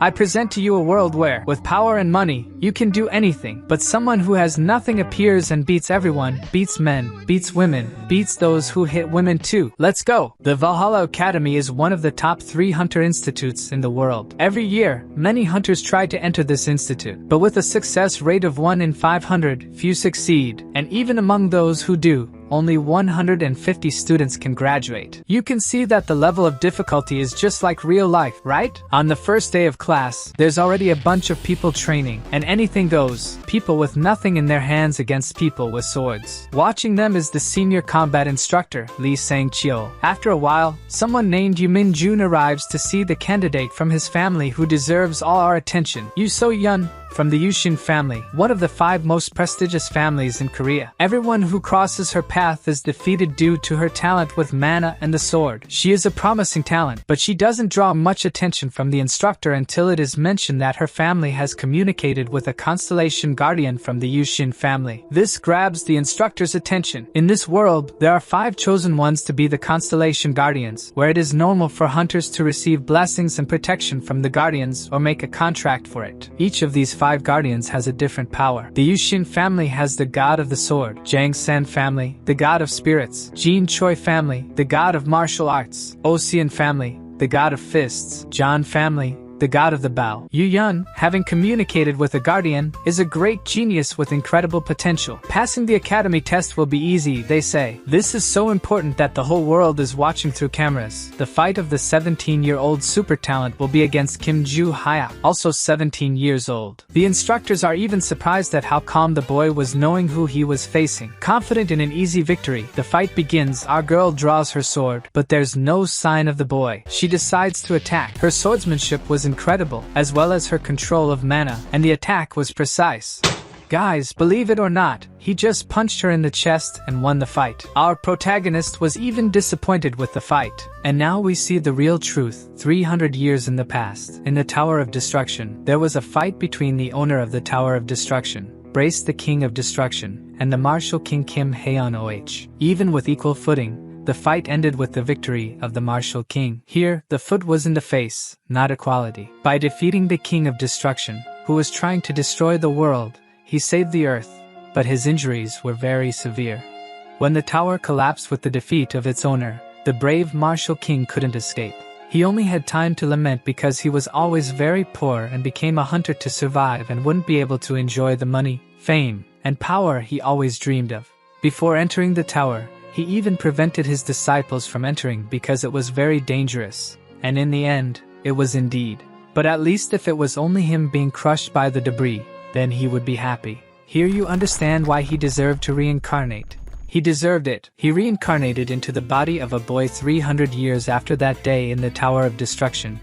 I present to you a world where, with power and money, you can do anything, but someone who has nothing appears and beats everyone, beats men, beats women, beats those who hit women too. Let's go! The Valhalla Academy is one of the top 3 hunter institutes in the world. Every year, many hunters try to enter this institute, but with a success rate of 1 in 500, few succeed, and even among those who do, only 150 students can graduate. You can see that the level of difficulty is just like real life, right? On the first day of class, there's already a bunch of people training, and anything goes. People with nothing in their hands against people with swords. Watching them is the senior combat instructor, Lee Sang-chil. After a while, someone named Yoo Min-jun arrives to see the candidate from his family who deserves all our attention, Yoo So-yeon, from the Yushin family, one of the 5 most prestigious families in Korea. Everyone who crosses her path is defeated due to her talent with mana and the sword. She is a promising talent, but she doesn't draw much attention from the instructor until it is mentioned that her family has communicated with a constellation guardian from the Yushin family. This grabs the instructor's attention. In this world, there are 5 chosen ones to be the constellation guardians, where it is normal for hunters to receive blessings and protection from the guardians or make a contract for it. Each of these 5 guardians has a different power. The Yushin family has the god of the sword, Jang San family, the god of spirits, Jin Choi family, the god of martial arts, Ocean family, the god of fists, John family, the god of the bow. Yu Yun, having communicated with a guardian, is a great genius with incredible potential. Passing the academy test will be easy, they say. This is so important that the whole world is watching through cameras. The fight of the 17-year-old super talent will be against Kim Ju-hyuk, also 17 years old. The instructors are even surprised at how calm the boy was knowing who he was facing. Confident in an easy victory, the fight begins. Our girl draws her sword, but there's no sign of the boy. She decides to attack. Her swordsmanship was incredible, as well as her control of mana, and the attack was precise. Guys, believe it or not, he just punched her in the chest and won the fight. Our protagonist was even disappointed with the fight. And now we see the real truth. 300 years in the past, in the Tower of Destruction, there was a fight between the owner of the Tower of Destruction, Brace the King of Destruction, and the martial king Kim Hyeon-oh. Even with equal footing, the fight ended with the victory of the martial king. Here, the foot was in the face, not equality. By defeating the King of Destruction, who was trying to destroy the world, he saved the earth, but his injuries were very severe. When the tower collapsed with the defeat of its owner, the brave martial king couldn't escape. He only had time to lament because he was always very poor and became a hunter to survive and wouldn't be able to enjoy the money, fame, and power he always dreamed of. Before entering the tower, he even prevented his disciples from entering because it was very dangerous. And in the end, it was indeed. But at least if it was only him being crushed by the debris, then he would be happy. Here you understand why he deserved to reincarnate. He deserved it. He reincarnated into the body of a boy 300 years after that day in the Tower of Destruction.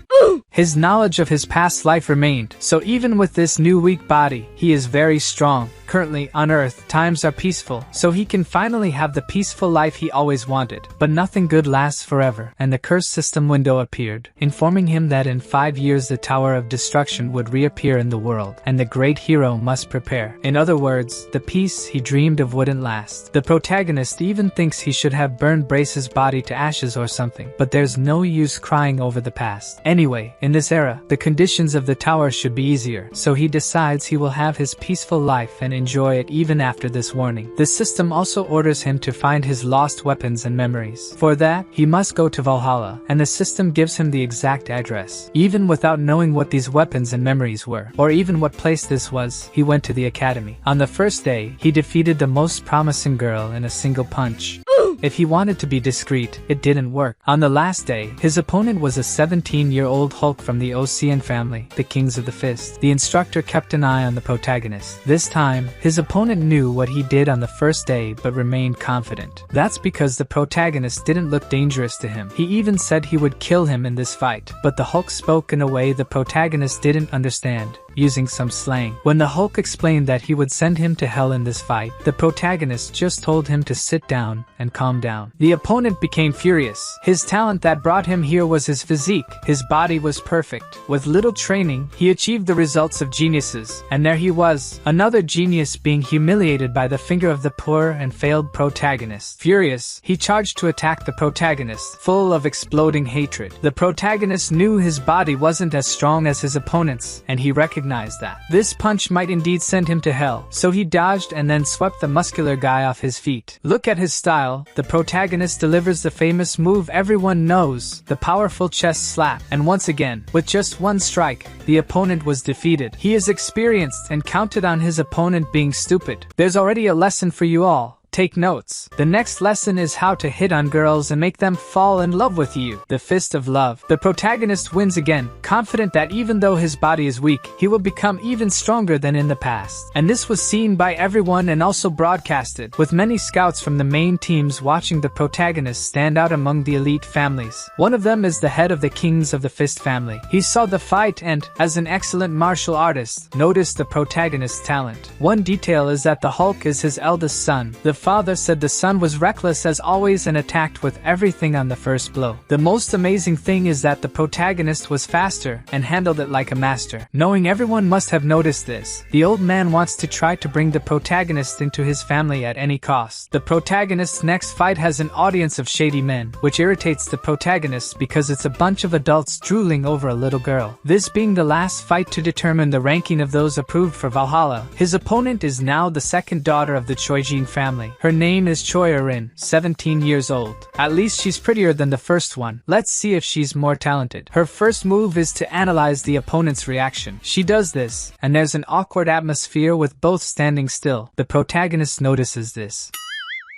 His knowledge of his past life remained, so even with this new weak body, he is very strong. Currently, on Earth, times are peaceful, so he can finally have the peaceful life he always wanted. But nothing good lasts forever, and the curse system window appeared, informing him that in 5 years the Tower of Destruction would reappear in the world, and the great hero must prepare. In other words, the peace he dreamed of wouldn't last. The protagonist even thinks he should have burned Brace's body to ashes or something, but there's no use crying over the past. Anyway, in this era, the conditions of the tower should be easier, so he decides he will have his peaceful life and enjoy it even after this warning. The system also orders him to find his lost weapons and memories. For that, he must go to Valhalla, and the system gives him the exact address. Even without knowing what these weapons and memories were, or even what place this was, he went to the academy. On the first day, he defeated the most promising girl in a single punch. If he wanted to be discreet, it didn't work. On the last day, his opponent was a 17-year-old Hulk from the Ocean family, the Kings of the Fist. The instructor kept an eye on the protagonist. This time, his opponent knew what he did on the first day but remained confident. That's because the protagonist didn't look dangerous to him. He even said he would kill him in this fight. But the Hulk spoke in a way the protagonist didn't understand. using some slang. When the Hulk explained that he would send him to hell in this fight, the protagonist just told him to sit down and calm down. The opponent became furious. His talent that brought him here was his physique. His body was perfect. With little training, he achieved the results of geniuses. And there he was, another genius being humiliated by the finger of the poor and failed protagonist. Furious, he charged to attack the protagonist, full of exploding hatred. The protagonist knew his body wasn't as strong as his opponent's, and he recognized that. This punch might indeed send him to hell, so he dodged and then swept the muscular guy off his feet. Look at his style. The protagonist delivers the famous move everyone knows, the powerful chest slap, and once again, with just one strike, the opponent was defeated. He is experienced and counted on his opponent being stupid. There's already a lesson for you all. Take notes. The next lesson is how to hit on girls and make them fall in love with you. The Fist of Love. The protagonist wins again, confident that even though his body is weak, he will become even stronger than in the past. And this was seen by everyone and also broadcasted, with many scouts from the main teams watching the protagonist stand out among the elite families. One of them is the head of the Kings of the Fist family. He saw the fight and, as an excellent martial artist, noticed the protagonist's talent. One detail is that the Hulk is his eldest son. The father said the son was reckless as always and attacked with everything on the first blow. The most amazing thing is that the protagonist was faster and handled it like a master. Knowing everyone must have noticed this, the old man wants to try to bring the protagonist into his family at any cost. The protagonist's next fight has an audience of shady men, which irritates the protagonist because it's a bunch of adults drooling over a little girl. This being the last fight to determine the ranking of those approved for Valhalla, his opponent is now the second daughter of the Choijin family. Her name is Choi-rin, 17 years old. At least she's prettier than the first one. Let's see if she's more talented. Her first move is to analyze the opponent's reaction. She does this, and there's an awkward atmosphere with both standing still. The protagonist notices this.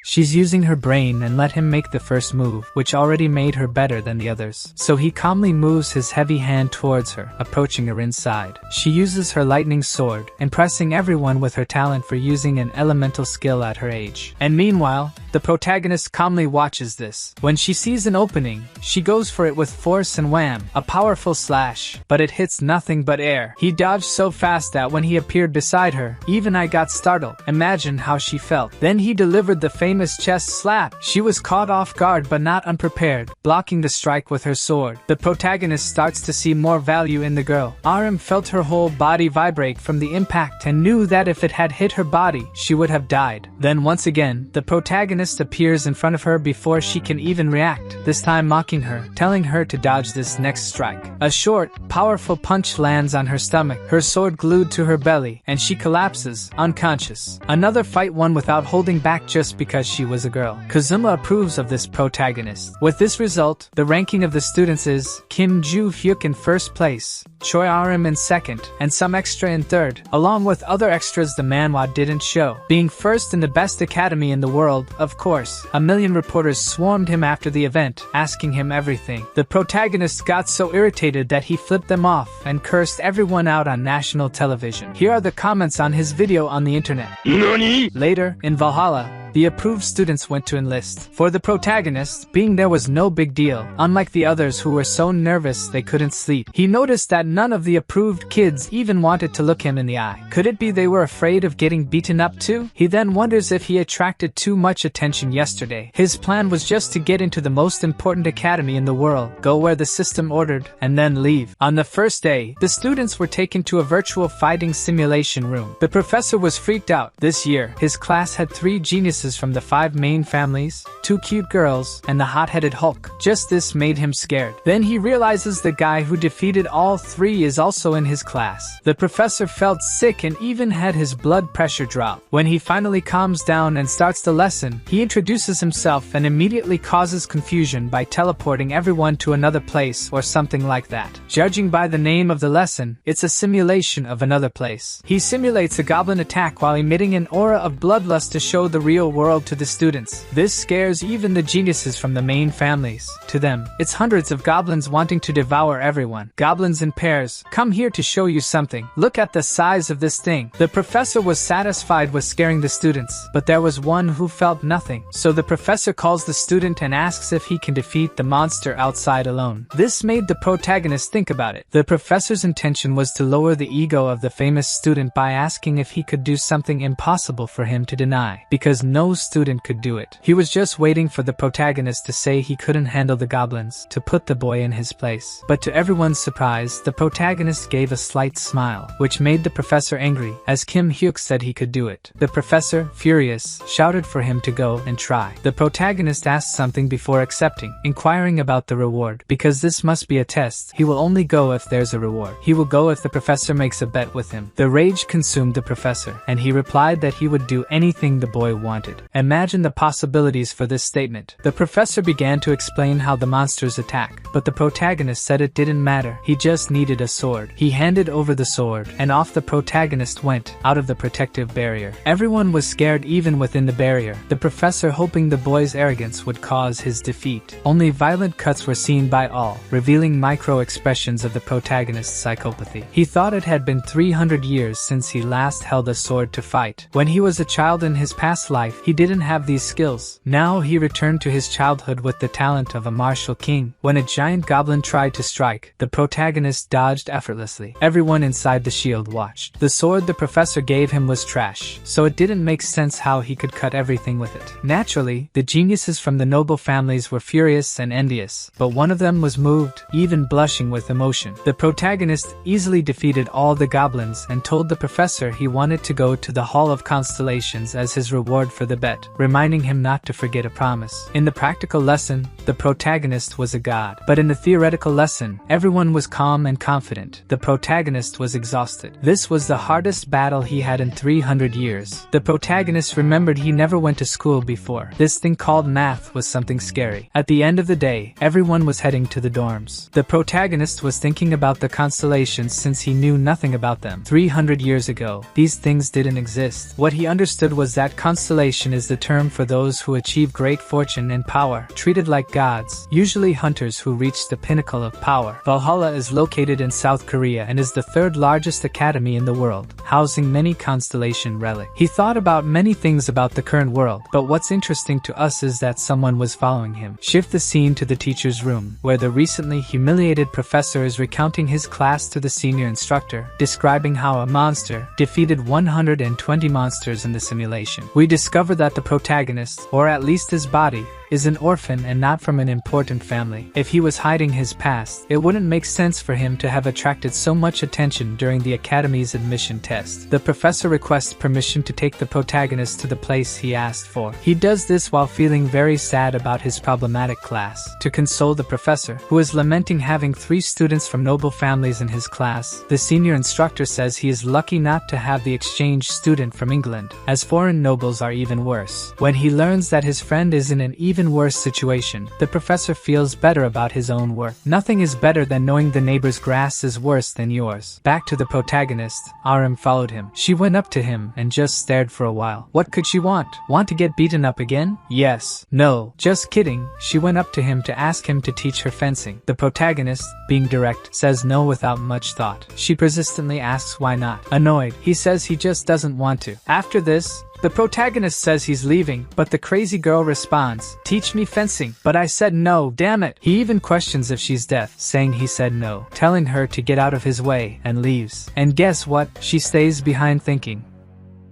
She's using her brain and let him make the first move, which already made her better than the others. So he calmly moves his heavy hand towards her, approaching her inside. She uses her lightning sword, impressing everyone with her talent for using an elemental skill at her age. And meanwhile, the protagonist calmly watches this. When she sees an opening, she goes for it with force and wham, a powerful slash, but it hits nothing but air. He dodged so fast that when he appeared beside her, even I got startled. Imagine how she felt. Then he delivered the famous chest slap. She was caught off guard but not unprepared, blocking the strike with her sword. The protagonist starts to see more value in the girl. RM felt her whole body vibrate from the impact and knew that if it had hit her body, she would have died. Then once again, the protagonist appears in front of her before she can even react, this time mocking her, telling her to dodge this next strike. A short, powerful punch lands on her stomach, her sword glued to her belly, and she collapses, unconscious. Another fight won without holding back just because she was a girl. Kazuma approves of this protagonist. With this result, the ranking of the students is Kim Juhyeok in first place, Choi RM in second, and some extra in third, along with other extras the manhwa didn't show. Being first in the best academy in the world, of course, a million reporters swarmed him after the event, asking him everything. The protagonist got so irritated that he flipped them off and cursed everyone out on national television. Here are the comments on his video on the internet. NANI? Later, in Valhalla, the approved students went to enlist. For the protagonist, being there was no big deal, unlike the others who were so nervous they couldn't sleep. He noticed that none of the approved kids even wanted to look him in the eye. Could it be they were afraid of getting beaten up too? He then wonders if he attracted too much attention yesterday. His plan was just to get into the most important academy in the world, go where the system ordered, and then leave. On the first day, the students were taken to a virtual fighting simulation room. The professor was freaked out. This year, his class had 3 geniuses from the 5 main families, 2 cute girls, and the hot-headed Hulk. Just this made him scared. Then he realizes the guy who defeated all 3 is also in his class. The professor felt sick and even had his blood pressure drop. When he finally calms down and starts the lesson, he introduces himself and immediately causes confusion by teleporting everyone to another place or something like that. Judging by the name of the lesson, it's a simulation of another place. He simulates a goblin attack while emitting an aura of bloodlust to show the real special world to the students. This scares even the geniuses from the main families. To them, it's hundreds of goblins wanting to devour everyone. Goblins in pairs, come here to show you something. Look at the size of this thing. The professor was satisfied with scaring the students, but there was one who felt nothing. So the professor calls the student and asks if he can defeat the monster outside alone. This made the protagonist think about it. The professor's intention was to lower the ego of the famous student by asking if he could do something impossible for him to deny, because no student could do it. He was just waiting for the protagonist to say he couldn't handle the goblins, to put the boy in his place. But to everyone's surprise, the protagonist gave a slight smile, which made the professor angry, as Kim Hyuk said he could do it. The professor, furious, shouted for him to go and try. The protagonist asked something before accepting, inquiring about the reward. Because this must be a test, he will only go if there's a reward. He will go if the professor makes a bet with him. The rage consumed the professor, and he replied that he would do anything the boy wanted. Imagine the possibilities for this statement. The professor began to explain how the monsters attack, but the protagonist said it didn't matter. He just needed a sword. He handed over the sword, and off the protagonist went, out of the protective barrier. Everyone was scared even within the barrier, the professor hoping the boy's arrogance would cause his defeat. Only violent cuts were seen by all, revealing micro-expressions of the protagonist's psychopathy. He thought it had been 300 years since he last held a sword to fight. When he was a child in his past life, he didn't have these skills. Now he returned to his childhood with the talent of a martial king. When a giant goblin tried to strike, the protagonist dodged effortlessly. Everyone inside the shield watched. The sword the professor gave him was trash, so it didn't make sense how he could cut everything with it. Naturally, the geniuses from the noble families were furious and envious, but one of them was moved, even blushing with emotion. The protagonist easily defeated all the goblins and told the professor he wanted to go to the Hall of Constellations as his reward for the bet, reminding him not to forget a promise. In the practical lesson, the protagonist was a god, but in the theoretical lesson, everyone was calm and confident. The protagonist was exhausted. This was the hardest battle he had in 300 years. The protagonist remembered he never went to school before. This thing called math was something scary. At the end of the day, everyone was heading to the dorms. The protagonist was thinking about the constellations since he knew nothing about them. 300 years ago, these things didn't exist. What he understood was that constellation is the term for those who achieve great fortune and power, treated like gods, usually hunters who reach the pinnacle of power. Valhalla is located in South Korea and is the third largest academy in the world, housing many constellation relics. He thought about many things about the current world, but what's interesting to us is that someone was following him. Shift the scene to the teacher's room, where the recently humiliated professor is recounting his class to the senior instructor, describing how a monster defeated 120 monsters in the simulation. We discover that the protagonist, or at least his body, is an orphan and not from an important family. If he was hiding his past, it wouldn't make sense for him to have attracted so much attention during the academy's admission test. The professor requests permission to take the protagonist to the place he asked for. He does this while feeling very sad about his problematic class. To console the professor, who is lamenting having 3 students from noble families in his class, the senior instructor says he is lucky not to have the exchange student from England, as foreign nobles are even worse. When he learns that his friend is in an even worse situation, the professor feels better about his own work. Nothing is better than knowing the neighbor's grass is worse than yours. Back to the protagonist, RM followed him. She went up to him and just stared for a while. What could she want? Want to get beaten up again? Yes. No. Just kidding. She went up to him to ask him to teach her fencing. The protagonist, being direct, says no without much thought. She persistently asks why not. Annoyed, he says he just doesn't want to. After this, the protagonist says he's leaving, but the crazy girl responds, "Teach me fencing." But I said no, damn it. He even questions if she's deaf, saying he said no, telling her to get out of his way, and leaves. And guess what? She stays behind thinking,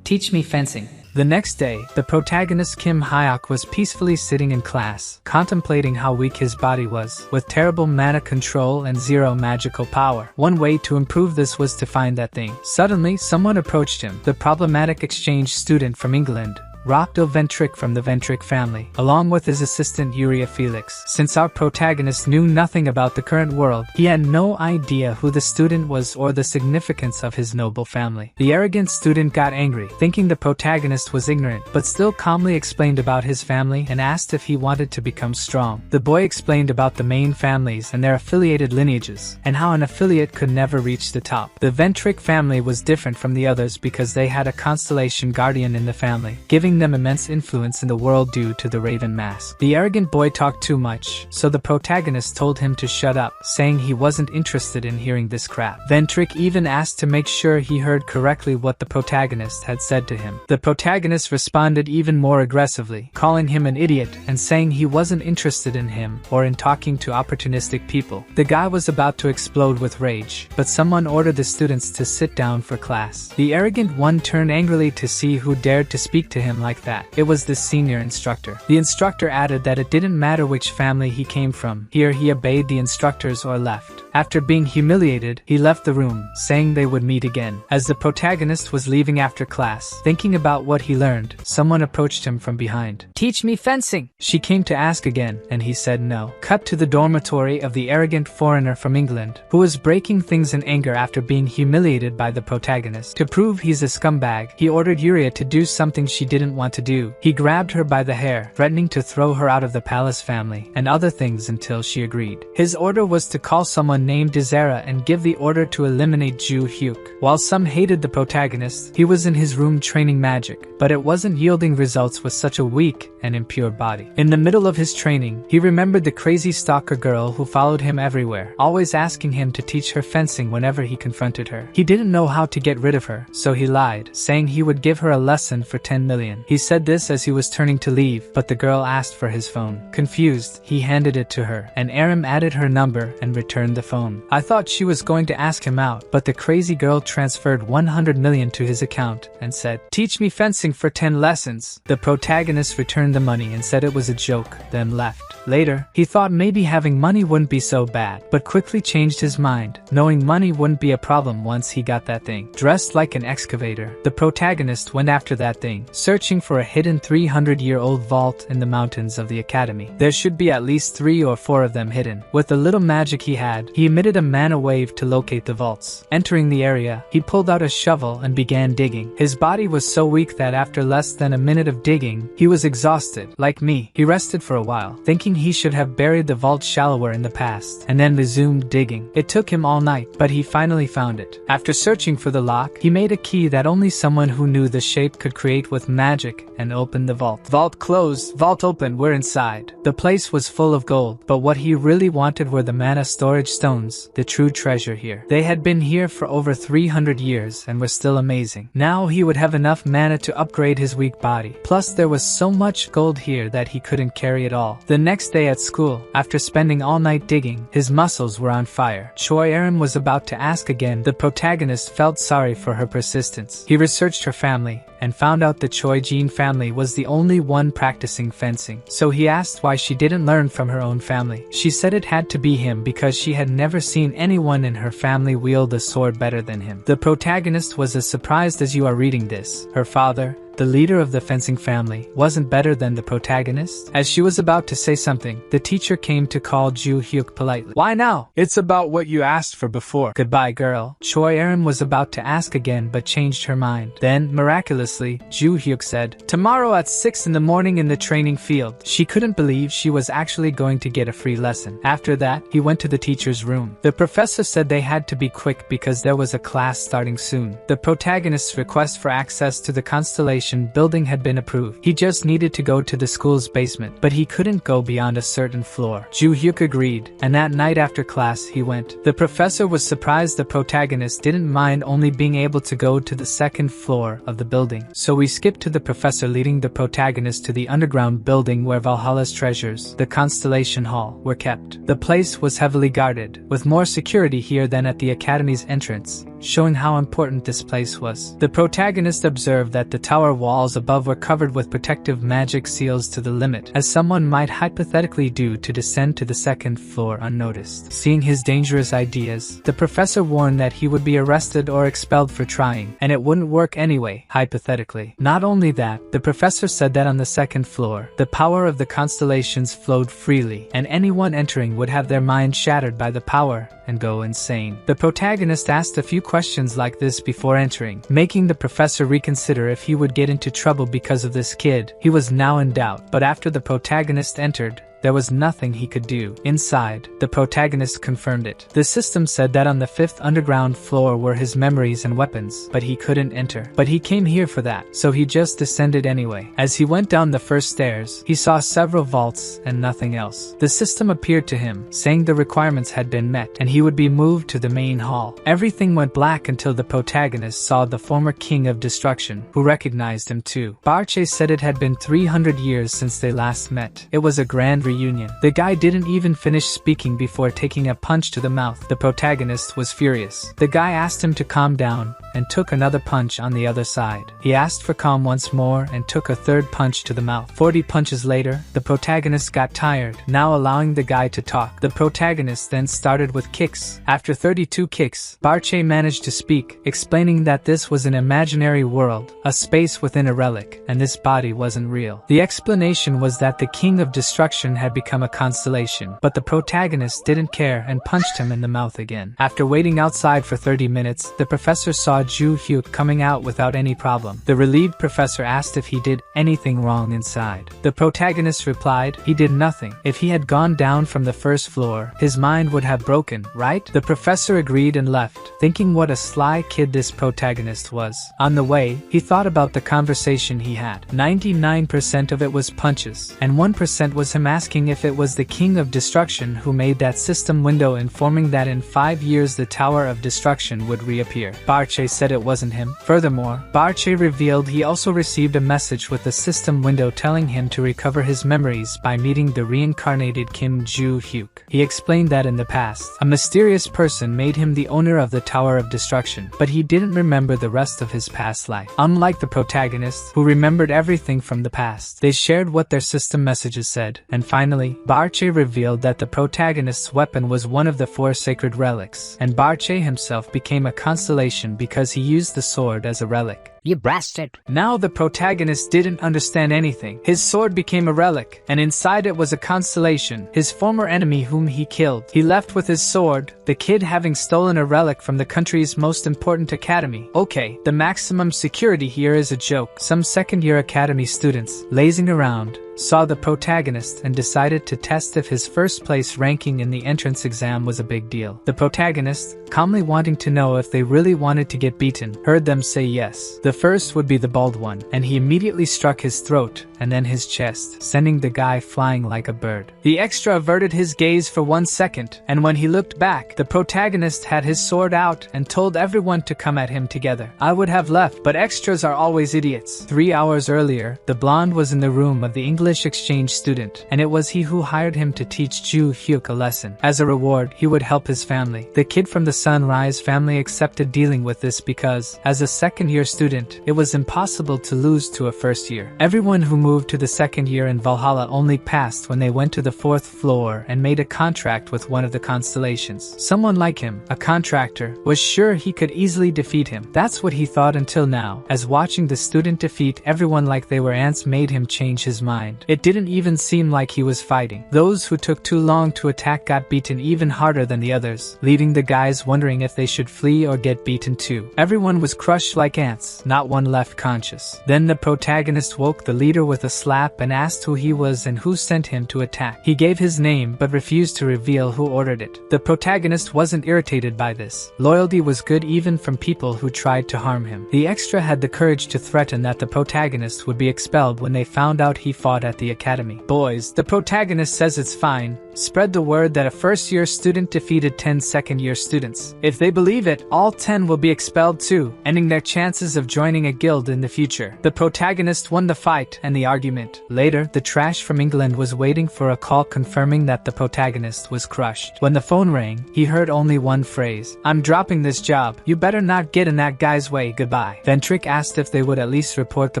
"Teach me fencing." The next day, the protagonist Kim Hyuk was peacefully sitting in class, contemplating how weak his body was, with terrible mana control and 0 magical power. One way to improve this was to find that thing. Suddenly, someone approached him, the problematic exchange student from England, Rocco Ventrick from the Ventrick family, along with his assistant Uriah Felix. Since our protagonist knew nothing about the current world, he had no idea who the student was or the significance of his noble family. The arrogant student got angry, thinking the protagonist was ignorant, but still calmly explained about his family and asked if he wanted to become strong. The boy explained about the main families and their affiliated lineages, and how an affiliate could never reach the top. The Ventrick family was different from the others because they had a constellation guardian in the family, giving giving them immense influence in the world due to the Raven Mask. The arrogant boy talked too much, so the protagonist told him to shut up, saying he wasn't interested in hearing this crap. Then Trick even asked to make sure he heard correctly what the protagonist had said to him. The protagonist responded even more aggressively, calling him an idiot and saying he wasn't interested in him or in talking to opportunistic people. The guy was about to explode with rage, but someone ordered the students to sit down for class. The arrogant one turned angrily to see who dared to speak to him like that. It was the senior instructor. The instructor added that it didn't matter which family he came from. Here he obeyed the instructors or left. After being humiliated, he left the room, saying they would meet again. As the protagonist was leaving after class, thinking about what he learned, someone approached him from behind. "Teach me fencing!" She came to ask again, and he said no. Cut to the dormitory of the arrogant foreigner from England, who was breaking things in anger after being humiliated by the protagonist. To prove he's a scumbag, he ordered Yuria to do something she didn't want to do. He grabbed her by the hair, threatening to throw her out of the palace family, and other things until she agreed. His order was to call someone named Desera and give the order to eliminate Juhyeok. While some hated the protagonist, he was in his room training magic, but it wasn't yielding results with such a weak and impure body. In the middle of his training, he remembered the crazy stalker girl who followed him everywhere, always asking him to teach her fencing whenever he confronted her. He didn't know how to get rid of her, so he lied, saying he would give her a lesson for 10 million. He said this as he was turning to leave, but the girl asked for his phone. Confused, he handed it to her, and Aram added her number and returned the phone. I thought she was going to ask him out, but the crazy girl transferred 100 million to his account and said, "Teach me fencing for 10 lessons." The protagonist returned the money and said it was a joke, then left. Later, he thought maybe having money wouldn't be so bad, but quickly changed his mind, knowing money wouldn't be a problem once he got that thing. Dressed like an excavator, the protagonist went after that thing, searching for a hidden 300-year-old vault in the mountains of the academy. There should be at least 3 or 4 of them hidden. With the little magic he had, he emitted a mana wave to locate the vaults. Entering the area, he pulled out a shovel and began digging. His body was so weak that after less than a minute of digging, he was exhausted. Like me, he rested for a while, thinking he should have buried the vault shallower in the past, and then resumed digging. It took him all night, but he finally found it. After searching for the lock, he made a key that only someone who knew the shape could create with magic and opened the vault. Vault closed, vault open, we're inside. The place was full of gold, but what he really wanted were the mana storage stones, the true treasure here. They had been here for over 300 years and were still amazing. Now he would have enough mana to upgrade his weak body. Plus there was so much gold here that he couldn't carry it all. The next day at school, after spending all night digging, his muscles were on fire. Choi Erin was about to ask again. The protagonist felt sorry for her persistence. He researched her family and found out the Choi Jin family was the only one practicing fencing. So he asked why she didn't learn from her own family. She said it had to be him because she had never seen anyone in her family wield a sword better than him. The protagonist was as surprised as you are reading this. Her father, the leader of the fencing family, wasn't better than the protagonist? As she was about to say something, the teacher came to call Juhyeok politely. "Why now? It's about what you asked for before." "Goodbye, girl." Choi Erin was about to ask again but changed her mind. Then, miraculously, Juhyeok said, "Tomorrow at 6 in the morning in the training field." She couldn't believe she was actually going to get a free lesson. After that, he went to the teacher's room. The professor said they had to be quick because there was a class starting soon. The protagonist's request for access to the constellation building had been approved. He just needed to go to the school's basement, but he couldn't go beyond a certain floor. Juhyeok agreed, and that night after class he went. The professor was surprised the protagonist didn't mind only being able to go to the second floor of the building. So we skipped to the professor leading the protagonist to the underground building where Valhalla's treasures, the Constellation Hall, were kept. The place was heavily guarded, with more security here than at the academy's entrance, showing how important this place was. The protagonist observed that the tower walls above were covered with protective magic seals to the limit, as someone might hypothetically do to descend to the second floor unnoticed. Seeing his dangerous ideas, the professor warned that he would be arrested or expelled for trying, and it wouldn't work anyway, hypothetically. Not only that, the professor said that on the second floor, the power of the constellations flowed freely, and anyone entering would have their mind shattered by the power and go insane. The protagonist asked a few questions like this before entering, making the professor reconsider if he would get into trouble because of this kid. He was now in doubt, but after the protagonist entered, there was nothing he could do. Inside, the protagonist confirmed it. The system said that on the 5th underground floor were his memories and weapons, but he couldn't enter. But he came here for that, so he just descended anyway. As he went down the first stairs, he saw several vaults and nothing else. The system appeared to him, saying the requirements had been met, and he would be moved to the main hall. Everything went black until the protagonist saw the former king of destruction, who recognized him too. Barche said it had been 300 years since they last met. It was a grand reunion. The guy didn't even finish speaking before taking a punch to the mouth. The protagonist was furious. The guy asked him to calm down and took another punch on the other side. He asked for calm once more and took a third punch to the mouth. 40 punches later, the protagonist got tired, now allowing the guy to talk. The protagonist then started with kicks. After 32 kicks, Barche managed to speak, explaining that this was an imaginary world, a space within a relic, and this body wasn't real. The explanation was that the king of destruction had become a constellation, but the protagonist didn't care and punched him in the mouth again. After waiting outside for 30 minutes, the professor saw Juhyeok coming out without any problem. The relieved professor asked if he did anything wrong inside. The protagonist replied he did nothing. If he had gone down from the first floor, his mind would have broken, right? The professor agreed and left, thinking what a sly kid this protagonist was. On the way, he thought about the conversation he had. 99% of it was punches, and 1% was him asking if it was the king of destruction who made that system window, informing that in 5 years the tower of destruction would reappear. Barche said it wasn't him. Furthermore, Barche revealed he also received a message with the system window telling him to recover his memories by meeting the reincarnated Kim Juhyeok. He explained that in the past, a mysterious person made him the owner of the Tower of Destruction, but he didn't remember the rest of his past life. Unlike the protagonist, who remembered everything from the past, they shared what their system messages said. And finally, Barche revealed that the protagonist's weapon was one of the 4 sacred relics, and Barche himself became a constellation because he used the sword as a relic. You bastard. Now the protagonist didn't understand anything. His sword became a relic, and inside it was a constellation, his former enemy whom he killed. He left with his sword, the kid having stolen a relic from the country's most important academy. Okay, the maximum security here is a joke. Some second-year academy students, lazing around, saw the protagonist and decided to test if his first place ranking in the entrance exam was a big deal. The protagonist, calmly wanting to know if they really wanted to get beaten, heard them say yes. The first would be the bald one, and he immediately struck his throat and then his chest, sending the guy flying like a bird. The extra averted his gaze for 1 second, and when he looked back, the protagonist had his sword out and told everyone to come at him together. I would have left, but extras are always idiots. 3 hours earlier, the blonde was in the room of the English exchange student, and it was he who hired him to teach Juhyeok a lesson. As a reward, he would help his family. The kid from the Sunrise family accepted dealing with this because, as a second-year student, it was impossible to lose to a first year. Everyone who moved to the second year in Valhalla only passed when they went to the 4th floor and made a contract with one of the constellations. Someone like him, a contractor, was sure he could easily defeat him. That's what he thought until now, as watching the student defeat everyone like they were ants made him change his mind. It didn't even seem like he was fighting. Those who took too long to attack got beaten even harder than the others, leaving the guys wondering if they should flee or get beaten too. Everyone was crushed like ants, not one left conscious. Then the protagonist woke the leader with a slap and asked who he was and who sent him to attack. He gave his name but refused to reveal who ordered it. The protagonist wasn't irritated by this. Loyalty was good even from people who tried to harm him. The extra had the courage to threaten that the protagonist would be expelled when they found out he fought at the academy. Boys, the protagonist says it's fine. Spread the word that a first-year student defeated 10 second-year students. If they believe it, all 10 will be expelled too, ending their chances of joining a guild in the future. The protagonist won the fight and the argument. Later, the trash from England was waiting for a call confirming that the protagonist was crushed. When the phone rang, he heard only one phrase. I'm dropping this job. You better not get in that guy's way. Goodbye. Ventric asked if they would at least report the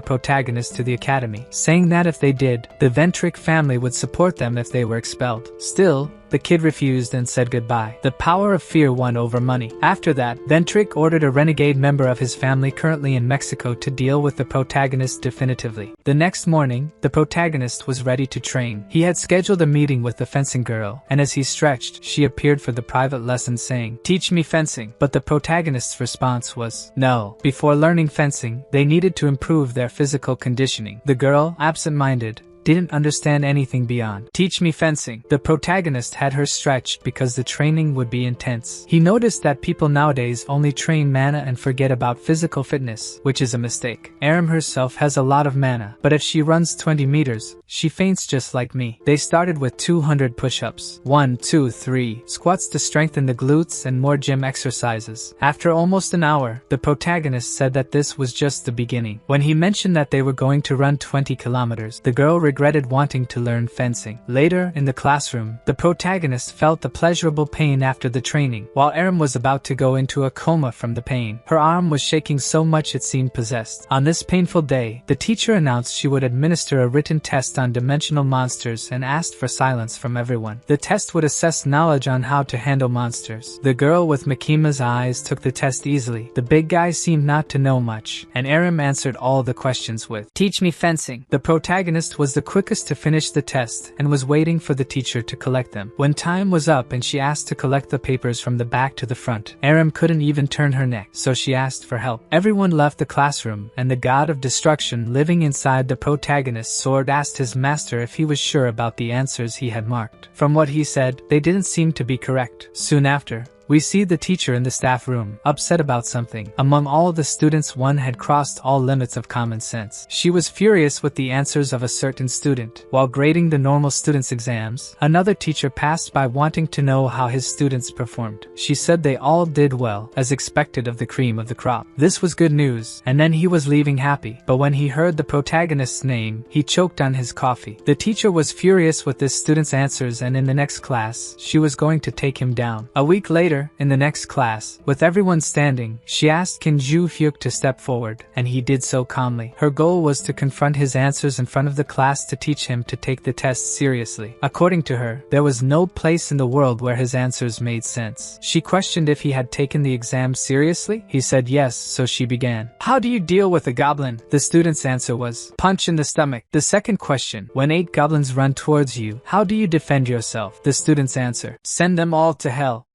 protagonist to the academy, saying that if they did, the Ventric family would support them if they were expelled. Still, the kid refused and said goodbye. The power of fear won over money. After that, Ventric ordered a renegade member of his family currently in Mexico to deal with the protagonist definitively. The next morning, the protagonist was ready to train. He had scheduled a meeting with the fencing girl, and as he stretched, she appeared for the private lesson saying, "Teach me fencing." But the protagonist's response was, no. Before learning fencing, they needed to improve their physical conditioning. The girl, absent-minded, didn't understand anything beyond. Teach me fencing. The protagonist had her stretched because the training would be intense. He noticed that people nowadays only train mana and forget about physical fitness, which is a mistake. Aram herself has a lot of mana, but if she runs 20 meters, she faints just like me. They started with 200 push-ups, 1, 2, 3 squats to strengthen the glutes and more gym exercises. After almost an hour, the protagonist said that this was just the beginning. When he mentioned that they were going to run 20 kilometers, the girl regretted wanting to learn fencing. Later, in the classroom, the protagonist felt the pleasurable pain after the training, while Aram was about to go into a coma from the pain. Her arm was shaking so much it seemed possessed. On this painful day, the teacher announced she would administer a written test on dimensional monsters and asked for silence from everyone. The test would assess knowledge on how to handle monsters. The girl with Makima's eyes took the test easily. The big guy seemed not to know much, and Aram answered all the questions with, "Teach me fencing." The protagonist was the quickest to finish the test and was waiting for the teacher to collect them. When time was up and she asked to collect the papers from the back to the front, Aram couldn't even turn her neck, so she asked for help. Everyone left the classroom, and the god of destruction living inside the protagonist's sword asked his master if he was sure about the answers he had marked. From what he said, they didn't seem to be correct. Soon after, we see the teacher in the staff room, upset about something. Among all the students, one had crossed all limits of common sense. She was furious with the answers of a certain student. While grading the normal students' exams, another teacher passed by wanting to know how his students performed. She said they all did well, as expected of the cream of the crop. This was good news, and then he was leaving happy. But when he heard the protagonist's name, he choked on his coffee. The teacher was furious with this student's answers, and in the next class, she was going to take him down. A week later, in the next class, with everyone standing, she asked Kim Juhyeok to step forward, and he did so calmly. Her goal was to confront his answers in front of the class to teach him to take the test seriously. According to her, there was no place in the world where his answers made sense. She questioned if he had taken the exam seriously. He said yes, so she began. "How do you deal with a goblin?" The student's answer was, "Punch in the stomach." The second question, "When 8 goblins run towards you, how do you defend yourself?" The student's answer, "Send them all to hell."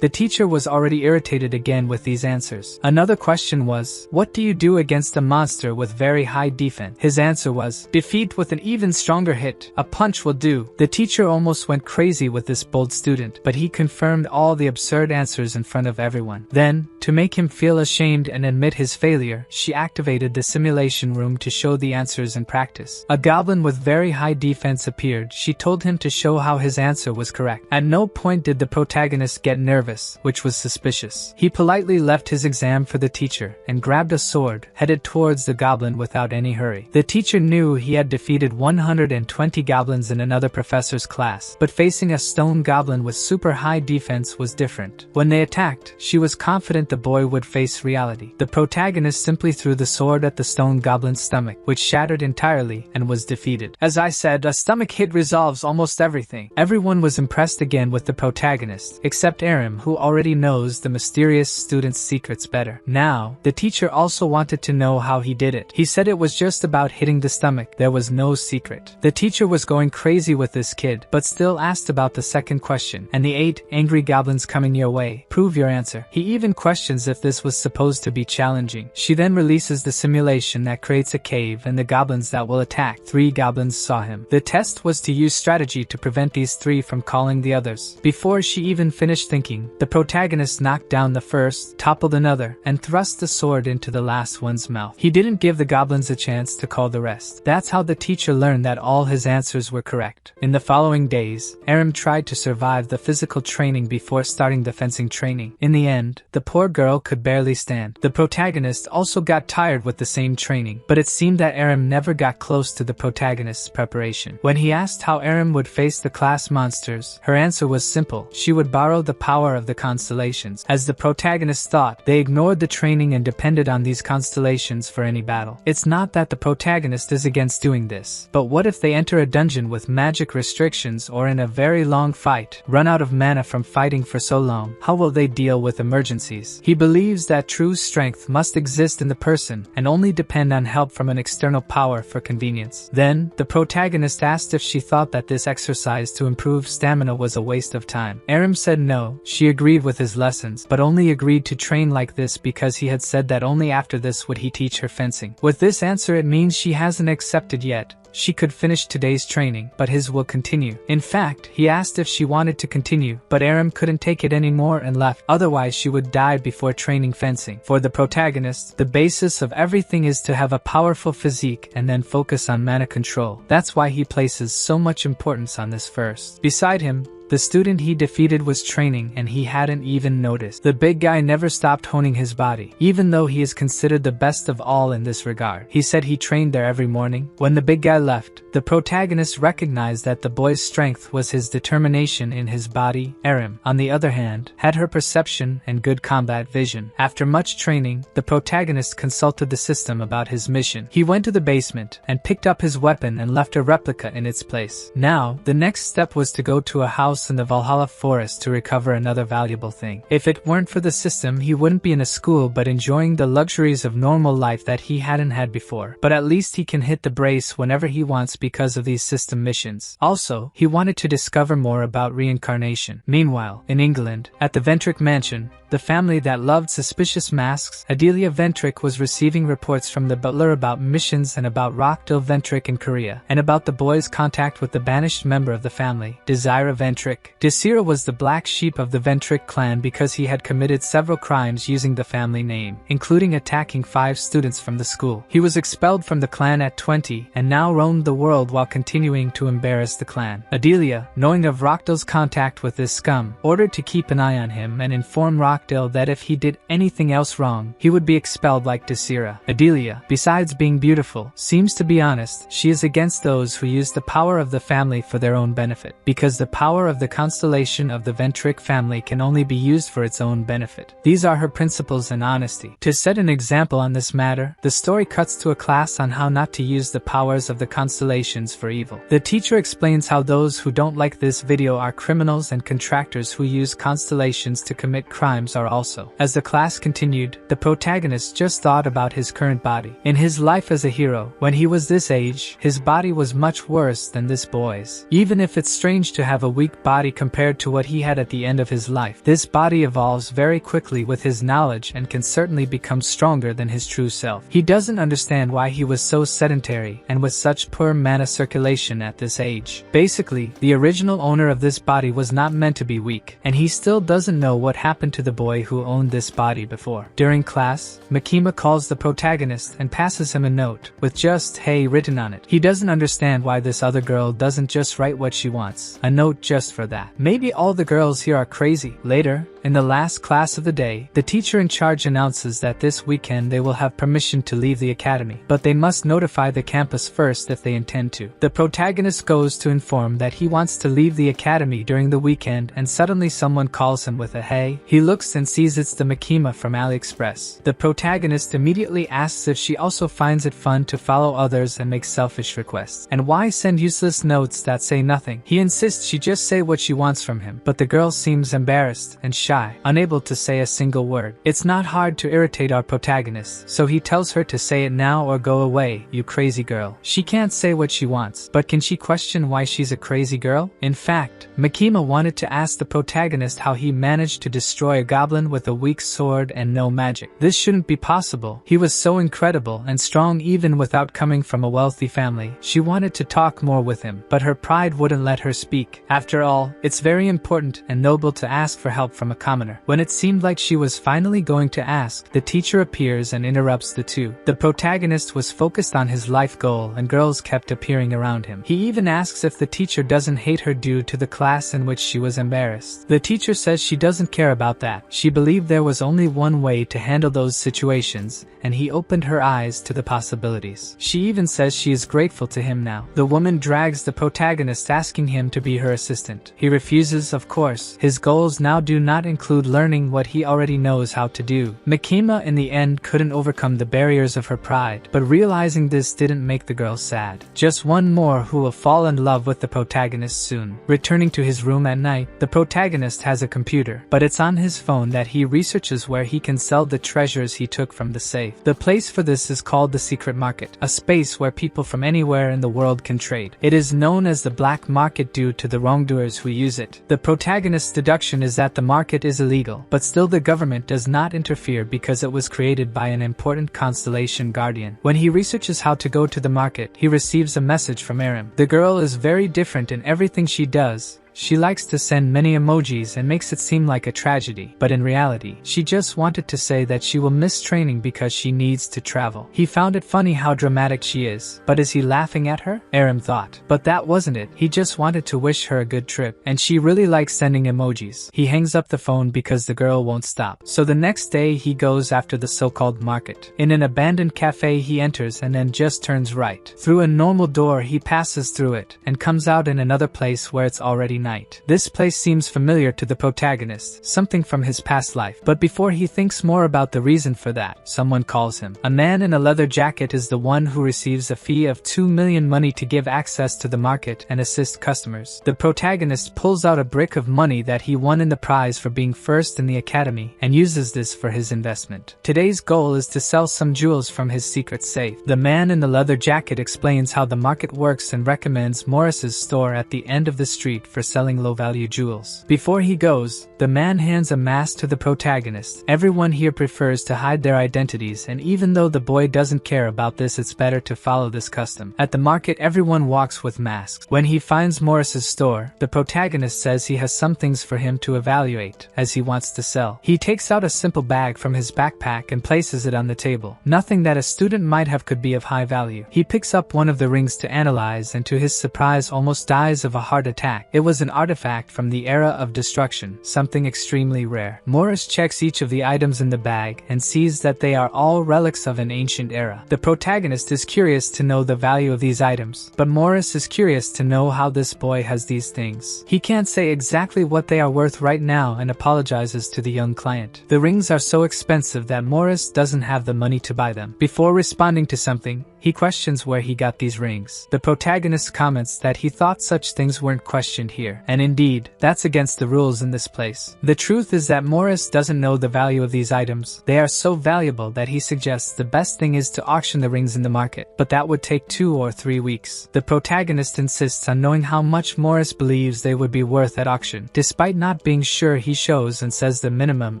The teacher was already irritated again with these answers. Another question was, "What do you do against a monster with very high defense?" His answer was, "Defeat with an even stronger hit. A punch will do." The teacher almost went crazy with this bold student, but he confirmed all the absurd answers in front of everyone. Then, to make him feel ashamed and admit his failure, she activated the simulation room to show the answers in practice. A goblin with very high defense appeared. She told him to show how his answer was correct. At no point did the protagonist get nervous, which was suspicious. He politely left his exam for the teacher and grabbed a sword, headed towards the goblin without any hurry. The teacher knew he had defeated 120 goblins in another professor's class, but facing a stone goblin with super high defense was different. When they attacked, she was confident the boy would face reality. The protagonist simply threw the sword at the stone goblin's stomach, which shattered entirely and was defeated. As I said, a stomach hit resolves almost everything. Everyone was impressed again with the protagonist, except Aram, who already knows the mysterious student's secrets better. Now, the teacher also wanted to know how he did it. He said it was just about hitting the stomach. There was no secret. The teacher was going crazy with this kid, but still asked about the second question. "And the 8 angry goblins coming your way. Prove your answer." He even questions if this was supposed to be challenging. She then releases the simulation that creates a cave and the goblins that will attack. 3 goblins saw him. The test was to use strategy to prevent these 3 from calling the others. Before she even finished thinking, the protagonist knocked down the first, toppled another, and thrust the sword into the last one's mouth. He didn't give the goblins a chance to call the rest. That's how the teacher learned that all his answers were correct. In the following days, Aram tried to survive the physical training before starting the fencing training. In the end, the poor girl could barely stand. The protagonist also got tired with the same training, but it seemed that Aram never got close to the protagonist's preparation. When he asked how Aram would face the class monsters, her answer was simple. She would borrow the power of the constellations. As the protagonist thought, they ignored the training and depended on these constellations for any battle. It's not that the protagonist is against doing this, but what if they enter a dungeon with magic restrictions or in a very long fight, run out of mana from fighting for so long? How will they deal with emergencies? He believes that true strength must exist in the person and only depend on help from an external power for convenience. Then, the protagonist asked if she thought that this exercise to improve stamina was a waste of time. Aram said no, she She agreed with his lessons, but only agreed to train like this because he had said that only after this would he teach her fencing. With this answer, it means she hasn't accepted yet. She could finish today's training, but his will continue. In fact, he asked if she wanted to continue, but Aram couldn't take it anymore and left, otherwise she would die before training fencing. For the protagonist, the basis of everything is to have a powerful physique and then focus on mana control. That's why he places so much importance on this first. Beside him, the student he defeated was training and he hadn't even noticed. The big guy never stopped honing his body, even though he is considered the best of all in this regard. He said he trained there every morning. When the big guy left, the protagonist recognized that the boy's strength was his determination in his body. Aram, on the other hand, had her perception and good combat vision. After much training, the protagonist consulted the system about his mission. He went to the basement and picked up his weapon and left a replica in its place. Now, the next step was to go to a house in the Valhalla forest to recover another valuable thing. If it weren't for the system, he wouldn't be in a school but enjoying the luxuries of normal life that he hadn't had before. But at least he can hit the brace whenever he wants because of these system missions. Also, he wanted to discover more about reincarnation. Meanwhile, in England, at the Ventric mansion, the family that loved suspicious masks, Adelia Ventric was receiving reports from the butler about missions and about Rockdale Ventric in Korea, and about the boy's contact with the banished member of the family, Desira Ventric. Desira was the black sheep of the Ventric clan because he had committed several crimes using the family name, including attacking 5 students from the school. He was expelled from the clan at 20 and now roamed the world while continuing to embarrass the clan. Adelia, knowing of Rockdale's contact with this scum, ordered to keep an eye on him and inform Rockdale that if he did anything else wrong, he would be expelled like Desira. Adelia, besides being beautiful, seems to be honest. She is against those who use the power of the family for their own benefit, because the power of the constellation of the Ventric family can only be used for its own benefit. These are her principles and honesty. To set an example on this matter, the story cuts to a class on how not to use the powers of the constellations for evil. The teacher explains how those who don't like this video are criminals and contractors who use constellations to commit crimes are also. As the class continued, the protagonist just thought about his current body. In his life as a hero, when he was this age, his body was much worse than this boy's. Even if it's strange to have a weak body compared to what he had at the end of his life, this body evolves very quickly with his knowledge and can certainly become stronger than his true self. He doesn't understand why he was so sedentary and with such poor mana circulation at this age. Basically, the original owner of this body was not meant to be weak, and he still doesn't know what happened to the boy who owned this body before. During class, Makima calls the protagonist and passes him a note with just "hey" written on it. He doesn't understand why this other girl doesn't just write what she wants, a note just for that. Maybe all the girls here are crazy. Later, in the last class of the day, the teacher in charge announces that this weekend they will have permission to leave the academy, but they must notify the campus first if they intend to. The protagonist goes to inform that he wants to leave the academy during the weekend, and suddenly someone calls him with a "hey." He looks and sees it's the Makima from AliExpress. The protagonist immediately asks if she also finds it fun to follow others and make selfish requests, and why send useless notes that say nothing. He insists she just say what she wants from him, but the girl seems embarrassed and shy, unable to say a single word. It's not hard to irritate our protagonist, so he tells her to say it now or go away, you crazy girl. She can't say what she wants, but can she question why she's a crazy girl? In fact, Makima wanted to ask the protagonist how he managed to destroy a goblin with a weak sword and no magic. This shouldn't be possible. He was so incredible and strong even without coming from a wealthy family. She wanted to talk more with him, but her pride wouldn't let her speak. After all, it's very important and noble to ask for help from a commoner. When it seemed like she was finally going to ask, the teacher appears and interrupts the two. The protagonist was focused on his life goal and girls kept appearing around him. He even asks if the teacher doesn't hate her due to the class in which she was embarrassed. The teacher says she doesn't care about that. She believed there was only one way to handle those situations, and he opened her eyes to the possibilities. She even says she is grateful to him now. The woman drags the protagonist, asking him to be her assistant. He refuses, of course. His goals now do not include learning what he already knows how to do. Makima in the end couldn't overcome the barriers of her pride, but realizing this didn't make the girl sad. Just one more who will fall in love with the protagonist soon. Returning to his room at night, the protagonist has a computer, but it's on his phone that he researches where he can sell the treasures he took from the safe. The place for this is called the Secret Market, a space where people from anywhere in the world can trade. It is known as the black market due to the wrongdoers who use it. The protagonist's deduction is that the market market is illegal, but still the government does not interfere because it was created by an important constellation guardian. When he researches how to go to the market, he receives a message from Aram. The girl is very different in everything she does. She likes to send many emojis and makes it seem like a tragedy, but in reality, she just wanted to say that she will miss training because she needs to travel. He found it funny how dramatic she is, but is he laughing at her? Aram thought. But that wasn't it, he just wanted to wish her a good trip, and she really likes sending emojis. He hangs up the phone because the girl won't stop. So the next day he goes after the so-called market. In an abandoned cafe he enters and then just turns right. Through a normal door he passes through it, and comes out in another place where it's already night. This place seems familiar to the protagonist, something from his past life. But before he thinks more about the reason for that, someone calls him. A man in a leather jacket is the one who receives a fee of 2 million money to give access to the market and assist customers. The protagonist pulls out a brick of money that he won in the prize for being first in the academy and uses this for his investment. Today's goal is to sell some jewels from his secret safe. The man in the leather jacket explains how the market works and recommends Morris's store at the end of the street for selling low-value jewels. Before he goes, the man hands a mask to the protagonist. Everyone here prefers to hide their identities, and even though the boy doesn't care about this, it's better to follow this custom. At the market, everyone walks with masks. When he finds Morris's store, the protagonist says he has some things for him to evaluate, as he wants to sell. He takes out a simple bag from his backpack and places it on the table. Nothing that a student might have could be of high value. He picks up one of the rings to analyze and to his surprise almost dies of a heart attack. It was an artifact from the era of destruction, something extremely rare. Morris checks each of the items in the bag and sees that they are all relics of an ancient era. The protagonist is curious to know the value of these items, but Morris is curious to know how this boy has these things. He can't say exactly what they are worth right now and apologizes to the young client. The rings are so expensive that Morris doesn't have the money to buy them. Before responding to something, he questions where he got these rings. The protagonist comments that he thought such things weren't questioned here, and indeed, that's against the rules in this place. The truth is that Morris doesn't know the value of these items. They are so valuable that he suggests the best thing is to auction the rings in the market, but that would take 2 or 3 weeks. The protagonist insists on knowing how much Morris believes they would be worth at auction. Despite not being sure, he shows and says the minimum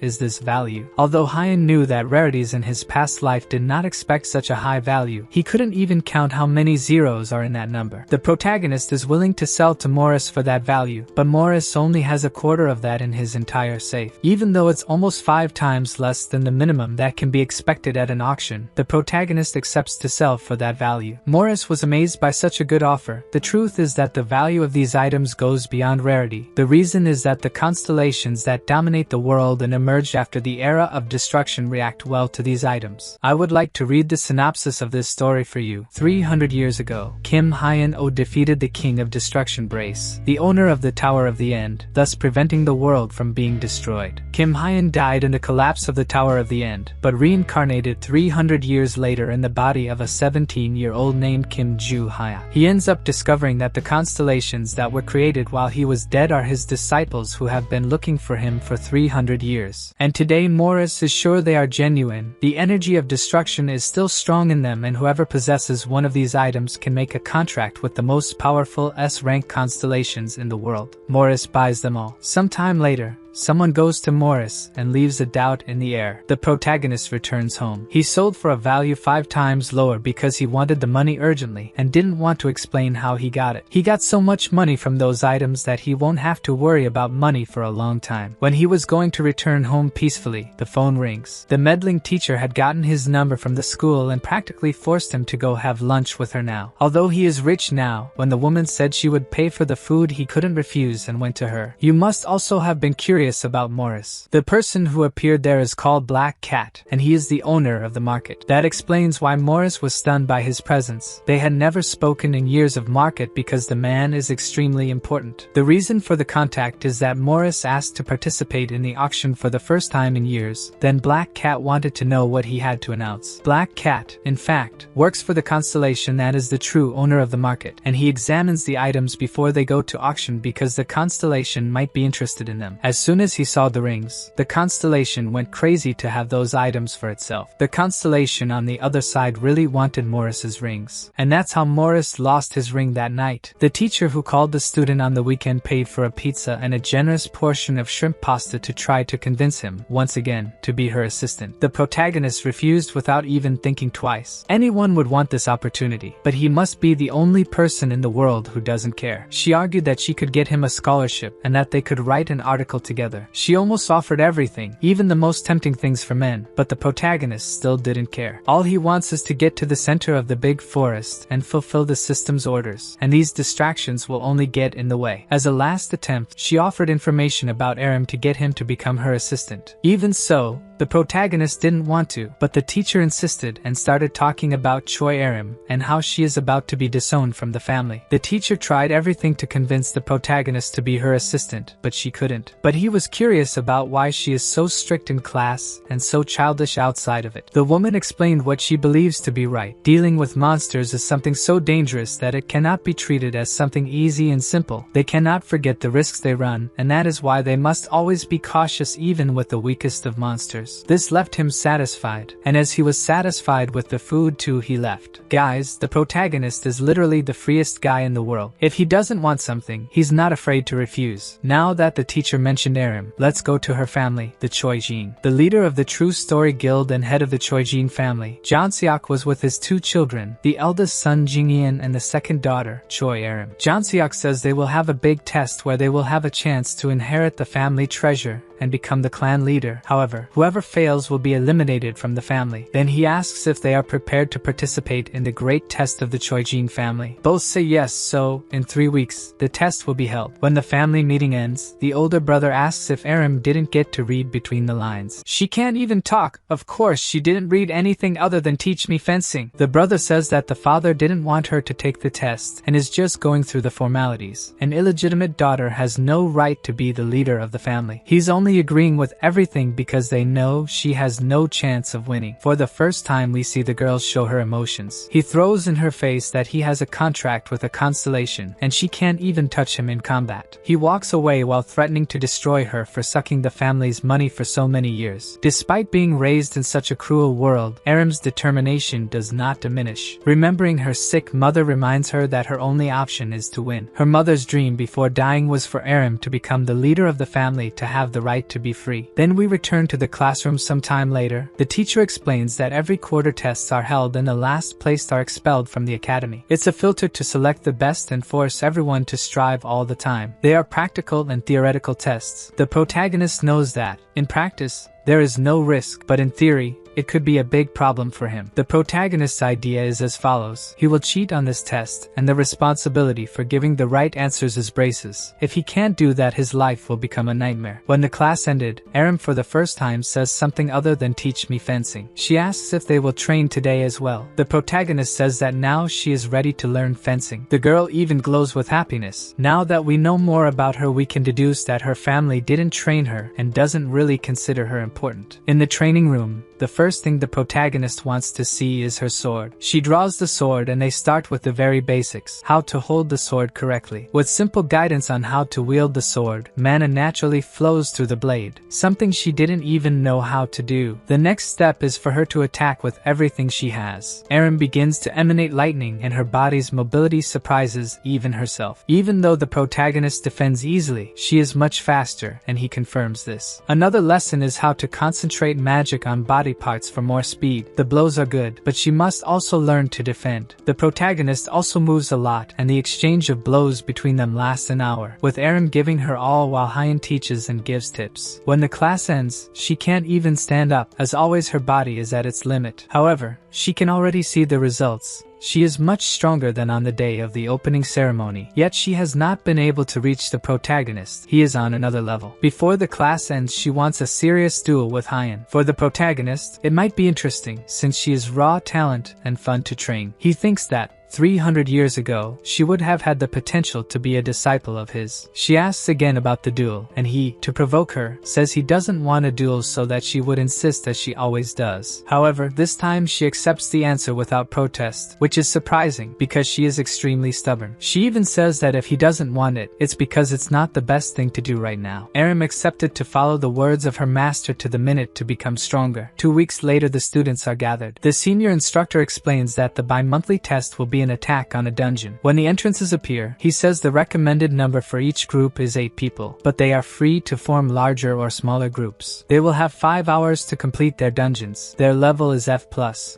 is this value. Although Hyeon knew that rarities in his past life did not expect such a high value, he couldn't even count how many zeros are in that number. The protagonist is willing to sell to Morris for that value, but Morris only has a quarter of that in his entire safe. Even though it's almost 5 times less than the minimum that can be expected at an auction, the protagonist accepts to sell for that value. Morris was amazed by such a good offer. The truth is that the value of these items goes beyond rarity. The reason is that the constellations that dominate the world and emerged after the era of destruction react well to these items. I would like to read the synopsis of this story for you. 300 years ago, Kim Hyeon-oh defeated the King of Destruction Brace, the owner of the Tower of the End, thus preventing the world from being destroyed. Kim Hyeon died in the collapse of the Tower of the End, but reincarnated 300 years later in the body of a 17-year-old named Kim Juhyeok. He ends up discovering that the constellations that were created while he was dead are his disciples who have been looking for him for 300 years. And today Morris is sure they are genuine. The energy of destruction is still strong in them, and whoever possesses one of these items can make a contract with the most powerful S-rank constellations in the world. Morris buys them all. Sometime later, someone goes to Morris and leaves a doubt in the air. The protagonist returns home. He sold for a value 5 times lower because he wanted the money urgently and didn't want to explain how he got it. He got so much money from those items that he won't have to worry about money for a long time. When he was going to return home peacefully, the phone rings. The meddling teacher had gotten his number from the school and practically forced him to go have lunch with her now. Although he is rich now, when the woman said she would pay for the food, he couldn't refuse and went to her. You must also have been curious about Morris. The person who appeared there is called Black Cat, and he is the owner of the market. That explains why Morris was stunned by his presence. They had never spoken in years of market because the man is extremely important. The reason for the contact is that Morris asked to participate in the auction for the first time in years. Then Black Cat wanted to know what he had to announce. Black Cat, in fact, works for the constellation that is the true owner of the market, and he examines the items before they go to auction because the constellation might be interested in them. As soon soon as he saw the rings, the constellation went crazy to have those items for itself. The constellation on the other side really wanted Morris's rings. And that's how Morris lost his ring that night. The teacher who called the student on the weekend paid for a pizza and a generous portion of shrimp pasta to try to convince him, once again, to be her assistant. The protagonist refused without even thinking twice. Anyone would want this opportunity, but he must be the only person in the world who doesn't care. She argued that she could get him a scholarship and that they could write an article together. She almost offered everything, even the most tempting things for men, but the protagonist still didn't care. All he wants is to get to the center of the big forest and fulfill the system's orders, and these distractions will only get in the way. As a last attempt, she offered information about Aram to get him to become her assistant. Even so, the protagonist didn't want to, but the teacher insisted and started talking about Choi Aram and how she is about to be disowned from the family. The teacher tried everything to convince the protagonist to be her assistant, but she couldn't. But he was curious about why she is so strict in class and so childish outside of it. The woman explained what she believes to be right. Dealing with monsters is something so dangerous that it cannot be treated as something easy and simple. They cannot forget the risks they run, and that is why they must always be cautious even with the weakest of monsters. This left him satisfied, and as he was satisfied with the food too, he left. Guys, the protagonist is literally the freest guy in the world. If he doesn't want something, he's not afraid to refuse. Now that the teacher mentioned Aram, let's go to her family, the Choi-jin. The leader of the True Story Guild and head of the Choi-jin family, Jeon-seok, was with his two children, the eldest son Jin-yeon and the second daughter, Choi Aram. Jeon-seok says they will have a big test where they will have a chance to inherit the family treasure and become the clan leader. However, whoever fails will be eliminated from the family. Then he asks if they are prepared to participate in the great test of the Choi-jin family. Both say yes, so, in 3 weeks, the test will be held. When the family meeting ends, the older brother asks if Aram didn't get to read between the lines. She can't even talk. Of course, she didn't read anything other than teach me fencing. The brother says that the father didn't want her to take the test and is just going through the formalities. An illegitimate daughter has no right to be the leader of the family. He's only agreeing with everything because they know she has no chance of winning. For the first time, we see the girl show her emotions. He throws in her face that he has a contract with a constellation and she can't even touch him in combat. He walks away while threatening to destroy her for sucking the family's money for so many years. Despite being raised in such a cruel world, Aram's determination does not diminish. Remembering her sick mother reminds her that her only option is to win. Her mother's dream before dying was for Aram to become the leader of the family, to have the right to be free. Then we return to the classroom sometime later. The teacher explains that every quarter tests are held and the last placed are expelled from the academy. It's a filter to select the best and force everyone to strive all the time. They are practical and theoretical tests. The protagonist knows that, in practice, there is no risk, but in theory, it could be a big problem for him. The protagonist's idea is as follows. He will cheat on this test, and the responsibility for giving the right answers is Brace's. If he can't do that, his life will become a nightmare. When the class ended, Aram for the first time says something other than teach me fencing. She asks if they will train today as well. The protagonist says that now she is ready to learn fencing. The girl even glows with happiness. Now that we know more about her, we can deduce that her family didn't train her and doesn't really consider her important. In the training room, the first thing the protagonist wants to see is her sword. She draws the sword and they start with the very basics, how to hold the sword correctly. With simple guidance on how to wield the sword, mana naturally flows through the blade, something she didn't even know how to do. The next step is for her to attack with everything she has. Aram begins to emanate lightning and her body's mobility surprises even herself. Even though the protagonist defends easily, she is much faster, and he confirms this. Another lesson is how to concentrate magic on body parts for more speed. The blows are good, but she must also learn to defend. The protagonist also moves a lot, and the exchange of blows between them lasts an hour, with Aram giving her all while Hyeon teaches and gives tips. When the class ends, she can't even stand up. As always, her body is at its limit. However, she can already see the results. She is much stronger than on the day of the opening ceremony, yet she has not been able to reach the protagonist. He is on another level. Before the class ends, she wants a serious duel with Hyeon. For the protagonist, it might be interesting since she is raw talent and fun to train. He thinks that, 300 years ago, she would have had the potential to be a disciple of his. She asks again about the duel, and he, to provoke her, says he doesn't want a duel so that she would insist as she always does. However, this time she accepts the answer without protest, which is surprising because she is extremely stubborn. She even says that if he doesn't want it, it's because it's not the best thing to do right now. Aram accepted to follow the words of her master to the minute to become stronger. 2 weeks later, the students are gathered. The senior instructor explains that the bi-monthly test will be an attack on a dungeon. When the entrances appear, he says the recommended number for each group is 8 people, but they are free to form larger or smaller groups. They will have 5 hours to complete their dungeons. Their level is F+.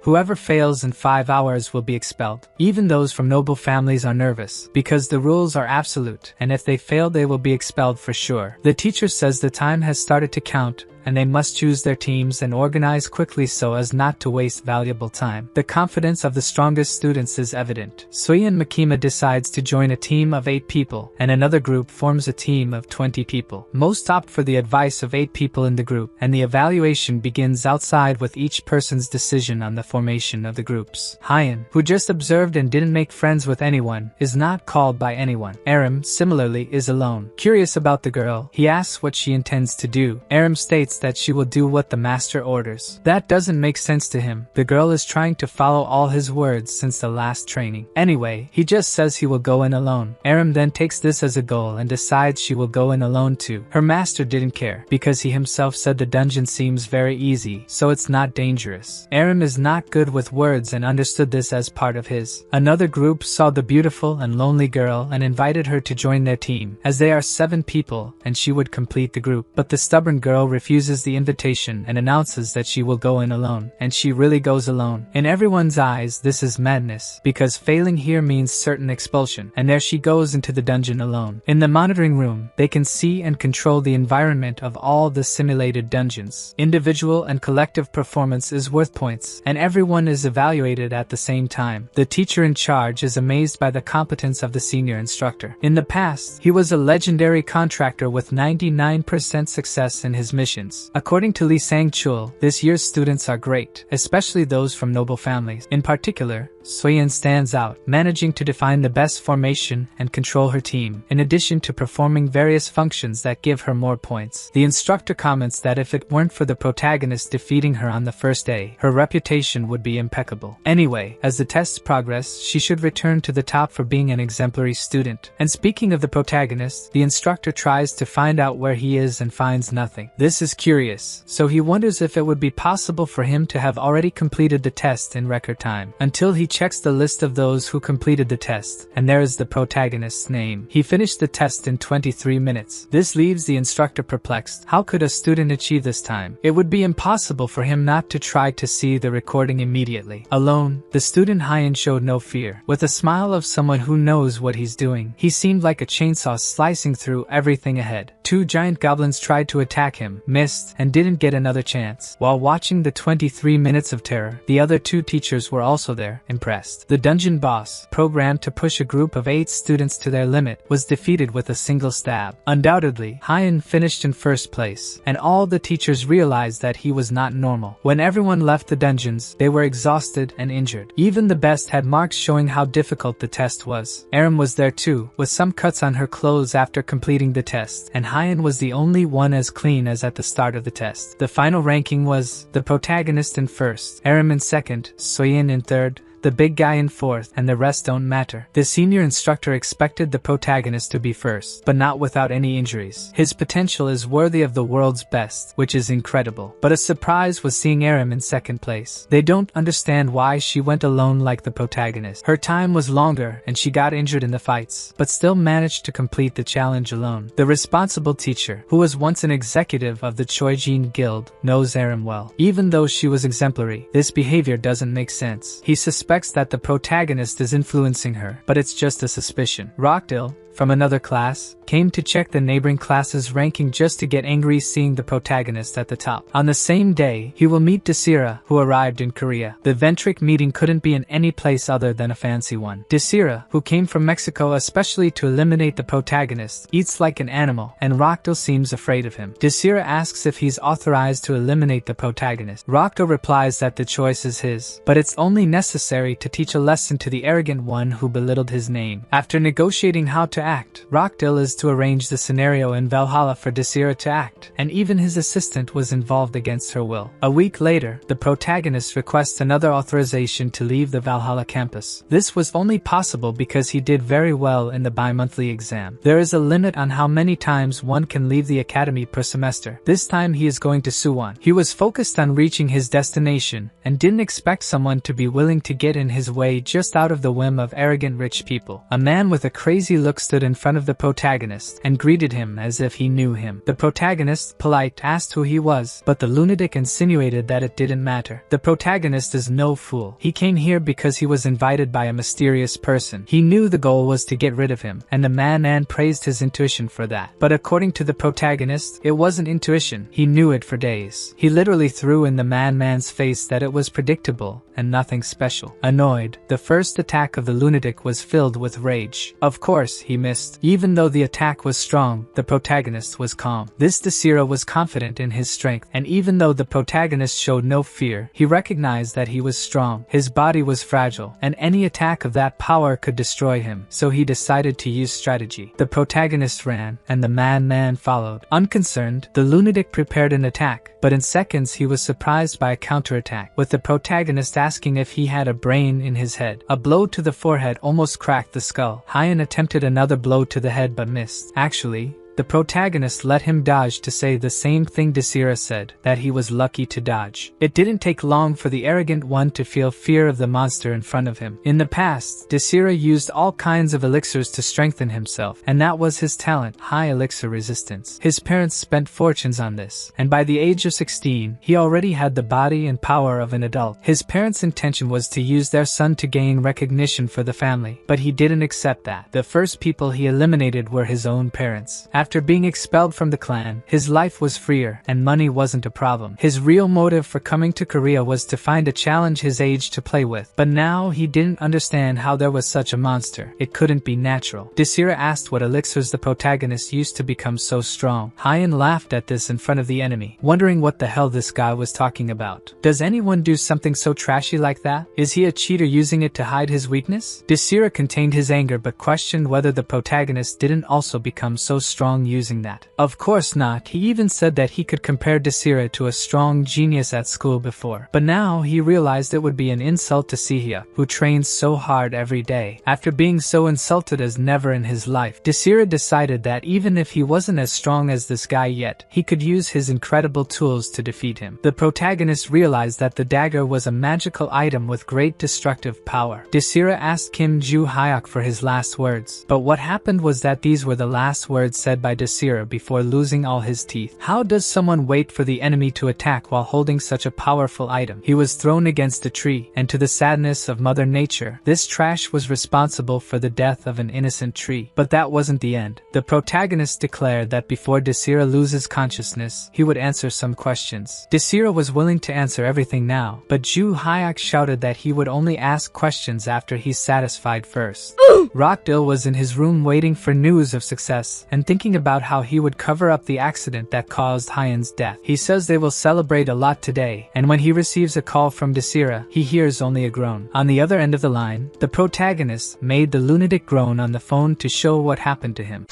Whoever fails in 5 hours will be expelled. Even those from noble families are nervous, because the rules are absolute, and if they fail they will be expelled for sure. The teacher says the time has started to count, and they must choose their teams and organize quickly so as not to waste valuable time. The confidence of the strongest students is evident. Suyeon Makima decides to join a team of 8 people, and another group forms a team of 20 people. Most opt for the advice of 8 people in the group, and the evaluation begins outside with each person's decision on the formation of the groups. Hyeon, who just observed and didn't make friends with anyone, is not called by anyone. Aram, similarly, is alone. Curious about the girl, he asks what she intends to do. Aram states that she will do what the master orders. That doesn't make sense to him. The girl is trying to follow all his words since the last training. Anyway, he just says he will go in alone. Aram then takes this as a goal and decides she will go in alone too. Her master didn't care, because he himself said the dungeon seems very easy, so it's not dangerous. Aram is not good with words and understood this as part of his. Another group saw the beautiful and lonely girl and invited her to join their team, as they are 7 people and she would complete the group. But the stubborn girl refuses the invitation and announces that she will go in alone, and she really goes alone. In everyone's eyes, this is madness, because failing here means certain expulsion, and there she goes into the dungeon alone. In the monitoring room, they can see and control the environment of all the simulated dungeons. Individual and collective performance is worth points, and everyone is evaluated at the same time. The teacher in charge is amazed by the competence of the senior instructor. In the past, he was a legendary contractor with 99% success in his missions. According to Lee Sang-chul, this year's students are great, especially those from noble families. In particular, Suyeon stands out, managing to define the best formation and control her team, in addition to performing various functions that give her more points. The instructor comments that if it weren't for the protagonist defeating her on the first day, her reputation would be impeccable. Anyway, as the tests progress, she should return to the top for being an exemplary student. And speaking of the protagonist, the instructor tries to find out where he is and finds nothing. This is curious, so he wonders if it would be possible for him to have already completed the test in record time, until he checks the list of those who completed the test, and there is the protagonist's name. He finished the test in 23 minutes. This leaves the instructor perplexed. How could a student achieve this time? It would be impossible for him not to try to see the recording immediately. Alone, the student Hyeon showed no fear. With a smile of someone who knows what he's doing, he seemed like a chainsaw slicing through everything ahead. 2 giant goblins tried to attack him, missed, and didn't get another chance. While watching the 23 minutes of terror, the other 2 teachers were also there, impressed. The dungeon boss, programmed to push a group of 8 students to their limit, was defeated with a single stab. Undoubtedly, Hyeon finished in first place, and all the teachers realized that he was not normal. When everyone left the dungeons, they were exhausted and injured. Even the best had marks showing how difficult the test was. Aram was there too, with some cuts on her clothes after completing the test, and Hyeon was the only one as clean as at the start of the test. The final ranking was the protagonist in first, Aram in second, Suyeon in third, the big guy in fourth, and the rest don't matter. The senior instructor expected the protagonist to be first, but not without any injuries. His potential is worthy of the world's best, which is incredible. But a surprise was seeing Aram in second place. They don't understand why she went alone like the protagonist. Her time was longer, and she got injured in the fights, but still managed to complete the challenge alone. The responsible teacher, who was once an executive of the Choijin Guild, knows Aram well. Even though she was exemplary, this behavior doesn't make sense. He suspects that the protagonist is influencing her, but it's just a suspicion. Rockdale, from another class, came to check the neighboring class's ranking just to get angry seeing the protagonist at the top. On the same day, he will meet Desira, who arrived in Korea. The Ventric meeting couldn't be in any place other than a fancy one. Desira, who came from Mexico especially to eliminate the protagonist, eats like an animal, and Rockdale seems afraid of him. Desira asks if he's authorized to eliminate the protagonist. Rockdale replies that the choice is his, but it's only necessary necessary to teach a lesson to the arrogant one who belittled his name. After negotiating how to act, Rockdale is to arrange the scenario in Valhalla for Desira to act, and even his assistant was involved against her will. A week later, the protagonist requests another authorization to leave the Valhalla campus. This was only possible because he did very well in the bi-monthly exam. There is a limit on how many times one can leave the academy per semester. This time he is going to Suwon. He was focused on reaching his destination and didn't expect someone to be willing to get in his way just out of the whim of arrogant rich people. A man with a crazy look stood in front of the protagonist and greeted him as if he knew him. The protagonist, polite, asked who he was, but the lunatic insinuated that it didn't matter. The protagonist is no fool. He came here because he was invited by a mysterious person. He knew the goal was to get rid of him, and the man praised his intuition for that. But according to the protagonist, it wasn't intuition. He knew it for days. He literally threw in the man's face that it was predictable and nothing special. Annoyed, the first attack of the lunatic was filled with rage. Of course, he missed. Even though the attack was strong, the protagonist was calm. This Desira was confident in his strength, and even though the protagonist showed no fear, he recognized that he was strong. His body was fragile, and any attack of that power could destroy him, so he decided to use strategy. The protagonist ran, and the man followed. Unconcerned, the lunatic prepared an attack, but in seconds he was surprised by a counterattack, with the protagonist asking if he had a brain in his head. A blow to the forehead almost cracked the skull. Hyeon attempted another blow to the head but missed. Actually, the protagonist let him dodge to say the same thing Desira said, that he was lucky to dodge. It didn't take long for the arrogant one to feel fear of the monster in front of him. In the past, Desira used all kinds of elixirs to strengthen himself, and that was his talent, high elixir resistance. His parents spent fortunes on this, and by the age of 16, he already had the body and power of an adult. His parents' intention was to use their son to gain recognition for the family, but he didn't accept that. The first people he eliminated were his own parents. After being expelled from the clan, his life was freer, and money wasn't a problem. His real motive for coming to Korea was to find a challenge his age to play with, but now he didn't understand how there was such a monster. It couldn't be natural. Desira asked what elixirs the protagonist used to become so strong. Hyeon laughed at this in front of the enemy, wondering what the hell this guy was talking about. Does anyone do something so trashy like that? Is he a cheater using it to hide his weakness? Desira contained his anger but questioned whether the protagonist didn't also become so strong using that. Of course not. He even said that he could compare Desira to a strong genius at school before. But now he realized it would be an insult to Sihya, who trains so hard every day. After being so insulted as never in his life, Desira decided that even if he wasn't as strong as this guy yet, he could use his incredible tools to defeat him. The protagonist realized that the dagger was a magical item with great destructive power. Desira asked Kim Juhyeok for his last words, but what happened was that these were the last words said by Desira before losing all his teeth. How does someone wait for the enemy to attack while holding such a powerful item? He was thrown against a tree, and to the sadness of Mother Nature, this trash was responsible for the death of an innocent tree. But that wasn't the end. The protagonist declared that before Desira loses consciousness, he would answer some questions. Desira was willing to answer everything now, but Juhyeok shouted that he would only ask questions after he's satisfied first. Rockdale was in his room waiting for news of success, and thinking about how he would cover up the accident that caused Hyeon's death. He says they will celebrate a lot today, and when he receives a call from Desira, he hears only a groan. On the other end of the line, the protagonist made the lunatic groan on the phone to show what happened to him.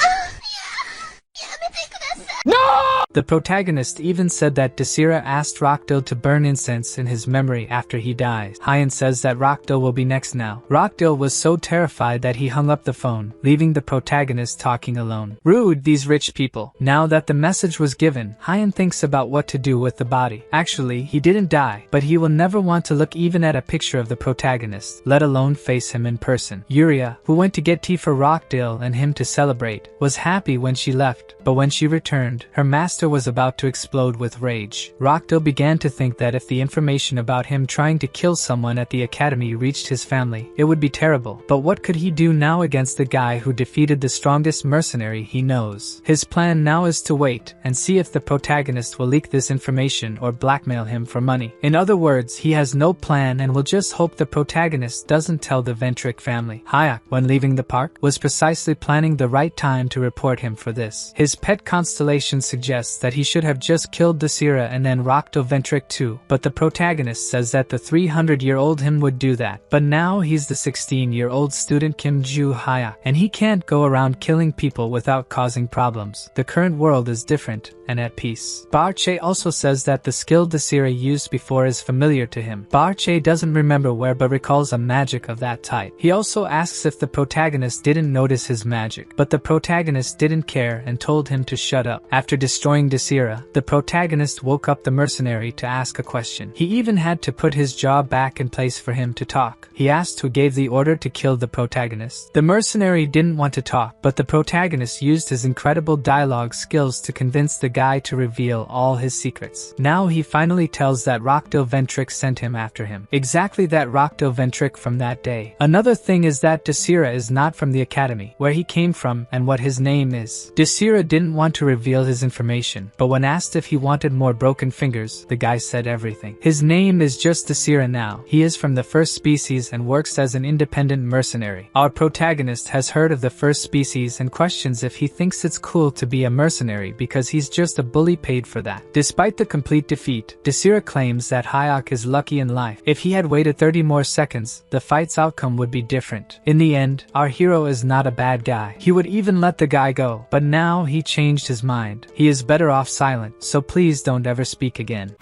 No! The protagonist even said that Desira asked Rockdale to burn incense in his memory after he dies. Hyeon says that Rockdale will be next now. Rockdale was so terrified that he hung up the phone, leaving the protagonist talking alone. Rude, these rich people. Now that the message was given, Hyeon thinks about what to do with the body. Actually, he didn't die, but he will never want to look even at a picture of the protagonist, let alone face him in person. Yuria, who went to get tea for Rockdale and him to celebrate, was happy when she left, but when she returned, her master was about to explode with rage. Rockdale began to think that if the information about him trying to kill someone at the academy reached his family, it would be terrible. But what could he do now against the guy who defeated the strongest mercenary he knows? His plan now is to wait and see if the protagonist will leak this information or blackmail him for money. In other words, he has no plan and will just hope the protagonist doesn't tell the Ventric family. Hyeok, when leaving the park, was precisely planning the right time to report him for this. His pet constellation suggests suggests that he should have just killed Desira and then Rokto-Ventric too, but the protagonist says that the 300-year-old him would do that. But now he's the 16-year-old student Kim Juhyeok, and he can't go around killing people without causing problems. The current world is different and at peace. Barche also says that the skill Desira used before is familiar to him. Barche doesn't remember where but recalls a magic of that type. He also asks if the protagonist didn't notice his magic, but the protagonist didn't care and told him to shut up. After destroying Desira, the protagonist woke up the mercenary to ask a question. He even had to put his jaw back in place for him to talk. He asked who gave the order to kill the protagonist. The mercenary didn't want to talk, but the protagonist used his incredible dialogue skills to convince the guy to reveal all his secrets. Now he finally tells that Rokto-Ventric sent him after him. Exactly that Rokto-Ventric from that day. Another thing is that Desira is not from the academy, where he came from and what his name is. Desira didn't want to reveal his information, but when asked if he wanted more broken fingers, the guy said everything. His name is just Desira now. He is from the first species and works as an independent mercenary. Our protagonist has heard of the first species and questions if he thinks it's cool to be a mercenary because he's just a bully paid for that. Despite the complete defeat, Desira claims that Hyeok is lucky in life. If he had waited 30 more seconds, the fight's outcome would be different. In the end, our hero is not a bad guy. He would even let the guy go, but now he changed his mind. He is better off silent, so please don't ever speak again.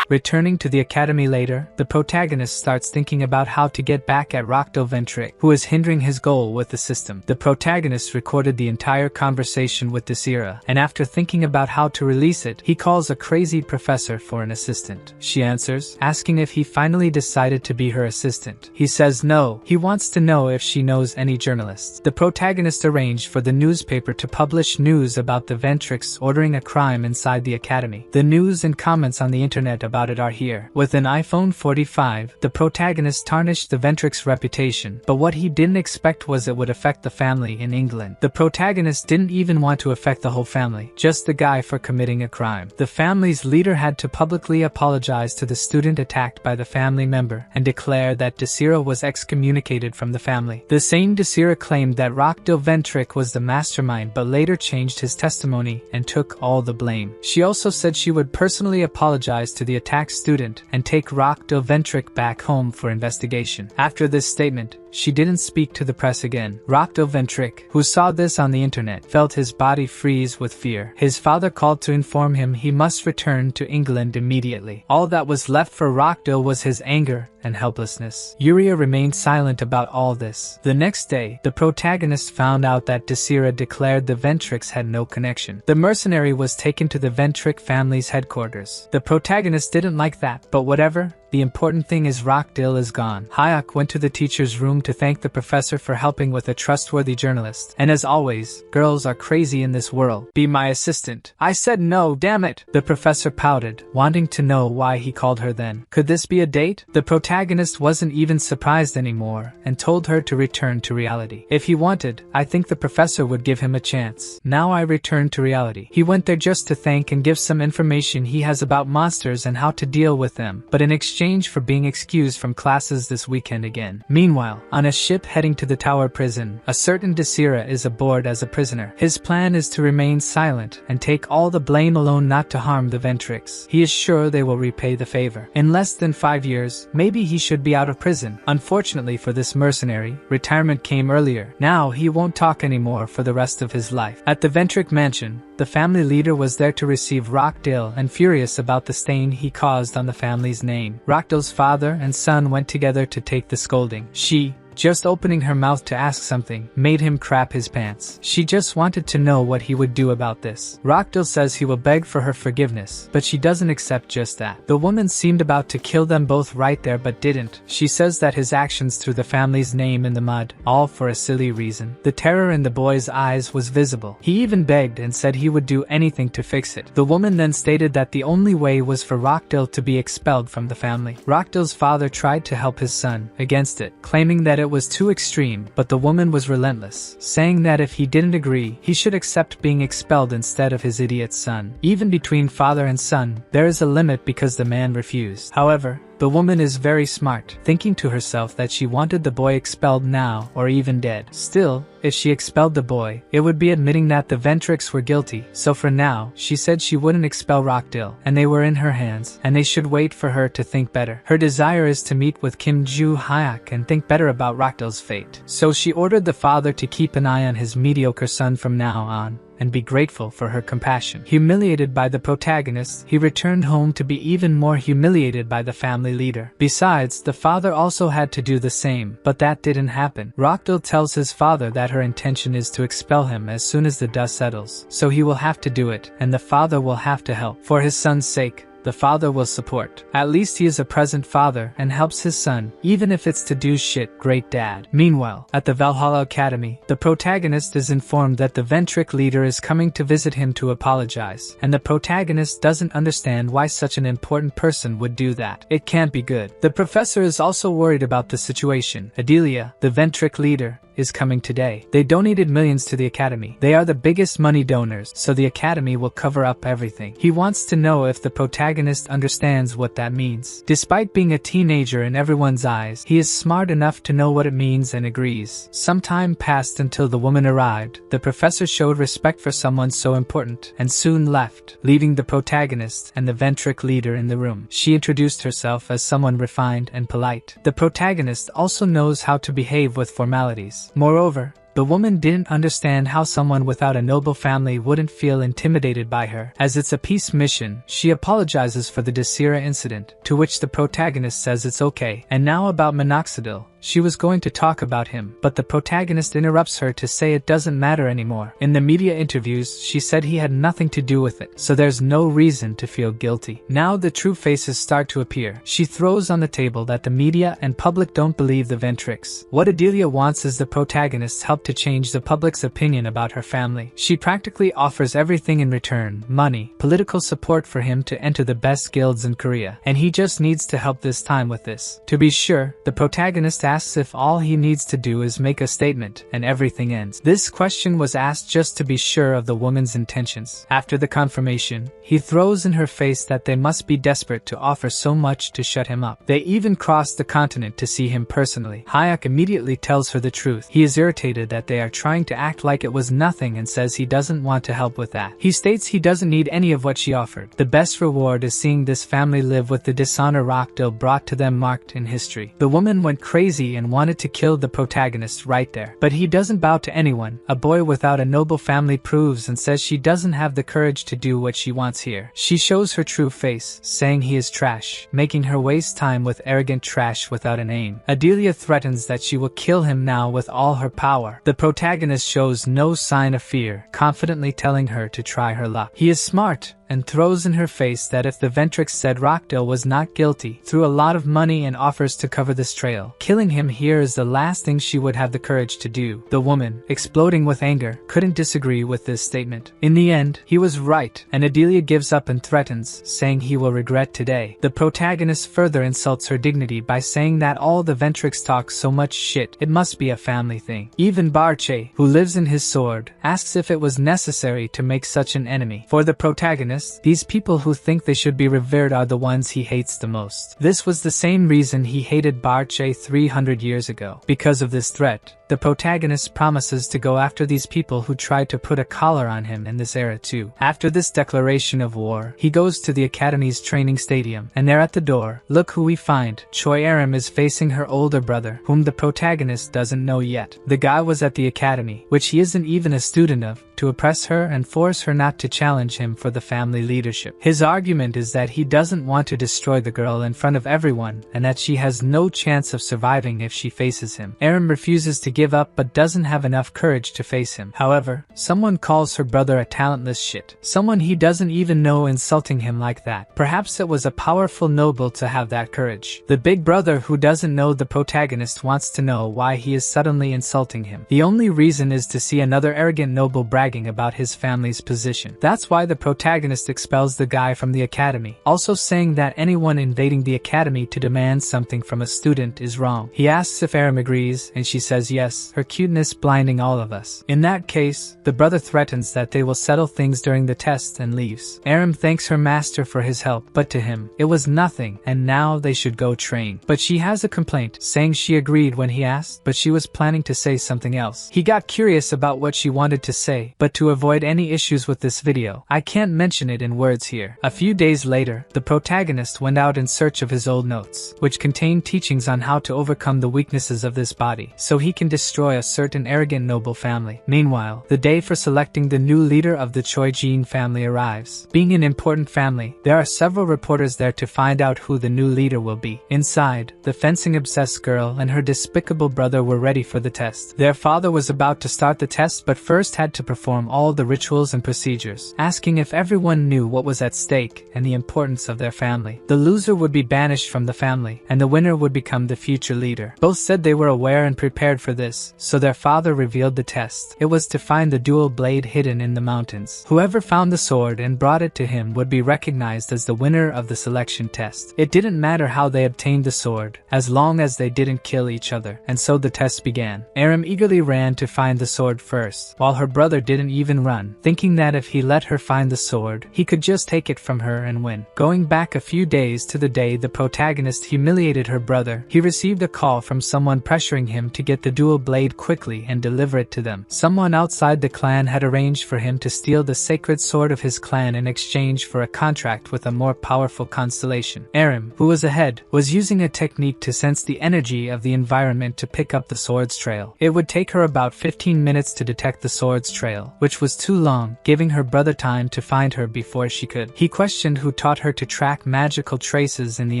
Returning to the academy later, the protagonist starts thinking about how to get back at Rokto-Ventric, who is hindering his goal with the system. The protagonist recorded the entire conversation with Desira, and after thinking about how to release it, he calls a crazy professor for an assistant. She answers, asking if he finally decided to be her assistant. He says no, he wants to know if she knows any journalists. The protagonist arranged for the newspaper to publish news about the Ventrics ordering a crime inside the academy. The news and comments on the internet about it are here. With an iPhone 45, the protagonist tarnished the Ventric's reputation, but what he didn't expect was it would affect the family in England. The protagonist didn't even want to affect the whole family, just the guy for committing a crime. The family's leader had to publicly apologize to the student attacked by the family member and declare that Desira was excommunicated from the family. The same Desira claimed that Rokto-Ventric was the mastermind but later changed his testimony and took all the blame. She also said she would personally apologize to the attacked student and take Rokto-Ventric back home for investigation. After this statement, she didn't speak to the press again. Rokto-Ventric, who saw this on the internet, felt his body freeze with fear. His father called to inform him he must return to England immediately. All that was left for Rokto was his anger and helplessness. Yuria remained silent about all this. The next day, the protagonist found out that Desira declared the Ventrics had no connection. The mercenary was taken to the Ventric family's headquarters. The protagonist didn't like that, but whatever. The important thing is Rokdil is gone. Hyeok went to the teacher's room to thank the professor for helping with a trustworthy journalist. And as always, girls are crazy in this world. Be my assistant. I said no, damn it. The professor pouted, wanting to know why he called her then. Could this be a date? The protagonist wasn't even surprised anymore and told her to return to reality. If he wanted, I think the professor would give him a chance. Now I return to reality. He went there just to thank and give some information he has about monsters and how to deal with them, but in exchange for being excused from classes this weekend again. Meanwhile, on a ship heading to the Tower prison, a certain Desira is aboard as a prisoner. His plan is to remain silent and take all the blame alone, not to harm the Ventrics. He is sure they will repay the favor. In less than 5 years, maybe he should be out of prison. Unfortunately for this mercenary, retirement came earlier. Now he won't talk anymore for the rest of his life. At the Ventric mansion, the family leader was there to receive Rokdil and furious about the stain he caused on the family's name. Rokdil's father and son went together to take the scolding. She, just opening her mouth to ask something, made him crap his pants. She just wanted to know what he would do about this. Rokdil says he will beg for her forgiveness, but she doesn't accept just that. The woman seemed about to kill them both right there but didn't. She says that his actions threw the family's name in the mud, all for a silly reason. The terror in the boy's eyes was visible. He even begged and said he would do anything to fix it. The woman then stated that the only way was for Rokdil to be expelled from the family. Rokdil's father tried to help his son against it, claiming that it was too extreme, but the woman was relentless, saying that if he didn't agree, he should accept being expelled instead of his idiot son. Even between father and son, there is a limit because the man refused. However, The woman is very smart, thinking to herself that she wanted the boy expelled now or even dead. Still, if she expelled the boy, it would be admitting that the Ventrix were guilty, so for now, she said she wouldn't expel Rockdale, and they were in her hands, and they should wait for her to think better. Her desire is to meet with Kim Juhyeok and think better about Rockdale's fate. So she ordered the father to keep an eye on his mediocre son from now on, and be grateful for her compassion. Humiliated by the protagonist, he returned home to be even more humiliated by the family leader. Besides, the father also had to do the same, but that didn't happen. Rockdale tells his father that her intention is to expel him as soon as the dust settles, so he will have to do it, and the father will have to help. For his son's sake, the father will support. At least he is a present father and helps his son, even if it's to do shit. Great dad. Meanwhile, at the Valhalla Academy, the protagonist is informed that the Ventric leader is coming to visit him to apologize, and the protagonist doesn't understand why such an important person would do that. It can't be good. The professor is also worried about the situation. Adelia, the Ventric leader, is coming today. They donated millions to the academy. They are the biggest money donors, so the academy will cover up everything. He wants to know if the protagonist understands what that means. Despite being a teenager in everyone's eyes, he is smart enough to know what it means and agrees. Some time passed until the woman arrived. The professor showed respect for someone so important, and soon left, leaving the protagonist and the Ventric leader in the room. She introduced herself as someone refined and polite. The protagonist also knows how to behave with formalities. Moreover, the woman didn't understand how someone without a noble family wouldn't feel intimidated by her. As it's a peace mission, she apologizes for the Desira incident, to which the protagonist says it's okay. And now about Minoxidil. She was going to talk about him, but the protagonist interrupts her to say it doesn't matter anymore. In the media interviews, she said he had nothing to do with it, so there's no reason to feel guilty. Now the true faces start to appear. She throws on the table that the media and public don't believe the Ventrix. What Adelia wants is the protagonist's help to change the public's opinion about her family. She practically offers everything in return: money, political support for him to enter the best guilds in Korea, and he just needs to help this time with this. To be sure, the protagonist asks if all he needs to do is make a statement, and everything ends. This question was asked just to be sure of the woman's intentions. After the confirmation, he throws in her face that they must be desperate to offer so much to shut him up. They even crossed the continent to see him personally. Hyeok immediately tells her the truth. He is irritated that they are trying to act like it was nothing and says he doesn't want to help with that. He states he doesn't need any of what she offered. The best reward is seeing this family live with the dishonor Rockdale brought to them marked in history. The woman went crazy and wanted to kill the protagonist right there. But he doesn't bow to anyone. A boy without a noble family proves and says she doesn't have the courage to do what she wants here. She shows her true face, saying he is trash, making her waste time with arrogant trash without an aim. Adelia threatens that she will kill him now with all her power. The protagonist shows no sign of fear, confidently telling her to try her luck. He is smart and throws in her face that if the Ventrix said Rockdale was not guilty, threw a lot of money and offers to cover this trail. Killing him here is the last thing she would have the courage to do. The woman, exploding with anger, couldn't disagree with this statement. In the end, he was right, and Adelia gives up and threatens, saying he will regret today. The protagonist further insults her dignity by saying that all the Ventrix talk so much shit, it must be a family thing. Even Barche, who lives in his sword, asks if it was necessary to make such an enemy. For the protagonist, these people who think they should be revered are the ones he hates the most. This was the same reason he hated Barche 300 years ago. Because of this threat, the protagonist promises to go after these people who tried to put a collar on him in this era too. After this declaration of war, he goes to the academy's training stadium, and there at the door, look who we find. Choi Aram is facing her older brother, whom the protagonist doesn't know yet. The guy was at the academy, which he isn't even a student of, to oppress her and force her not to challenge him for the family leadership. His argument is that he doesn't want to destroy the girl in front of everyone, and that she has no chance of surviving if she faces him. Aram refuses to give up but doesn't have enough courage to face him. However, someone calls her brother a talentless shit. Someone he doesn't even know insulting him like that. Perhaps it was a powerful noble to have that courage. The big brother who doesn't know the protagonist wants to know why he is suddenly insulting him. The only reason is to see another arrogant noble bragging about his family's position. That's why the protagonist expels the guy from the academy, also saying that anyone invading the academy to demand something from a student is wrong. He asks if Aram agrees, and she says yes. yes, her cuteness blinding all of us. In that case, the brother threatens that they will settle things during the test and leaves. Aram thanks her master for his help, but to him, it was nothing, and now they should go train. But she has a complaint, saying she agreed when he asked, but she was planning to say something else. He got curious about what she wanted to say, but to avoid any issues with this video, I can't mention it in words here. A few days later, the protagonist went out in search of his old notes, which contained teachings on how to overcome the weaknesses of this body, so he can destroy a certain arrogant noble family. Meanwhile, the day for selecting the new leader of the Choi-jin family arrives. Being an important family, there are several reporters there to find out who the new leader will be. Inside, the fencing-obsessed girl and her despicable brother were ready for the test. Their father was about to start the test but first had to perform all the rituals and procedures, asking if everyone knew what was at stake and the importance of their family. The loser would be banished from the family, and the winner would become the future leader. Both said they were aware and prepared for this, so their father revealed the test. It was to find the dual blade hidden in the mountains. Whoever found the sword and brought it to him would be recognized as the winner of the selection test. It didn't matter how they obtained the sword, as long as they didn't kill each other, and so the test began. Aram eagerly ran to find the sword first, while her brother didn't even run, thinking that if he let her find the sword, he could just take it from her and win. Going back a few days to the day the protagonist humiliated her brother, he received a call from someone pressuring him to get the dual blade quickly and deliver it to them. Someone outside the clan had arranged for him to steal the sacred sword of his clan in exchange for a contract with a more powerful constellation. Aram, who was ahead, was using a technique to sense the energy of the environment to pick up the sword's trail. It would take her about 15 minutes to detect the sword's trail, which was too long, giving her brother time to find her before she could. He questioned who taught her to track magical traces in the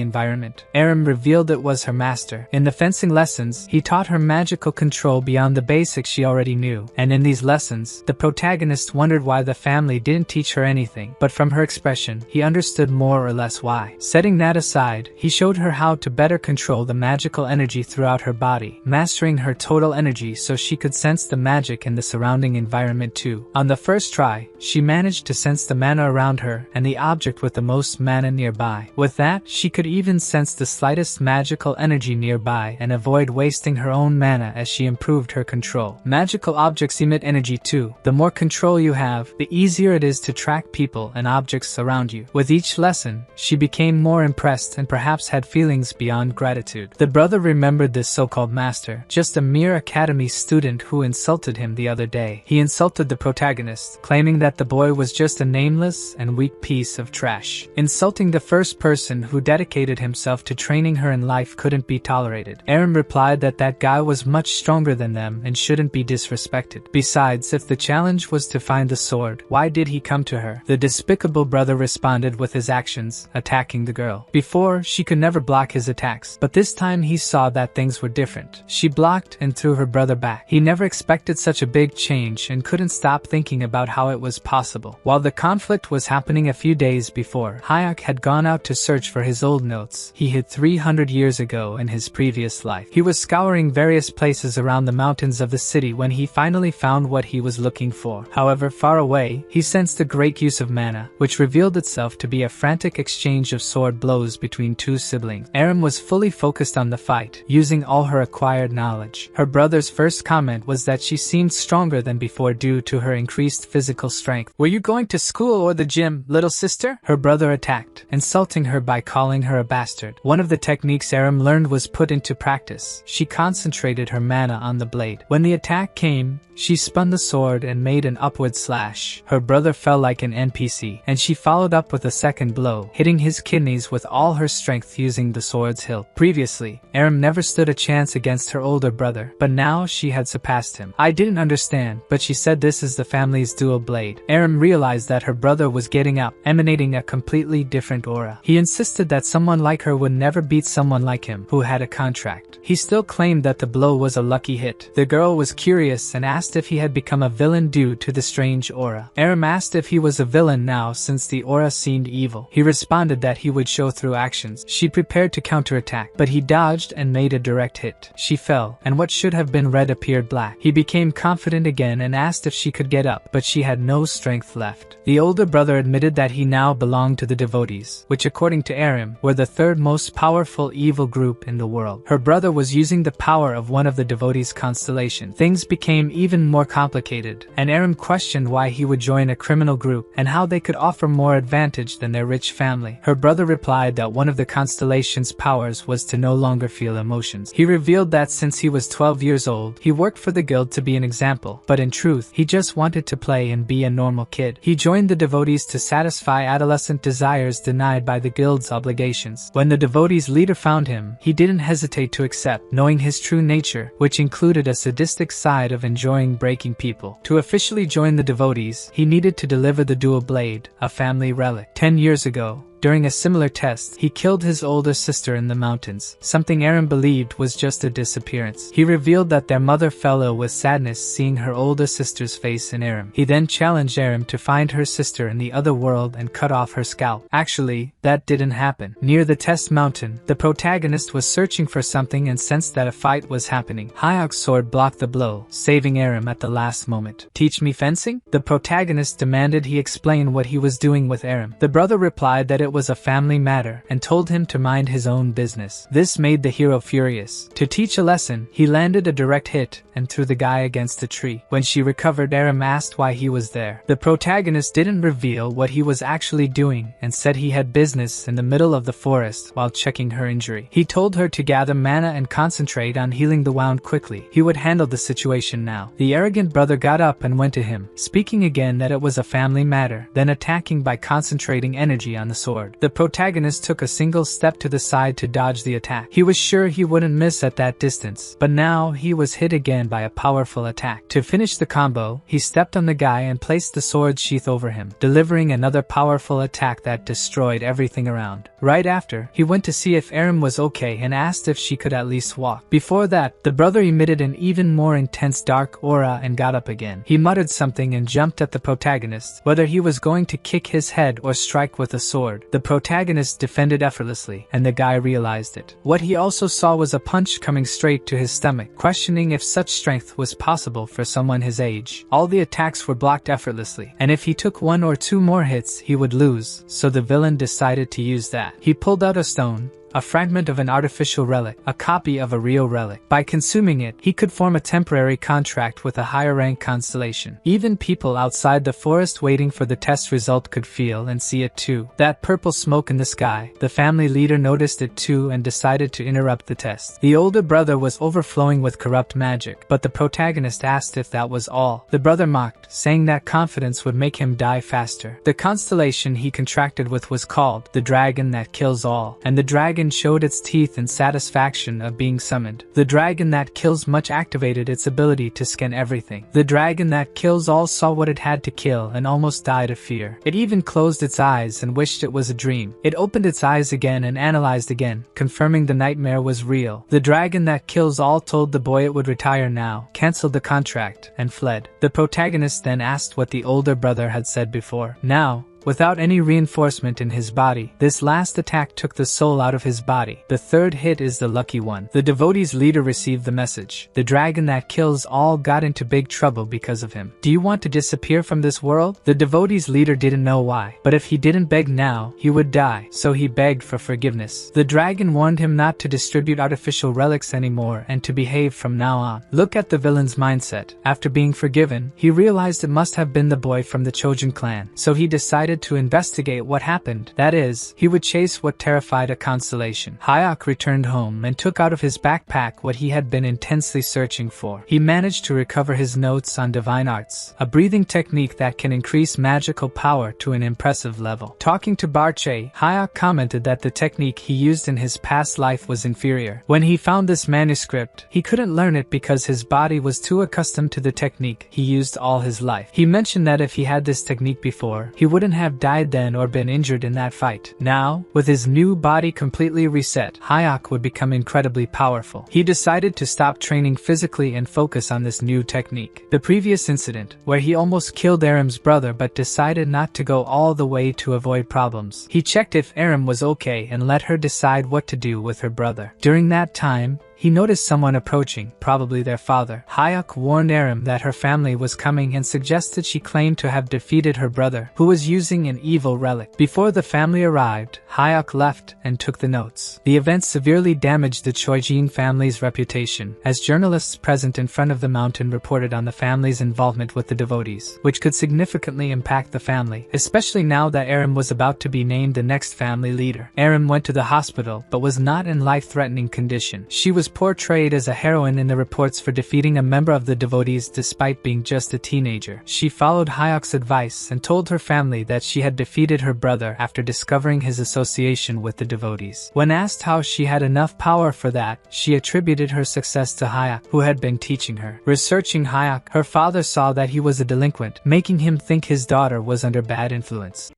environment. Aram revealed it was her master. In the fencing lessons, he taught her magical control beyond the basics she already knew, and in these lessons, the protagonist wondered why the family didn't teach her anything, but from her expression, he understood more or less why. Setting that aside, he showed her how to better control the magical energy throughout her body, mastering her total energy so she could sense the magic in the surrounding environment too. On the first try, she managed to sense the mana around her and the object with the most mana nearby. With that, she could even sense the slightest magical energy nearby and avoid wasting her own mana as she improved her control. Magical objects emit energy too. The more control you have, the easier it is to track people and objects around you. With each lesson, she became more impressed and perhaps had feelings beyond gratitude. The brother remembered this so-called master, just a mere academy student who insulted him the other day. He insulted the protagonist, claiming that the boy was just a nameless and weak piece of trash. Insulting the first person who dedicated himself to training her in life couldn't be tolerated. Aram replied that that guy was much stronger than them and shouldn't be disrespected. Besides, if the challenge was to find the sword, why did he come to her? The despicable brother responded with his actions, attacking the girl. Before, she could never block his attacks, but this time he saw that things were different. She blocked and threw her brother back. He never expected such a big change and couldn't stop thinking about how it was possible. While the conflict was happening a few days before, Hyuk had gone out to search for his old notes he hid 300 years ago in his previous life. He was scouring various places around the mountains of the city when he finally found what he was looking for. However, far away, he sensed a great use of mana, which revealed itself to be a frantic exchange of sword blows between two siblings. Aram was fully focused on the fight, using all her acquired knowledge. Her brother's first comment was that she seemed stronger than before due to her increased physical strength. "Were you going to school or the gym, little sister?" her brother attacked, insulting her by calling her a bastard. One of the techniques Aram learned was put into practice. She concentrated her mana on the blade. When the attack came, she spun the sword and made an upward slash. Her brother fell like an NPC, and she followed up with a second blow, hitting his kidneys with all her strength using the sword's hilt. Previously, Aram never stood a chance against her older brother, but now she had surpassed him. "I didn't understand, but she said this is the family's dual blade." Aram realized that her brother was getting up, emanating a completely different aura. He insisted that someone like her would never beat someone like him, who had a contract. He still claimed that the blow was a lucky hit. The girl was curious and asked if he had become a villain due to the strange aura. Aram asked if he was a villain now since the aura seemed evil. He responded that he would show through actions. She prepared to counterattack, but he dodged and made a direct hit. She fell, and what should have been red appeared black. He became confident again and asked if she could get up, but she had no strength left. The older brother admitted that he now belonged to the devotees, which according to Aram, were the third most powerful evil group in the world. Her brother was using the power of one of the devotees' constellation. Things became even more complicated, and Aram questioned why he would join a criminal group and how they could offer more advantage than their rich family. Her brother replied that one of the constellation's powers was to no longer feel emotions. He revealed that since he was 12 years old, he worked for the guild to be an example, but in truth, he just wanted to play and be a normal kid. He joined the devotees to satisfy adolescent desires denied by the guild's obligations. When the devotees' leader found him, he didn't hesitate to accept, knowing his true nature, which included a sadistic side of enjoying breaking people. To officially join the devotees, he needed to deliver the dual blade, a family relic. 10 years ago, during a similar test, he killed his older sister in the mountains, something Aram believed was just a disappearance. He revealed that their mother fell ill with sadness seeing her older sister's face in Aram. He then challenged Aram to find her sister in the other world and cut off her scalp. Actually, that didn't happen. Near the test mountain, the protagonist was searching for something and sensed that a fight was happening. Hyeok's sword blocked the blow, saving Aram at the last moment. "Teach me fencing?" The protagonist demanded he explain what he was doing with Aram. The brother replied that it was a family matter and told him to mind his own business. This made the hero furious. To teach a lesson, he landed a direct hit and threw the guy against a tree. When she recovered, Aram asked why he was there. The protagonist didn't reveal what he was actually doing and said he had business in the middle of the forest while checking her injury. He told her to gather mana and concentrate on healing the wound quickly. He would handle the situation now. The arrogant brother got up and went to him, speaking again that it was a family matter, then attacking by concentrating energy on the sword. The protagonist took a single step to the side to dodge the attack. He was sure he wouldn't miss at that distance, but now he was hit again by a powerful attack. To finish the combo, he stepped on the guy and placed the sword sheath over him, delivering another powerful attack that destroyed everything around. Right after, he went to see if Aram was okay and asked if she could at least walk. Before that, the brother emitted an even more intense dark aura and got up again. He muttered something and jumped at the protagonist, whether he was going to kick his head or strike with a sword. The protagonist defended effortlessly, and the guy realized it. What he also saw was a punch coming straight to his stomach, questioning if such strength was possible for someone his age. All the attacks were blocked effortlessly, and if he took 1 or 2 more hits, he would lose, so the villain decided to use that. He pulled out a stone, a fragment of an artificial relic, a copy of a real relic. By consuming it, he could form a temporary contract with a higher rank constellation. Even people outside the forest waiting for the test result could feel and see it too. That purple smoke in the sky, the family leader noticed it too and decided to interrupt the test. The older brother was overflowing with corrupt magic, but the protagonist asked if that was all. The brother mocked, saying that confidence would make him die faster. The constellation he contracted with was called the dragon that kills all, and the dragon showed its teeth in satisfaction of being summoned. The dragon that kills much activated its ability to scan everything. The dragon that kills all saw what it had to kill and almost died of fear. It even closed its eyes and wished it was a dream. It opened its eyes again and analyzed again, confirming the nightmare was real. The dragon that kills all told the boy it would retire now, canceled the contract, and fled. The protagonist then asked what the older brother had said before. Now, without any reinforcement in his body, this last attack took the soul out of his body. The third hit is the lucky one. The devotee's leader received the message. The dragon that kills all got into big trouble because of him. Do you want to disappear from this world? The devotee's leader didn't know why, but if he didn't beg now, he would die, so he begged for forgiveness. The dragon warned him not to distribute artificial relics anymore and to behave from now on. Look at the villain's mindset. After being forgiven, he realized it must have been the boy from the Chojin clan, so he decided to investigate what happened. That is, he would chase what terrified a constellation. Hyeok returned home and took out of his backpack what he had been intensely searching for. He managed to recover his notes on divine arts, a breathing technique that can increase magical power to an impressive level. Talking to Barche, Hyeok commented that the technique he used in his past life was inferior. When he found this manuscript, he couldn't learn it because his body was too accustomed to the technique he used all his life. He mentioned that if he had this technique before, he wouldn't have died then or been injured in that fight. Now, with his new body completely reset, Hyeok would become incredibly powerful. He decided to stop training physically and focus on this new technique. The previous incident, where he almost killed Aram's brother but decided not to go all the way to avoid problems. He checked if Aram was okay and let her decide what to do with her brother. During that time, he noticed someone approaching, probably their father. Hyeok warned Aram that her family was coming and suggested she claimed to have defeated her brother, who was using an evil relic. Before the family arrived, Hyeok left and took the notes. The event severely damaged the Choijin family's reputation, as journalists present in front of the mountain reported on the family's involvement with the devotees, which could significantly impact the family, especially now that Aram was about to be named the next family leader. Aram went to the hospital but was not in life-threatening condition. She was portrayed as a heroine in the reports for defeating a member of the devotees despite being just a teenager. She followed Hyeok's advice and told her family that she had defeated her brother after discovering his association with the devotees. When asked how she had enough power for that, she attributed her success to Hyeok, who had been teaching her. Researching Hyeok, her father saw that he was a delinquent, making him think his daughter was under bad influence.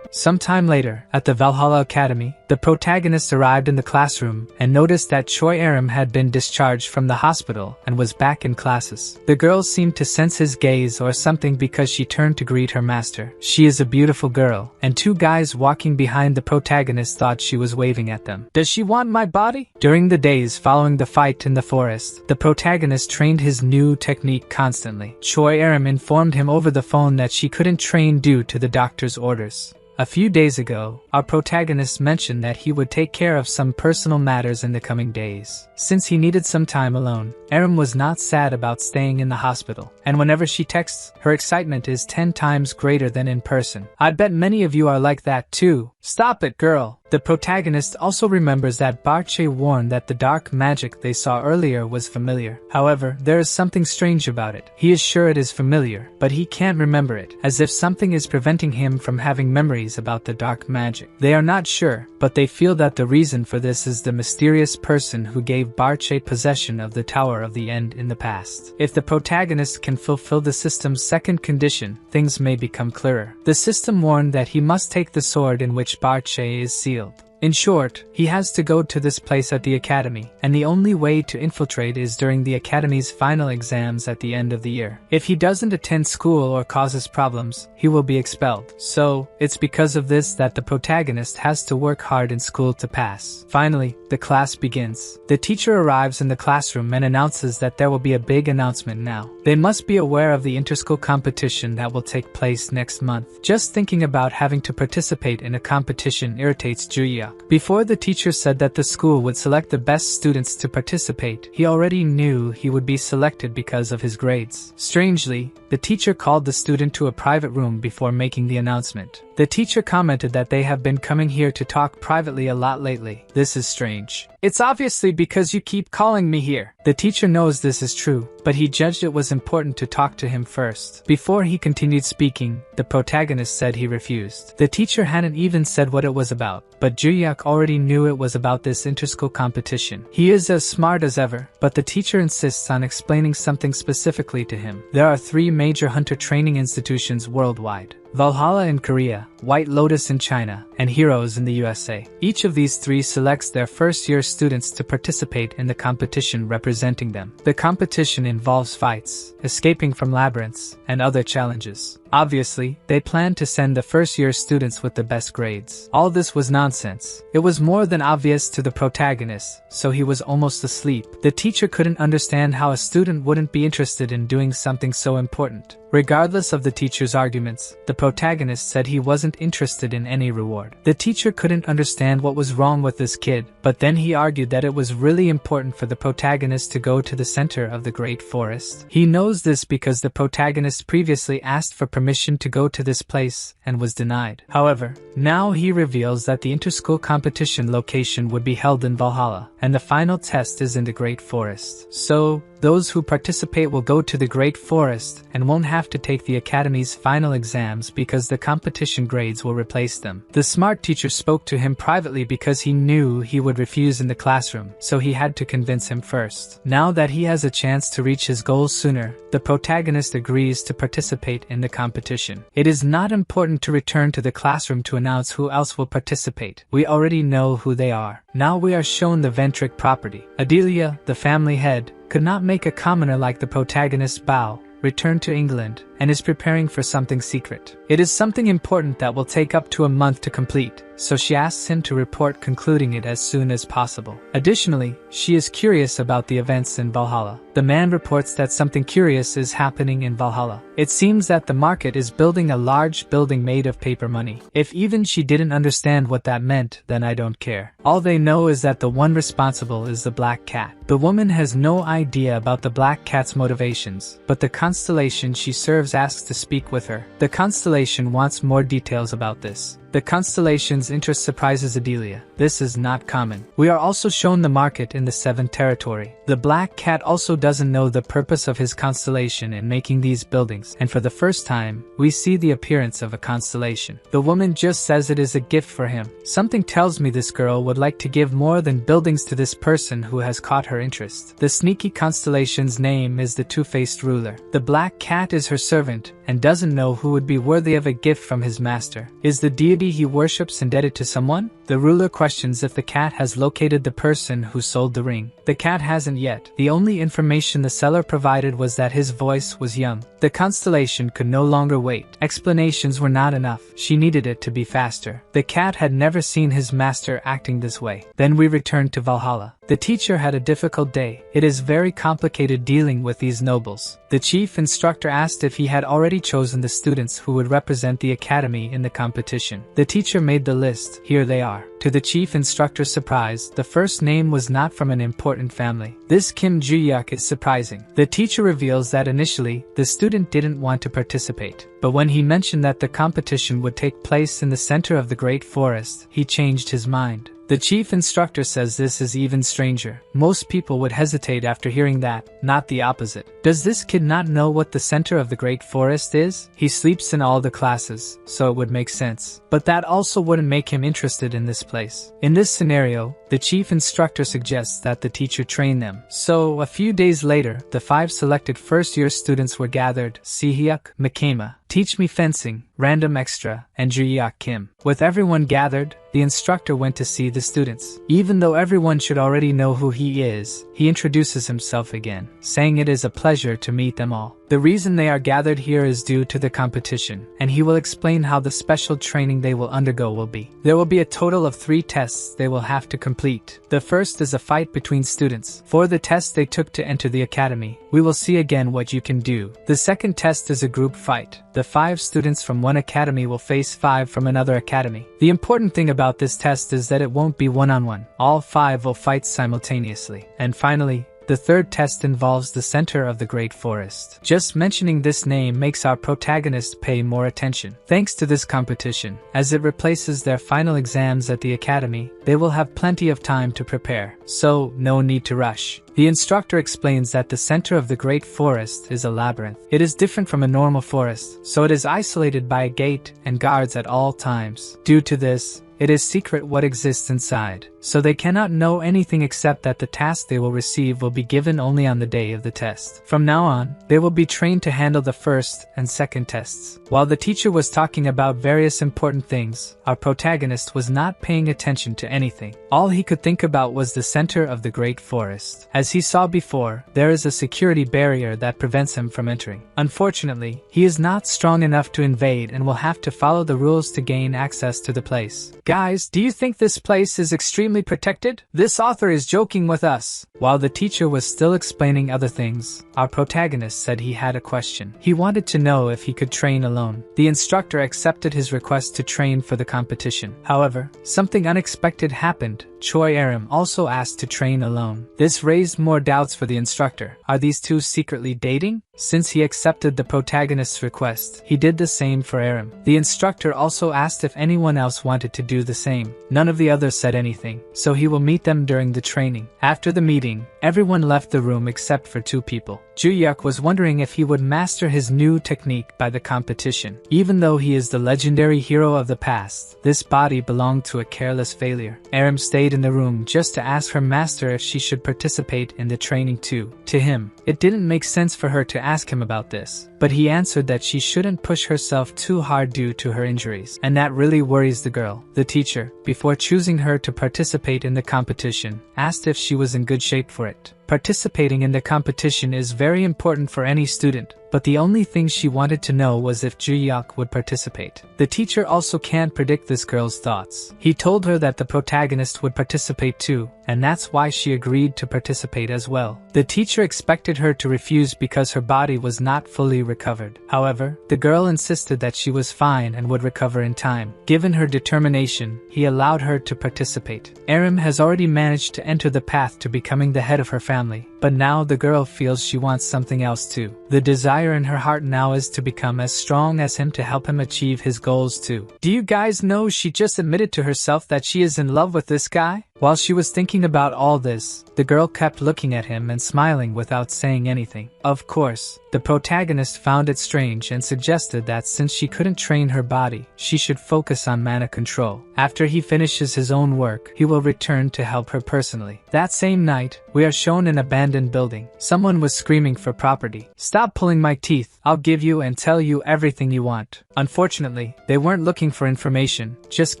Sometime later, at the Valhalla Academy, the protagonist arrived in the classroom and noticed that Choi Aram had been discharged from the hospital and was back in classes. The girl seemed to sense his gaze or something because she turned to greet her master. She is a beautiful girl, and two guys walking behind the protagonist thought she was waving at them. Does she want my body? During the days following the fight in the forest, the protagonist trained his new technique constantly. Choi Aram informed him over the phone that she couldn't train due to the doctor's orders. A few days ago, our protagonist mentioned that he would take care of some personal matters in the coming days. Since he needed some time alone, Aram was not sad about staying in the hospital, and whenever she texts, her excitement is 10 times greater than in person. I'd bet many of you are like that too. Stop it, girl! The protagonist also remembers that Barche warned that the dark magic they saw earlier was familiar. However, there is something strange about it. He is sure it is familiar, but he can't remember it, as if something is preventing him from having memories about the dark magic. They are not sure, but they feel that the reason for this is the mysterious person who gave Barche possession of the Tower of the End in the past. If the protagonist can fulfill the system's second condition, things may become clearer. The system warned that he must take the sword in which Barche is sealed. In short, he has to go to this place at the academy, and the only way to infiltrate is during the academy's final exams at the end of the year. If he doesn't attend school or causes problems, he will be expelled. So, it's because of this that the protagonist has to work hard in school to pass. Finally, the class begins. The teacher arrives in the classroom and announces that there will be a big announcement now. They must be aware of the interschool competition that will take place next month. Just thinking about having to participate in a competition irritates Juhyeok. Before the teacher said that the school would select the best students to participate, he already knew he would be selected because of his grades. Strangely, the teacher called the student to a private room before making the announcement. The teacher commented that they have been coming here to talk privately a lot lately. This is strange. It's obviously because you keep calling me here. The teacher knows this is true, but he judged it was important to talk to him first. Before he continued speaking, the protagonist said he refused. The teacher hadn't even said what it was about, but Juhyeok already knew it was about this interschool competition. He is as smart as ever, but the teacher insists on explaining something specifically to him. There are 3 major hunter training institutions worldwide: Valhalla in Korea, White Lotus in China, and Heroes in the USA. Each of these 3 selects their first-year students to participate in the competition representing them. The competition involves fights, escaping from labyrinths, and other challenges. Obviously, they planned to send the first-year students with the best grades. All this was nonsense. It was more than obvious to the protagonist, so he was almost asleep. The teacher couldn't understand how a student wouldn't be interested in doing something so important. Regardless of the teacher's arguments, the protagonist said he wasn't interested in any reward. The teacher couldn't understand what was wrong with this kid, but then he argued that it was really important for the protagonist to go to the center of the Great Forest. He knows this because the protagonist previously asked for permission to go to this place and was denied. However, now he reveals that the interschool competition location would be held in Valhalla, and the final test is in the Great Forest. So, those who participate will go to the Great Forest and won't have to take the Academy's final exams because the competition grades will replace them. The smart teacher spoke to him privately because he knew he would refuse in the classroom, so he had to convince him first. Now that he has a chance to reach his goals sooner, the protagonist agrees to participate in the competition. It is not important to return to the classroom to announce who else will participate. We already know who they are. Now we are shown the Ventric property. Adelia, the family head, could not make a commoner like the protagonist bow, returned to England, and is preparing for something secret. It is something important that will take up to a month to complete, so she asks him to report concluding it as soon as possible. Additionally, she is curious about the events in Valhalla. The man reports that something curious is happening in Valhalla. It seems that the market is building a large building made of paper money. If even she didn't understand what that meant, then I don't care. All they know is that the one responsible is the black cat. The woman has no idea about the black cat's motivations, but the constellation she serves asks to speak with her. The constellation wants more details about this. The constellation's interest surprises Adelia. This is not common. We are also shown the market in the 7th territory. The black cat also doesn't know the purpose of his constellation in making these buildings, and for the first time, we see the appearance of a constellation. The woman just says it is a gift for him. Something tells me this girl would like to give more than buildings to this person who has caught her interest. The sneaky constellation's name is the two-faced ruler. The black cat is her servant, and doesn't know who would be worthy of a gift from his master. Is the deity he worships indebted to someone? The ruler questions if the cat has located the person who sold the ring. The cat hasn't yet. The only information the seller provided was that his voice was young. The constellation could no longer wait. Explanations were not enough. She needed it to be faster. The cat had never seen his master acting this way. Then we returned to Valhalla. The teacher had a difficult day. It is very complicated dealing with these nobles. The chief instructor asked if he had already chosen the students who would represent the academy in the competition. The teacher made the list. Here they are. To the chief instructor's surprise, the first name was not from an important family. This Kim Juhyeok is surprising. The teacher reveals that initially, the student didn't want to participate. But when he mentioned that the competition would take place in the center of the Great Forest, he changed his mind. The chief instructor says this is even stranger. Most people would hesitate after hearing that, not the opposite. Does this kid not know what the center of the Great Forest is? He sleeps in all the classes, so it would make sense. But that also wouldn't make him interested in this place. In this scenario, the chief instructor suggests that the teacher train them. So, a few days later, the 5 selected first-year students were gathered: Sehyuk, Makema, Teach Me Fencing, Random Extra, and Juhyeok Kim. With everyone gathered, the instructor went to see the students. Even though everyone should already know who he is, he introduces himself again, saying it is a pleasure to meet them all. The reason they are gathered here is due to the competition, and he will explain how the special training they will undergo will be. There will be a total of 3 tests they will have to complete. The first is a fight between students. For the test they took to enter the academy, we will see again what you can do. The second test is a group fight. The 5 students from one academy will face 5 from another academy. The important thing about this test is that it won't be one-on-one. All 5 will fight simultaneously. And finally, the third test involves the center of the Great Forest. Just mentioning this name makes our protagonist pay more attention. Thanks to this competition, as it replaces their final exams at the academy, they will have plenty of time to prepare, so no need to rush. The instructor explains that the center of the Great Forest is a labyrinth. It is different from a normal forest, so it is isolated by a gate and guards at all times. Due to this, it is secret what exists inside, so they cannot know anything except that the task they will receive will be given only on the day of the test. From now on, they will be trained to handle the first and second tests. While the teacher was talking about various important things, our protagonist was not paying attention to anything. All he could think about was the center of the Great Forest. As he saw before, there is a security barrier that prevents him from entering. Unfortunately, he is not strong enough to invade and will have to follow the rules to gain access to the place. Guys, do you think this place is extremely protected? This author is joking with us. While the teacher was still explaining other things, our protagonist said he had a question. He wanted to know if he could train alone. The instructor accepted his request to train for the competition. However, something unexpected happened. Choi Aram also asked to train alone. This raised more doubts for the instructor. Are these two secretly dating? Since he accepted the protagonist's request, he did the same for Aram. The instructor also asked if anyone else wanted to do the same. None of the others said anything, so he will meet them during the training. After the meeting, everyone left the room except for 2 people. Juhyeok was wondering if he would master his new technique by the competition. Even though he is the legendary hero of the past, this body belonged to a careless failure. Aram stayed in the room just to ask her master if she should participate in the training too. To him, it didn't make sense for her to ask him about this, but he answered that she shouldn't push herself too hard due to her injuries, and that really worries the girl. The teacher, before choosing her to participate in the competition, asked if she was in good shape for it. Participating in the competition is very important for any student, but the only thing she wanted to know was if Juhyeok would participate. The teacher also can't predict this girl's thoughts. He told her that the protagonist would participate too, and that's why she agreed to participate as well. The teacher expected her to refuse because her body was not fully recovered. However, the girl insisted that she was fine and would recover in time. Given her determination, he allowed her to participate. Arim has already managed to enter the path to becoming the head of her family, but now the girl feels she wants something else too. The desire in her heart now is to become as strong as him to help him achieve his goals too. Do you guys know she just admitted to herself that she is in love with this guy? While she was thinking about all this, the girl kept looking at him and smiling without saying anything. Of course, the protagonist found it strange and suggested that since she couldn't train her body, she should focus on mana control. After he finishes his own work, he will return to help her personally. That same night, we are shown an abandoned building. Someone was screaming for property. "Stop pulling my teeth, I'll give you and tell you everything you want." Unfortunately, they weren't looking for information, just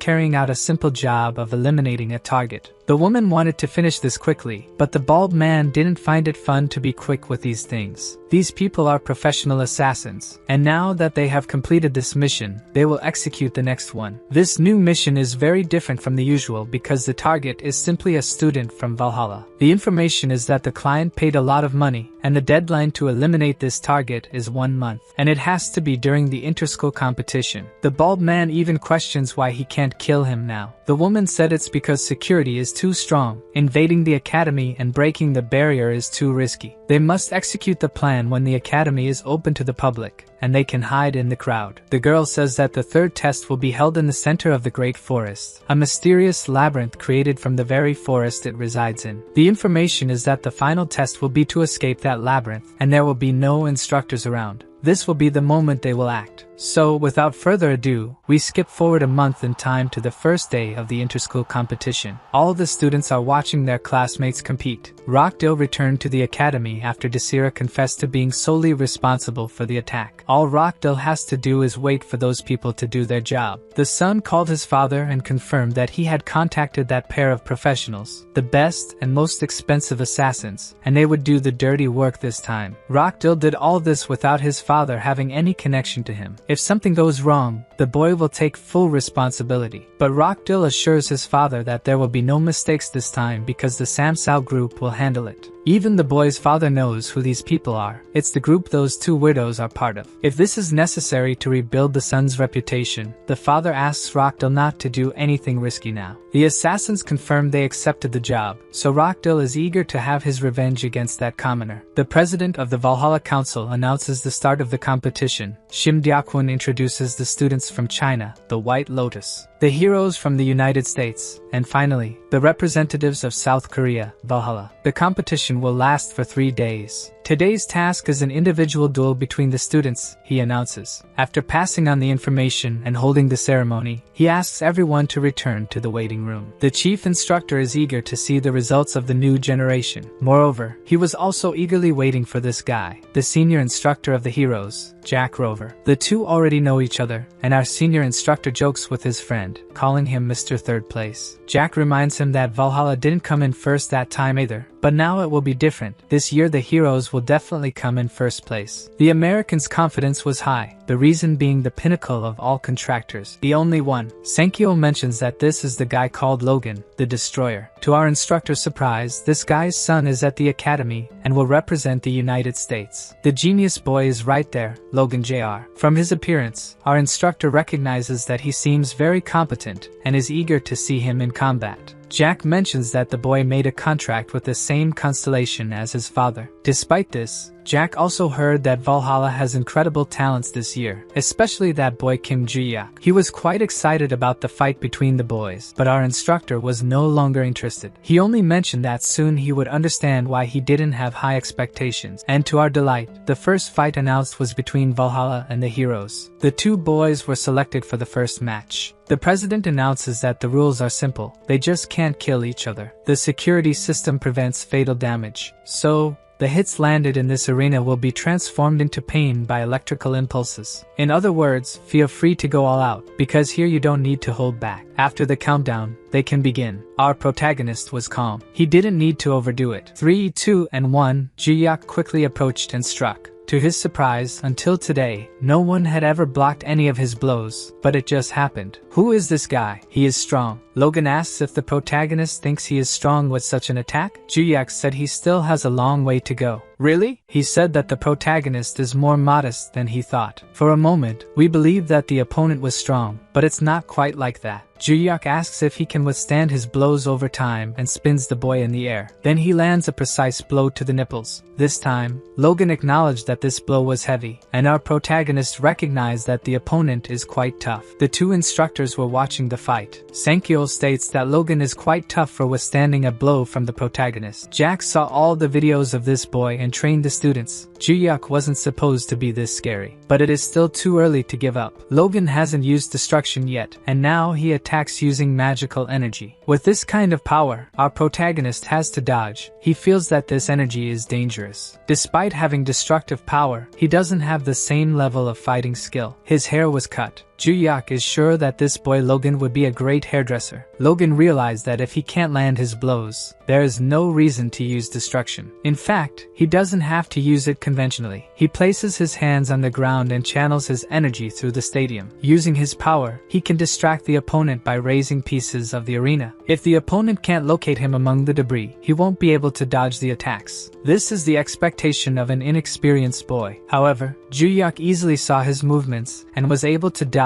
carrying out a simple job of eliminating a target. The woman wanted to finish this quickly, but the bald man didn't find it fun to be quick with these things. These people are professional assassins, and now that they have completed this mission, they will execute the next one. This new mission is very different from the usual because the target is simply a student from Valhalla. The information is that the client paid a lot of money, and the deadline to eliminate this target is 1 month, and it has to be during the inter-school competition. The bald man even questions why he can't kill him now. The woman said it's because security is too strong. Invading the academy and breaking the barrier is too risky. They must execute the plan when the academy is open to the public, and they can hide in the crowd. The girl says that the third test will be held in the center of the Great Forest, a mysterious labyrinth created from the very forest it resides in. The information is that the final test will be to escape that labyrinth, and there will be no instructors around. This will be the moment they will act. So, without further ado, we skip forward a month in time to the first day of the inter-school competition. All the students are watching their classmates compete. Rockdale returned to the academy after Desira confessed to being solely responsible for the attack. All Rockdale has to do is wait for those people to do their job. The son called his father and confirmed that he had contacted that pair of professionals, the best and most expensive assassins, and they would do the dirty work this time. Rockdale did all this without his father having any connection to him. If something goes wrong, the boy will take full responsibility. But Rockdale assures his father that there will be no mistakes this time because the Samsao group will handle it. Even the boy's father knows who these people are. It's the group those two weirdos are part of. If this is necessary to rebuild the son's reputation, the father asks Rockdale not to do anything risky now. The assassins confirm they accepted the job, so Rockdale is eager to have his revenge against that commoner. The president of the Valhalla Council announces the start of the competition. Shim Dyakwon introduces the students from China, the White Lotus, the heroes from the United States, and finally, the representatives of South Korea, Valhalla. The competition will last for 3 days. Today's task is an individual duel between the students, he announces. After passing on the information and holding the ceremony, he asks everyone to return to the waiting room. The chief instructor is eager to see the results of the new generation. Moreover, he was also eagerly waiting for this guy, the senior instructor of the heroes, Jack Rover. The two already know each other, and our senior instructor jokes with his friend, calling him Mr. Third Place. Jack reminds him that Valhalla didn't come in first that time either, but now it will be different. This year the heroes will definitely come in first place. The Americans' confidence was high, the reason being the pinnacle of all contractors, the only one. Senkyo mentions that this is the guy called Logan, the Destroyer. To our instructor's surprise, this guy's son is at the academy and will represent the United States. The genius boy is right there, Logan Jr. From his appearance, our instructor recognizes that he seems very competent and is eager to see him in combat. Jack mentions that the boy made a contract with the same constellation as his father. Despite this, Jack also heard that Valhalla has incredible talents this year, especially that boy Kim Juhyeok. He was quite excited about the fight between the boys, but our instructor was no longer interested. He only mentioned that soon he would understand why he didn't have high expectations. And to our delight, the first fight announced was between Valhalla and the heroes. The two boys were selected for the first match. The president announces that the rules are simple, they just can't kill each other. The security system prevents fatal damage, so the hits landed in this arena will be transformed into pain by electrical impulses. In other words, feel free to go all out, because here you don't need to hold back. After the countdown, they can begin. Our protagonist was calm. He didn't need to overdo it. 3, 2, and 1, Juhyeok quickly approached and struck. To his surprise, until today, no one had ever blocked any of his blows, but it just happened. Who is this guy? He is strong. Logan asks if the protagonist thinks he is strong with such an attack. Juhyeok said he still has a long way to go. Really? He said that the protagonist is more modest than he thought. For a moment, we believed that the opponent was strong, but it's not quite like that. Juhyeok asks if he can withstand his blows over time and spins the boy in the air. Then he lands a precise blow to the nipples. This time, Logan acknowledged that this blow was heavy, and our protagonist recognized that the opponent is quite tough. The two instructors were watching the fight. Sankyo states that Logan is quite tough for withstanding a blow from the protagonist. Jack saw all the videos of this boy and trained the students. Juhyeok wasn't supposed to be this scary, but it is still too early to give up. Logan hasn't used destruction yet, and now he attacks using magical energy. With this kind of power, our protagonist has to dodge. He feels that this energy is dangerous. Despite having destructive power, he doesn't have the same level of fighting skill. His hair was cut. Juhyeok is sure that this boy Logan would be a great hairdresser. Logan realized that if he can't land his blows, there is no reason to use destruction. In fact, he doesn't have to use it conventionally. He places his hands on the ground and channels his energy through the stadium. Using his power, he can distract the opponent by raising pieces of the arena. If the opponent can't locate him among the debris, he won't be able to dodge the attacks. This is the expectation of an inexperienced boy. However, Juhyeok easily saw his movements and was able to dodge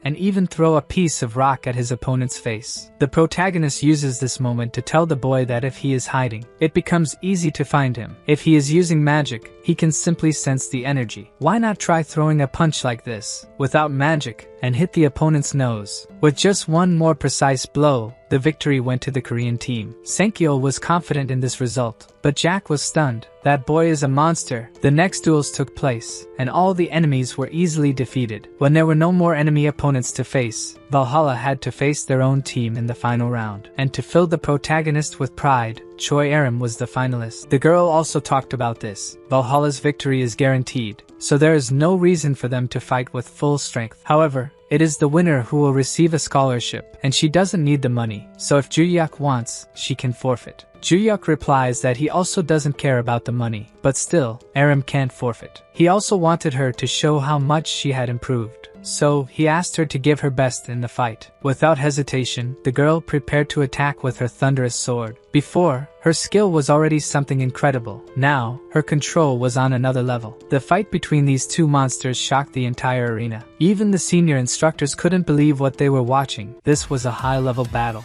and even throw a piece of rock at his opponent's face. The protagonist uses this moment to tell the boy that if he is hiding, it becomes easy to find him. If he is using magic, he can simply sense the energy. Why not try throwing a punch like this, without magic, and hit the opponent's nose? With just one more precise blow, the victory went to the Korean team. Sankyo was confident in this result, but Jack was stunned. That boy is a monster. The next duels took place, and all the enemies were easily defeated. When there were no more enemy opponents to face, Valhalla had to face their own team in the final round. And to fill the protagonist with pride, Choi Aram was the finalist. The girl also talked about this. Valhalla's victory is guaranteed, so there is no reason for them to fight with full strength. However, it is the winner who will receive a scholarship, and she doesn't need the money, so if Juhyeok wants, she can forfeit. Juhyeok replies that he also doesn't care about the money, but still, Aram can't forfeit. He also wanted her to show how much she had improved, so he asked her to give her best in the fight. Without hesitation, the girl prepared to attack with her thunderous sword. Before, her skill was already something incredible. Now, her control was on another level. The fight between these two monsters shocked the entire arena. Even the senior instructors couldn't believe what they were watching. This was a high-level battle.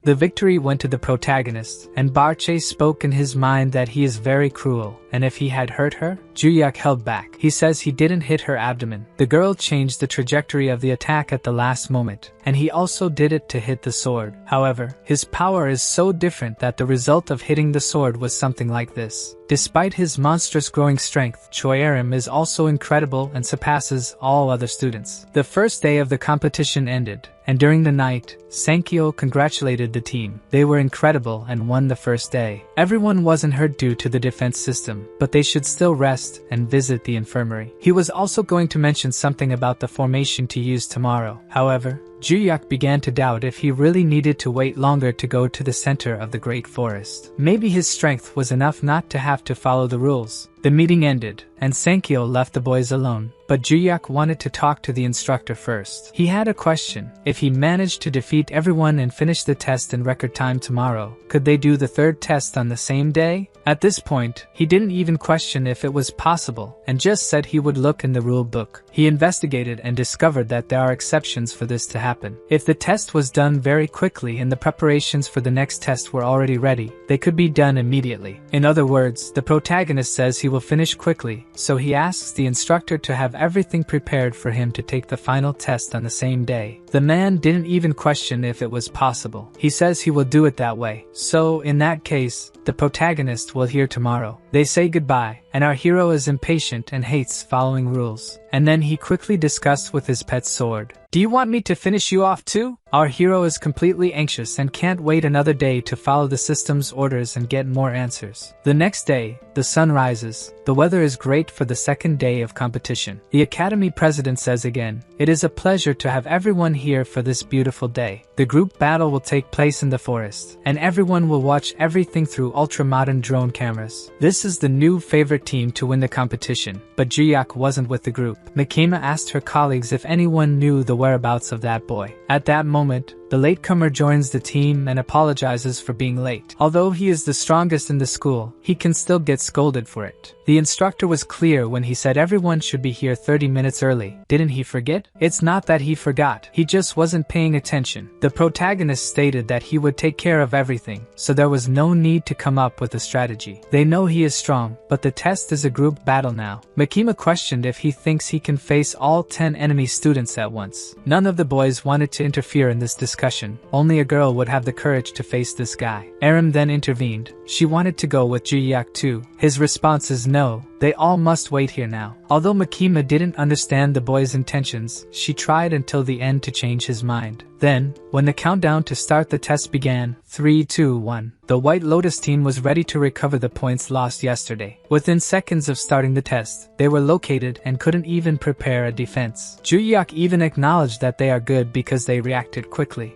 The victory went to the protagonist, and Barche spoke in his mind that he is very cruel, and if he had hurt her, Juhyeok held back. He says he didn't hit her abdomen. The girl changed the trajectory of the attack at the last moment, and he also did it to hit the sword. However, his power is so different that the result of hitting the sword was something like this. Despite his monstrous growing strength, Choi Aram is also incredible and surpasses all other students. The first day of the competition ended, and during the night, Sankyo congratulated the team. They were incredible and won the first day. Everyone wasn't hurt due to the defense system, but they should still rest and visit the infirmary. He was also going to mention something about the formation to use tomorrow. However, Juhyeok began to doubt if he really needed to wait longer to go to the center of the Great Forest. Maybe his strength was enough not to have to follow the rules. The meeting ended, and Sankyo left the boys alone, but Juhyeok wanted to talk to the instructor first. He had a question. If he managed to defeat everyone and finish the test in record time tomorrow, could they do the third test on the same day? At this point, he didn't even question if it was possible, and just said he would look in the rule book. He investigated and discovered that there are exceptions for this to happen. If the test was done very quickly and the preparations for the next test were already ready, they could be done immediately. In other words, the protagonist says he will finish quickly, so he asks the instructor to have everything prepared for him to take the final test on the same day. The man didn't even question if it was possible. He says he will do it that way. So, in that case, the protagonist will hear tomorrow. They say goodbye, and our hero is impatient and hates following rules. And then he quickly discussed with his pet sword. "Do you want me to finish you off too?" Our hero is completely anxious and can't wait another day to follow the system's orders and get more answers. The next day, the sun rises. The weather is great for the second day of competition. The academy president says again, "It is a pleasure to have everyone here for this beautiful day. The group battle will take place in the forest, and everyone will watch everything through ultra-modern drone cameras. This is the new favorite team to win the competition." But Juhyeok wasn't with the group. Makima asked her colleagues if anyone knew the whereabouts of that boy. At that moment, the latecomer joins the team and apologizes for being late. Although he is the strongest in the school, he can still get scolded for it. The instructor was clear when he said everyone should be here 30 minutes early. Didn't he forget? It's not that he forgot, he just wasn't paying attention. The protagonist stated that he would take care of everything, so there was no need to come up with a strategy. They know he is strong, but the test is a group battle now. Makima questioned if he thinks he can face all 10 enemy students at once. None of the boys wanted to interfere in this discussion. Only a girl would have the courage to face this guy. Aram then intervened. She wanted to go with Juhyeok too. His response is no, they all must wait here now. Although Makima didn't understand the boy's intentions, she tried until the end to change his mind. Then, when the countdown to start the test began, 3, 2, 1, the White Lotus team was ready to recover the points lost yesterday. Within seconds of starting the test, they were located and couldn't even prepare a defense. Juhyeok even acknowledged that they are good because they reacted quickly.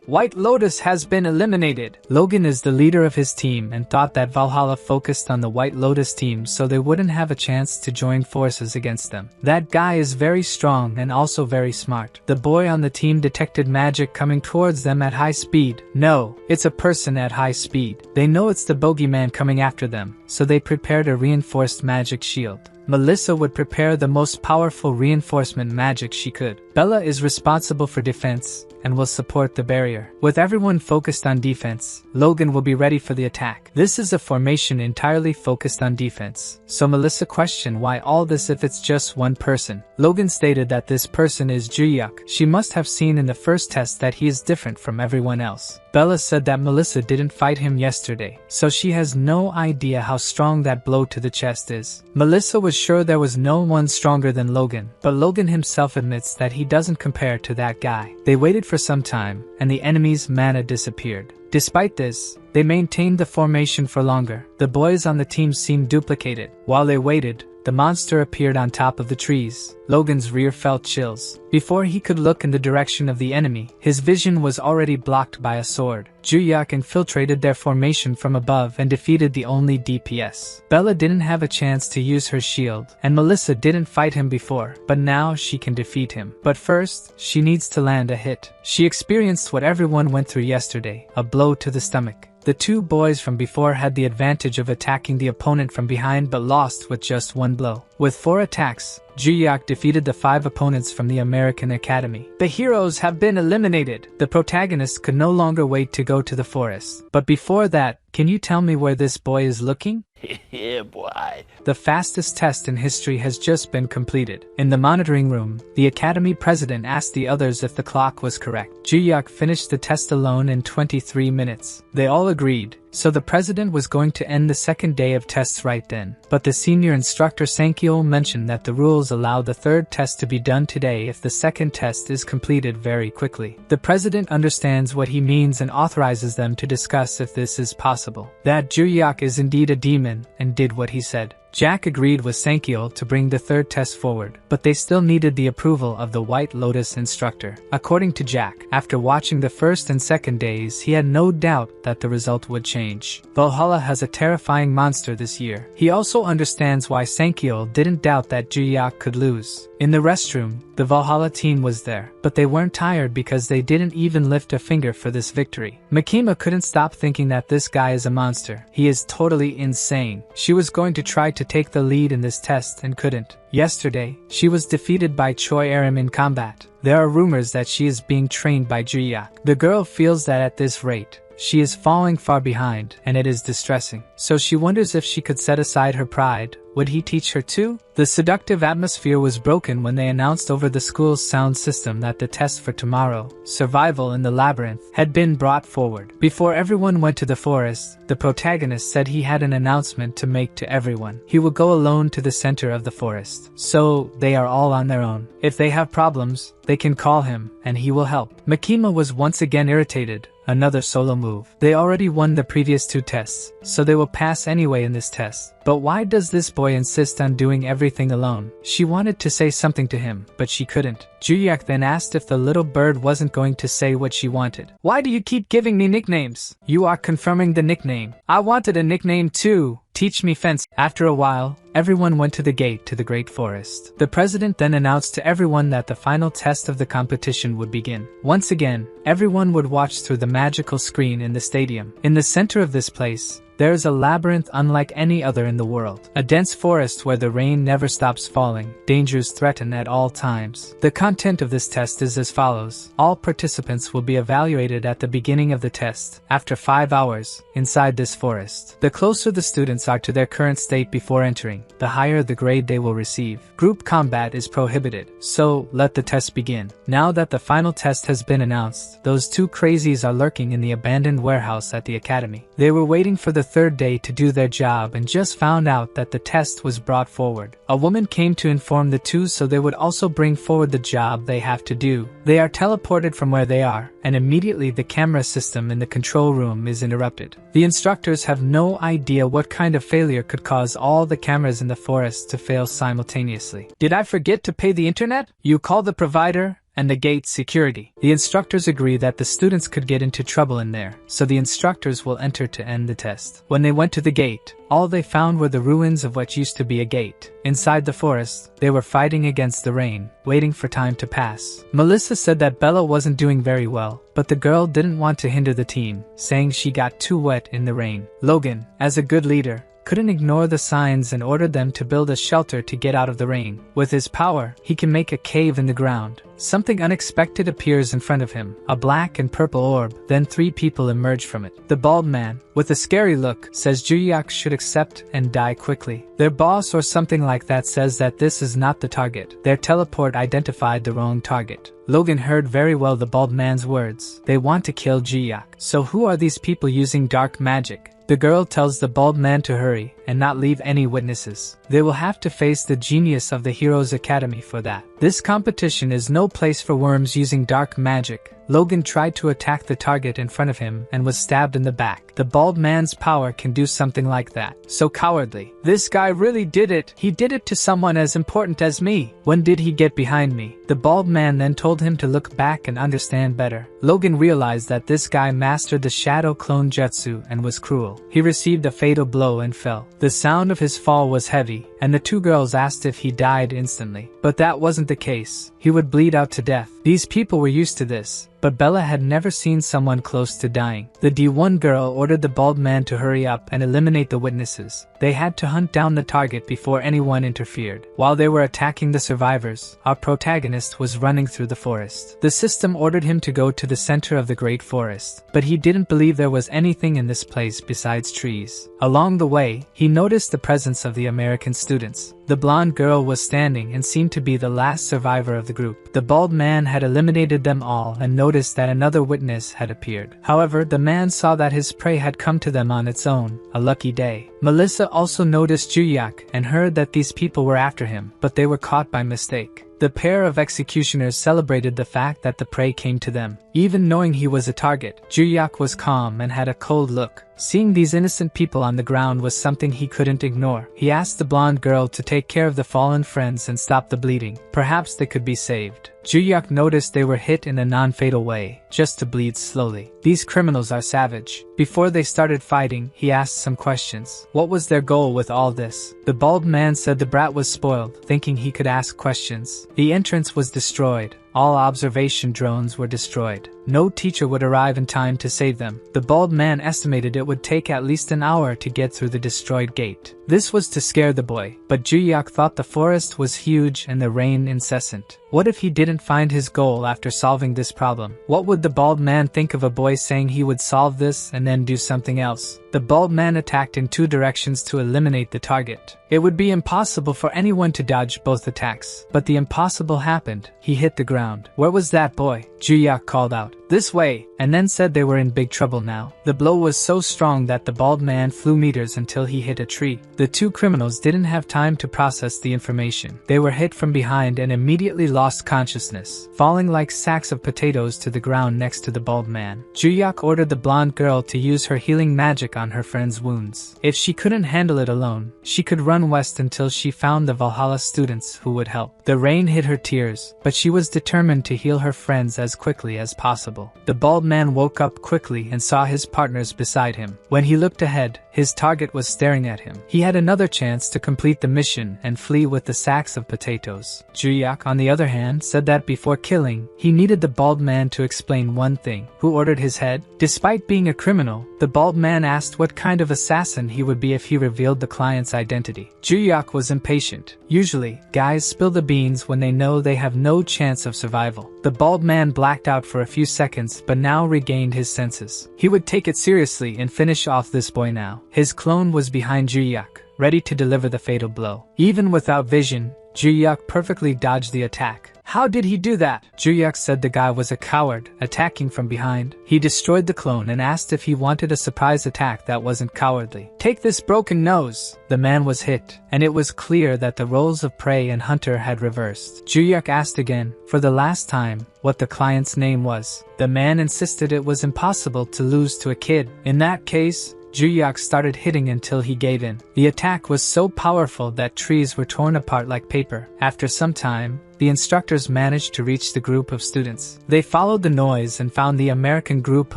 White Lotus has been eliminated. Logan is the leader of his team and thought that Valhalla focused on the White Lotus team so they wouldn't have a chance to join forces against them. That guy is very strong and also very smart. The boy on the team detected magic coming towards them at high speed. No, it's a person at high speed. They know it's the bogeyman coming after them, so they prepared a reinforced magic shield. Melissa would prepare the most powerful reinforcement magic she could. Bella is responsible for defense and will support the barrier. With everyone focused on defense, Logan will be ready for the attack. This is a formation entirely focused on defense, so Melissa questioned why all this if it's just one person. Logan stated that this person is Juhyeok. She must have seen in the first test that he is different from everyone else. Bella said that Melissa didn't fight him yesterday, so she has no idea how strong that blow to the chest is. Melissa was sure there was no one stronger than Logan, but Logan himself admits that he doesn't compare to that guy. They waited for some time, and the enemy's mana disappeared. Despite this, they maintained the formation for longer. The boys on the team seemed duplicated. While they waited, the monster appeared on top of the trees. Logan's rear felt chills. Before he could look in the direction of the enemy, his vision was already blocked by a sword. Juhyeok infiltrated their formation from above and defeated the only DPS. Bella didn't have a chance to use her shield, and Melissa didn't fight him before, but now she can defeat him. But first, she needs to land a hit. She experienced what everyone went through yesterday, a blow to the stomach. The two boys from before had the advantage of attacking the opponent from behind but lost with just one blow. With 4 attacks, Juhyeok defeated the 5 opponents from the American Academy. The heroes have been eliminated. The protagonist could no longer wait to go to the forest. But before that, can you tell me where this boy is looking? Yeah, boy. The fastest test in history has just been completed. In the monitoring room, the academy president asked the others if the clock was correct. Juhyeok finished the test alone in 23 minutes. They all agreed, so the president was going to end the second day of tests right then. But the senior instructor Sankyo mentioned that the rules allow the third test to be done today if the second test is completed very quickly. The president understands what he means and authorizes them to discuss if this is possible. That Juhyeok is indeed a demon and did what he said. Jack agreed with Sankyo to bring the third test forward, but they still needed the approval of the White Lotus instructor. According to Jack, after watching the first and second days, he had no doubt that the result would change. Valhalla has a terrifying monster this year. He also understands why Sankyo didn't doubt that Juhyeok could lose. In the restroom, the Valhalla team was there, but they weren't tired because they didn't even lift a finger for this victory. Makima couldn't stop thinking that this guy is a monster. He is totally insane. She was going to try to take the lead in this test and couldn't. Yesterday, she was defeated by Choi Aram in combat. There are rumors that she is being trained by Juhyeok. The girl feels that at this rate, She is falling far behind, and it is distressing. So she wonders if she could set aside her pride. Would he teach her too? The seductive atmosphere was broken when they announced over the school's sound system that the test for tomorrow, survival in the labyrinth, had been brought forward. Before everyone went to the forest, the protagonist said he had an announcement to make to everyone. He will go alone to the center of the forest. So, they are all on their own. If they have problems, they can call him, and he will help. Makima was once again irritated. Another solo move. They already won the previous 2 tests, so they will pass anyway in this test. But why does this boy insist on doing everything alone? She wanted to say something to him, but she couldn't. Juhyeok then asked if the little bird wasn't going to say what she wanted. Why do you keep giving me nicknames? You are confirming the nickname. I wanted a nickname too. Teach me fence. After a while, everyone went to the gate to the great forest. The president then announced to everyone that the final test of the competition would begin. Once again, everyone would watch through the magical screen in the stadium. In the center of this place, there is a labyrinth unlike any other in the world. A dense forest where the rain never stops falling. Dangers threaten at all times. The content of this test is as follows. All participants will be evaluated at the beginning of the test, after 5 hours, inside this forest. The closer the students are to their current state before entering, the higher the grade they will receive. Group combat is prohibited, so let the test begin. Now that the final test has been announced, those 2 crazies are lurking in the abandoned warehouse at the academy. They were waiting for the 3rd day to do their job and just found out that the test was brought forward. A woman came to inform the 2 so they would also bring forward the job they have to do. They are teleported from where they are, and immediately the camera system in the control room is interrupted. The instructors have no idea what kind of failure could cause all the cameras in the forest to fail simultaneously. Did I forget to pay the internet? You call the provider and the gate security. The instructors agree that the students could get into trouble in there, so the instructors will enter to end the test. When they went to the gate, all they found were the ruins of what used to be a gate. Inside the forest, they were fighting against the rain, waiting for time to pass. Melissa said that Bella wasn't doing very well, but the girl didn't want to hinder the team, saying she got too wet in the rain. Logan, as a good leader, couldn't ignore the signs and ordered them to build a shelter to get out of the rain. With his power, he can make a cave in the ground. Something unexpected appears in front of him, a black and purple orb, then 3 people emerge from it. The bald man, with a scary look, says Juhyeok should accept and die quickly. Their boss or something like that says that this is not the target. Their teleport identified the wrong target. Logan heard very well the bald man's words. They want to kill Juhyeok. So who are these people using dark magic? The girl tells the bald man to hurry and not leave any witnesses. They will have to face the genius of the Heroes Academy for that. This competition is no place for worms using dark magic. Logan tried to attack the target in front of him and was stabbed in the back. The bald man's power can do something like that. So cowardly. This guy really did it. He did it to someone as important as me. When did he get behind me? The bald man then told him to look back and understand better. Logan realized that this guy mastered the shadow clone jutsu and was cruel. He received a fatal blow and fell. The sound of his fall was heavy, and the 2 girls asked if he died instantly. But that wasn't the case. He would bleed out to death. These people were used to this, but Bella had never seen someone close to dying. The D1 girl ordered the bald man to hurry up and eliminate the witnesses. They had to hunt down the target before anyone interfered. While they were attacking the survivors, our protagonist was running through the forest. The system ordered him to go to the center of the great forest, but he didn't believe there was anything in this place besides trees. Along the way, he noticed the presence of the American students. The blonde girl was standing and seemed to be the last survivor of the group. The bald man had eliminated them all and noticed that another witness had appeared. However, the man saw that his prey had come to them on its own, a lucky day. Melissa also noticed Juhyeok and heard that these people were after him, but they were caught by mistake. The pair of executioners celebrated the fact that the prey came to them. Even knowing he was a target, Juhyeok was calm and had a cold look. Seeing these innocent people on the ground was something he couldn't ignore. He asked the blonde girl to take care of the fallen friends and stop the bleeding. Perhaps they could be saved. Juhyeok noticed they were hit in a non-fatal way, just to bleed slowly. These criminals are savage. Before they started fighting, he asked some questions. What was their goal with all this? The bald man said the brat was spoiled, thinking he could ask questions. The entrance was destroyed. All observation drones were destroyed. No teacher would arrive in time to save them. The bald man estimated it would take at least an hour to get through the destroyed gate. This was to scare the boy, but Juhyeok thought the forest was huge and the rain incessant. What if he didn't find his goal after solving this problem? What would the bald man think of a boy saying he would solve this and then do something else? The bald man attacked in 2 directions to eliminate the target. It would be impossible for anyone to dodge both attacks. But the impossible happened. He hit the ground. Where was that boy? Juhyeok called out. This way, and then said they were in big trouble now. The blow was so strong that the bald man flew meters until he hit a tree. The 2 criminals didn't have time to process the information. They were hit from behind and immediately lost consciousness, falling like sacks of potatoes to the ground next to the bald man. Juhyeok ordered the blonde girl to use her healing magic on her friend's wounds. If she couldn't handle it alone, she could run west until she found the Valhalla students who would help. The rain hid her tears, but she was determined to heal her friends as quickly as possible. The bald man woke up quickly and saw his partners beside him. When he looked ahead, his target was staring at him. He had another chance to complete the mission and flee with the sacks of potatoes. Juhyeok, on the other hand, said that before killing, he needed the bald man to explain one thing. Who ordered his head? Despite being a criminal, the bald man asked what kind of assassin he would be if he revealed the client's identity. Juhyeok was impatient. Usually, guys spill the beans when they know they have no chance of survival. The bald man blacked out for a few seconds but now regained his senses. He would take it seriously and finish off this boy now. His clone was behind Juhyeok, ready to deliver the fatal blow. Even without vision, Juhyeok perfectly dodged the attack. How did he do that? Juhyeok said the guy was a coward, attacking from behind. He destroyed the clone and asked if he wanted a surprise attack that wasn't cowardly. Take this broken nose. The man was hit, and it was clear that the roles of prey and hunter had reversed. Juhyeok asked again, for the last time, what the client's name was. The man insisted it was impossible to lose to a kid. In that case, Juhyeok started hitting until he gave in. The attack was so powerful that trees were torn apart like paper. After some time, the instructors managed to reach the group of students. They followed the noise and found the American group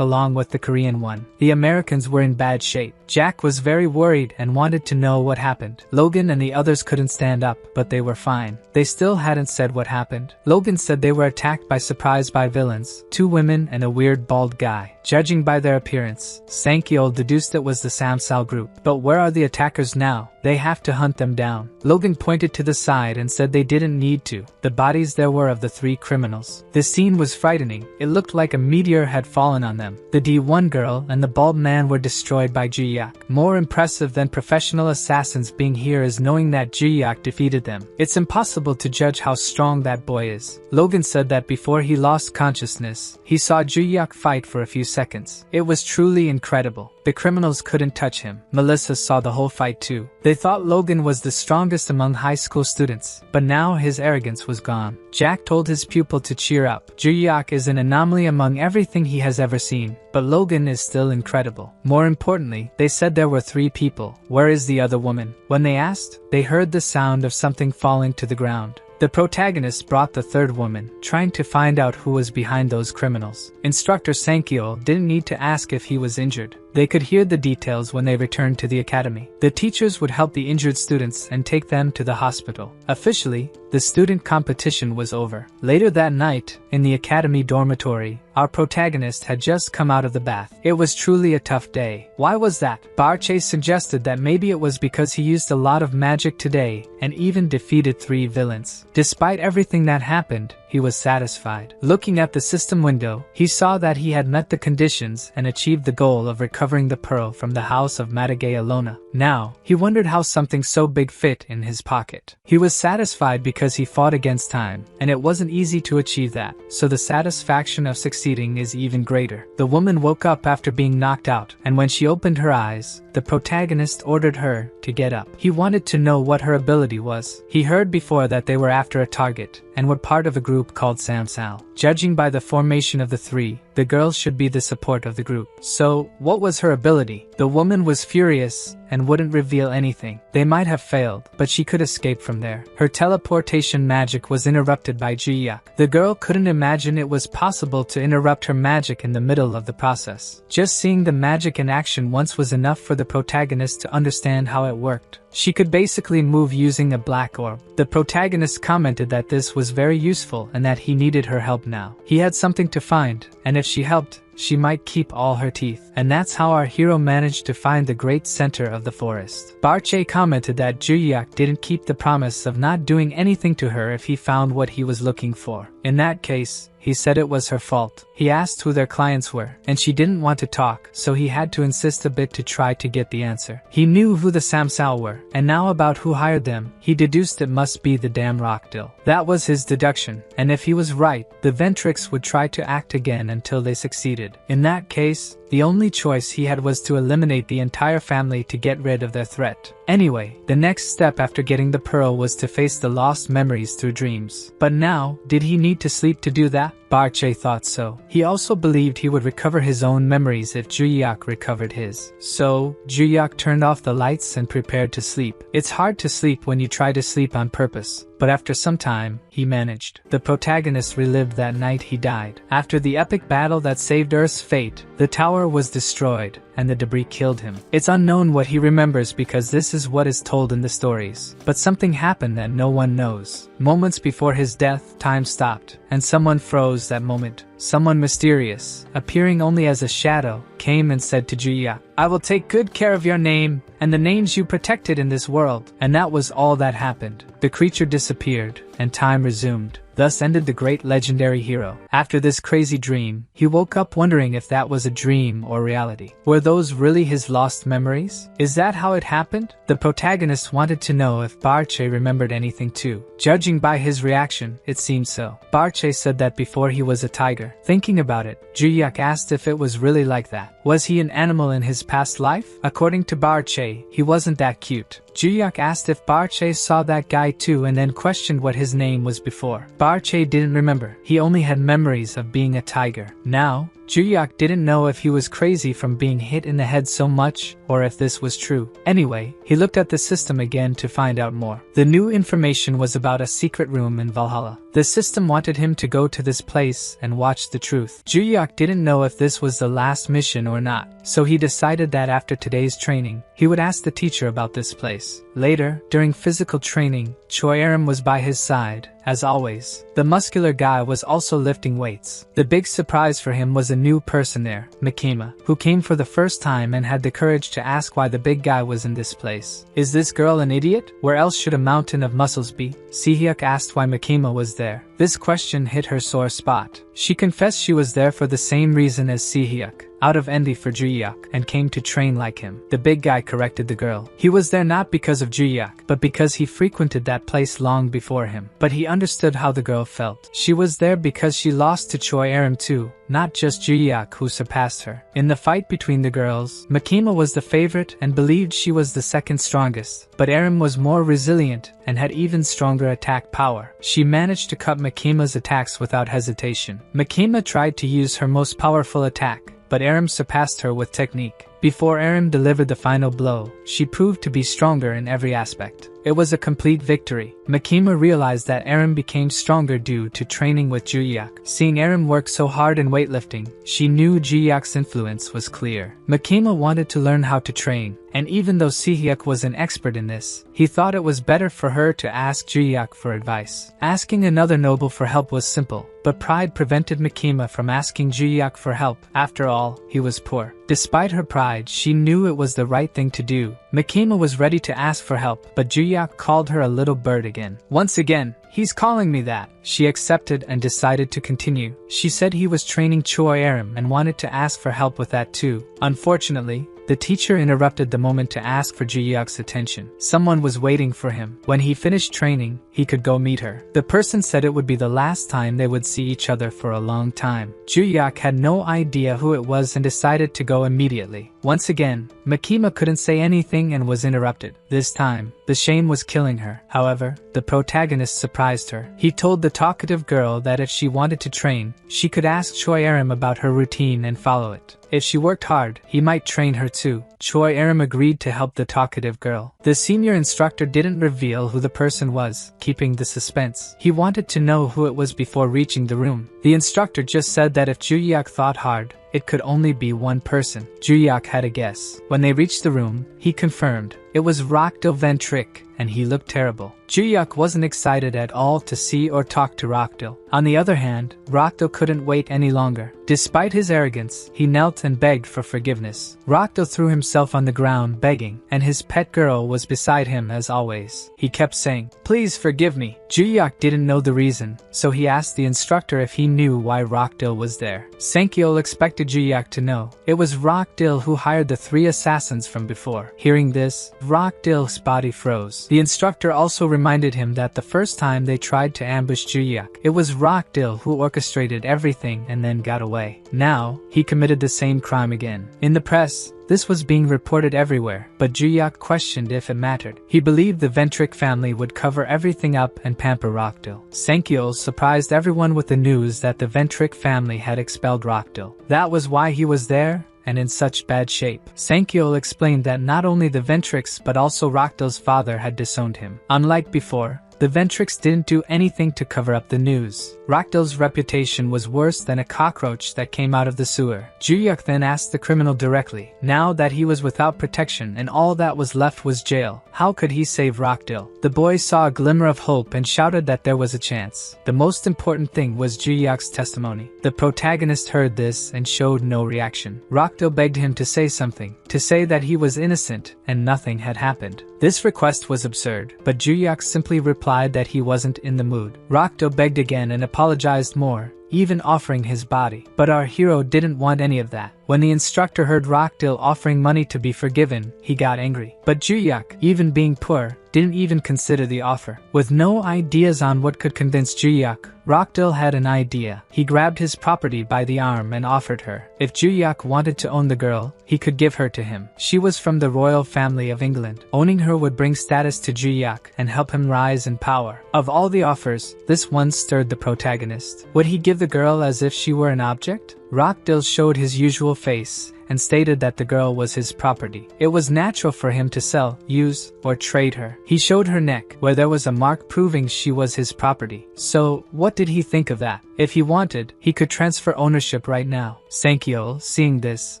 along with the Korean one. The Americans were in bad shape. Jack was very worried and wanted to know what happened. Logan and the others couldn't stand up, but they were fine. They still hadn't said what happened. Logan said they were attacked by surprise by villains, 2 women and a weird bald guy. Judging by their appearance, Sankyeol deduced it was the Samsal group. But where are the attackers now? They have to hunt them down. Logan pointed to the side and said they didn't need to. The bodies there were of the 3 criminals. The scene was frightening. It looked like a meteor had fallen on them. The D1 girl and the bald man were destroyed by Juhyeok. More impressive than professional assassins being here is knowing that Juhyeok defeated them. It's impossible to judge how strong that boy is. Logan said that before he lost consciousness, he saw Juhyeok fight for a few seconds. It was truly incredible. The criminals couldn't touch him. Melissa saw the whole fight too. They thought Logan was the strongest among high school students, but now his arrogance was gone. Jack told his pupil to cheer up. Juhyeok is an anomaly among everything he has ever seen, but Logan is still incredible. More importantly, they said there were 3 people. Where is the other woman? When they asked, they heard the sound of something falling to the ground. The protagonist brought the 3rd woman, trying to find out who was behind those criminals. Instructor Sankyeol didn't need to ask if he was injured. They could hear the details when they returned to the academy. The teachers would help the injured students and take them to the hospital. Officially, the student competition was over. Later that night, in the academy dormitory, our protagonist had just come out of the bath. It was truly a tough day. Why was that? Barche suggested that maybe it was because he used a lot of magic today and even defeated 3 villains. Despite everything that happened, he was satisfied. Looking at the system window, he saw that he had met the conditions and achieved the goal of recovering the pearl from the house of Madage Alona. Now, he wondered how something so big fit in his pocket. He was satisfied because he fought against time, and it wasn't easy to achieve that, so the satisfaction of succeeding is even greater. The woman woke up after being knocked out, and when she opened her eyes, the protagonist ordered her to get up. He wanted to know what her ability was. He heard before that they were after a target, and were part of a group called Samsal. Judging by the formation of the 3, the girl should be the support of the group. So, what was her ability? The woman was furious and wouldn't reveal anything. They might have failed, but she could escape from there. Her teleportation magic was interrupted by Juhyeok. The girl couldn't imagine it was possible to interrupt her magic in the middle of the process. Just seeing the magic in action once was enough for the protagonist to understand how it worked. She could basically move using a black orb. The protagonist commented that this was very useful and that he needed her help now. He had something to find, and if she helped, she might keep all her teeth. And that's how our hero managed to find the great center of the forest. Barche commented that Juhyeok didn't keep the promise of not doing anything to her if he found what he was looking for. In that case, he said it was her fault. He asked who their clients were, and she didn't want to talk, so he had to insist a bit to try to get the answer. He knew who the Samsao were, and now about who hired them, he deduced it must be the damn Rockdill. That was his deduction, and if he was right, the Ventrix would try to act again until they succeeded. In that case, the only choice he had was to eliminate the entire family to get rid of their threat. Anyway, the next step after getting the pearl was to face the lost memories through dreams. But now, did he need to sleep to do that? Barche thought so. He also believed he would recover his own memories if Juhyeok recovered his. So, Juhyeok turned off the lights and prepared to sleep. It's hard to sleep when you try to sleep on purpose, but after some time, he managed. The protagonist relived that night he died. After the epic battle that saved Earth's fate, the tower was destroyed, and the debris killed him. It's unknown what he remembers because this is what is told in the stories. But something happened that no one knows. Moments before his death, time stopped, and someone froze that moment. Someone mysterious, appearing only as a shadow, came and said to Juhyeok, "I will take good care of your name, and the names you protected in this world." And that was all that happened. The creature disappeared, and time resumed. Thus ended the great legendary hero. After this crazy dream, he woke up wondering if that was a dream or reality. Were those really his lost memories? Is that how it happened? The protagonist wanted to know if Barche remembered anything too. Judging by his reaction, it seemed so. Barche said that before he was a tiger. Thinking about it, Juhyeok asked if it was really like that. Was he an animal in his past life? According to Barche, he wasn't that cute. Juhyeok asked if Barche saw that guy too and then questioned what his name was before. Barche didn't remember. He only had memories of being a tiger. Now, Juhyeok didn't know if he was crazy from being hit in the head so much or if this was true. Anyway, he looked at the system again to find out more. The new information was about a secret room in Valhalla. The system wanted him to go to this place and watch the truth. Juhyeok didn't know if this was the last mission or not, so he decided that after today's training, he would ask the teacher about this place. Later, during physical training, Choi Aram was by his side. As always, the muscular guy was also lifting weights. The big surprise for him was a new person there, Makima, who came for the first time and had the courage to ask why the big guy was in this place. Is this girl an idiot? Where else should a mountain of muscles be? Sehyuk asked why Makima was there. This question hit her sore spot. She confessed she was there for the same reason as Sehyuk, out of envy for Juhyeok, and came to train like him. The big guy corrected the girl. He was there not because of Juhyeok, but because he frequented that place long before him. But he understood how the girl felt. She was there because she lost to Choi Aram too, not just Juhyeok who surpassed her. In the fight between the girls, Makima was the favorite and believed she was the second strongest, but Aram was more resilient and had even stronger attack power. She managed to cut Makima's attacks without hesitation. Makima tried to use her most powerful attack, but Aram surpassed her with technique. Before Aram delivered the final blow, she proved to be stronger in every aspect. It was a complete victory. Makima realized that Aram became stronger due to training with Juhyeok. Seeing Aram work so hard in weightlifting, she knew Juhyeok's influence was clear. Makima wanted to learn how to train, and even though Sehyuk was an expert in this, he thought it was better for her to ask Juhyeok for advice. Asking another noble for help was simple, but pride prevented Makima from asking Juhyeok for help. After all, he was poor. Despite her pride, she knew it was the right thing to do. Makima was ready to ask for help, but Juhyeok called her a little bird again. Once again, "He's calling me that." She accepted and decided to continue. She said he was training Choi Aram and wanted to ask for help with that too. Unfortunately, the teacher interrupted the moment to ask for Juhyeok's attention. Someone was waiting for him. When he finished training, he could go meet her. The person said it would be the last time they would see each other for a long time. Juhyeok had no idea who it was and decided to go immediately. Once again, Makima couldn't say anything and was interrupted. This time, the shame was killing her. However, the protagonist surprised her. He told the talkative girl that if she wanted to train, she could ask Choi Aram about her routine and follow it. If she worked hard, he might train her too. Choi Aram agreed to help the talkative girl. The senior instructor didn't reveal who the person was, keeping the suspense. He wanted to know who it was before reaching the room. The instructor just said that if Juhyeok thought hard, it could only be one person. Juhyeok had a guess. When they reached the room, he confirmed. It was Rokdo Ventric, and he looked terrible. Juhyeok wasn't excited at all to see or talk to Rokdo. On the other hand, Rokdo couldn't wait any longer. Despite his arrogance, he knelt and begged for forgiveness. Rokdo threw himself on the ground begging, and his pet girl was beside him as always. He kept saying, "Please forgive me." Juhyeok didn't know the reason, so he asked the instructor if he knew why Rokdo was there. Senkyeol expected Juhyeok to know. It was Rokdo who hired the 3 assassins from before. Hearing this, Rokdo's body froze. The instructor also reminded him that the first time they tried to ambush Juhyeok, it was Rokdo who orchestrated everything and then got away. Now, he committed the same crime again. In the press, this was being reported everywhere, but Juhyeok questioned if it mattered. He believed the Ventric family would cover everything up and pamper Rokdo. Senkyeol surprised everyone with the news that the Ventric family had expelled Rokdo. That was why he was there, and in such bad shape. Senkyeol explained that not only the Ventrics but also Rokdo's father had disowned him. Unlike before, the Ventrics didn't do anything to cover up the news. Rokdo's reputation was worse than a cockroach that came out of the sewer. Juhyeok then asked the criminal directly. Now that he was without protection and all that was left was jail, how could he save Rokdo? The boy saw a glimmer of hope and shouted that there was a chance. The most important thing was Juhyeok's testimony. The protagonist heard this and showed no reaction. Rokdo begged him to say something, to say that he was innocent and nothing had happened. This request was absurd, but Juhyeok simply replied that he wasn't in the mood. Rokdo begged again and apologized more, even offering his body. But our hero didn't want any of that. When the instructor heard Rokdo offering money to be forgiven, he got angry. But Juhyeok, even being poor, didn't even consider the offer. With no ideas on what could convince Juhyeok, Rokdo had an idea. He grabbed his property by the arm and offered her. If Juhyeok wanted to own the girl, he could give her to him. She was from the royal family of England. Owning her would bring status to Juhyeok and help him rise in power. Of all the offers, this one stirred the protagonist. Would he give the girl as if she were an object? Rokdo showed his usual face and stated that the girl was his property. It was natural for him to sell, use, or trade her. He showed her neck, where there was a mark proving she was his property. So, what did he think of that? If he wanted, he could transfer ownership right now. Senkyeol, seeing this,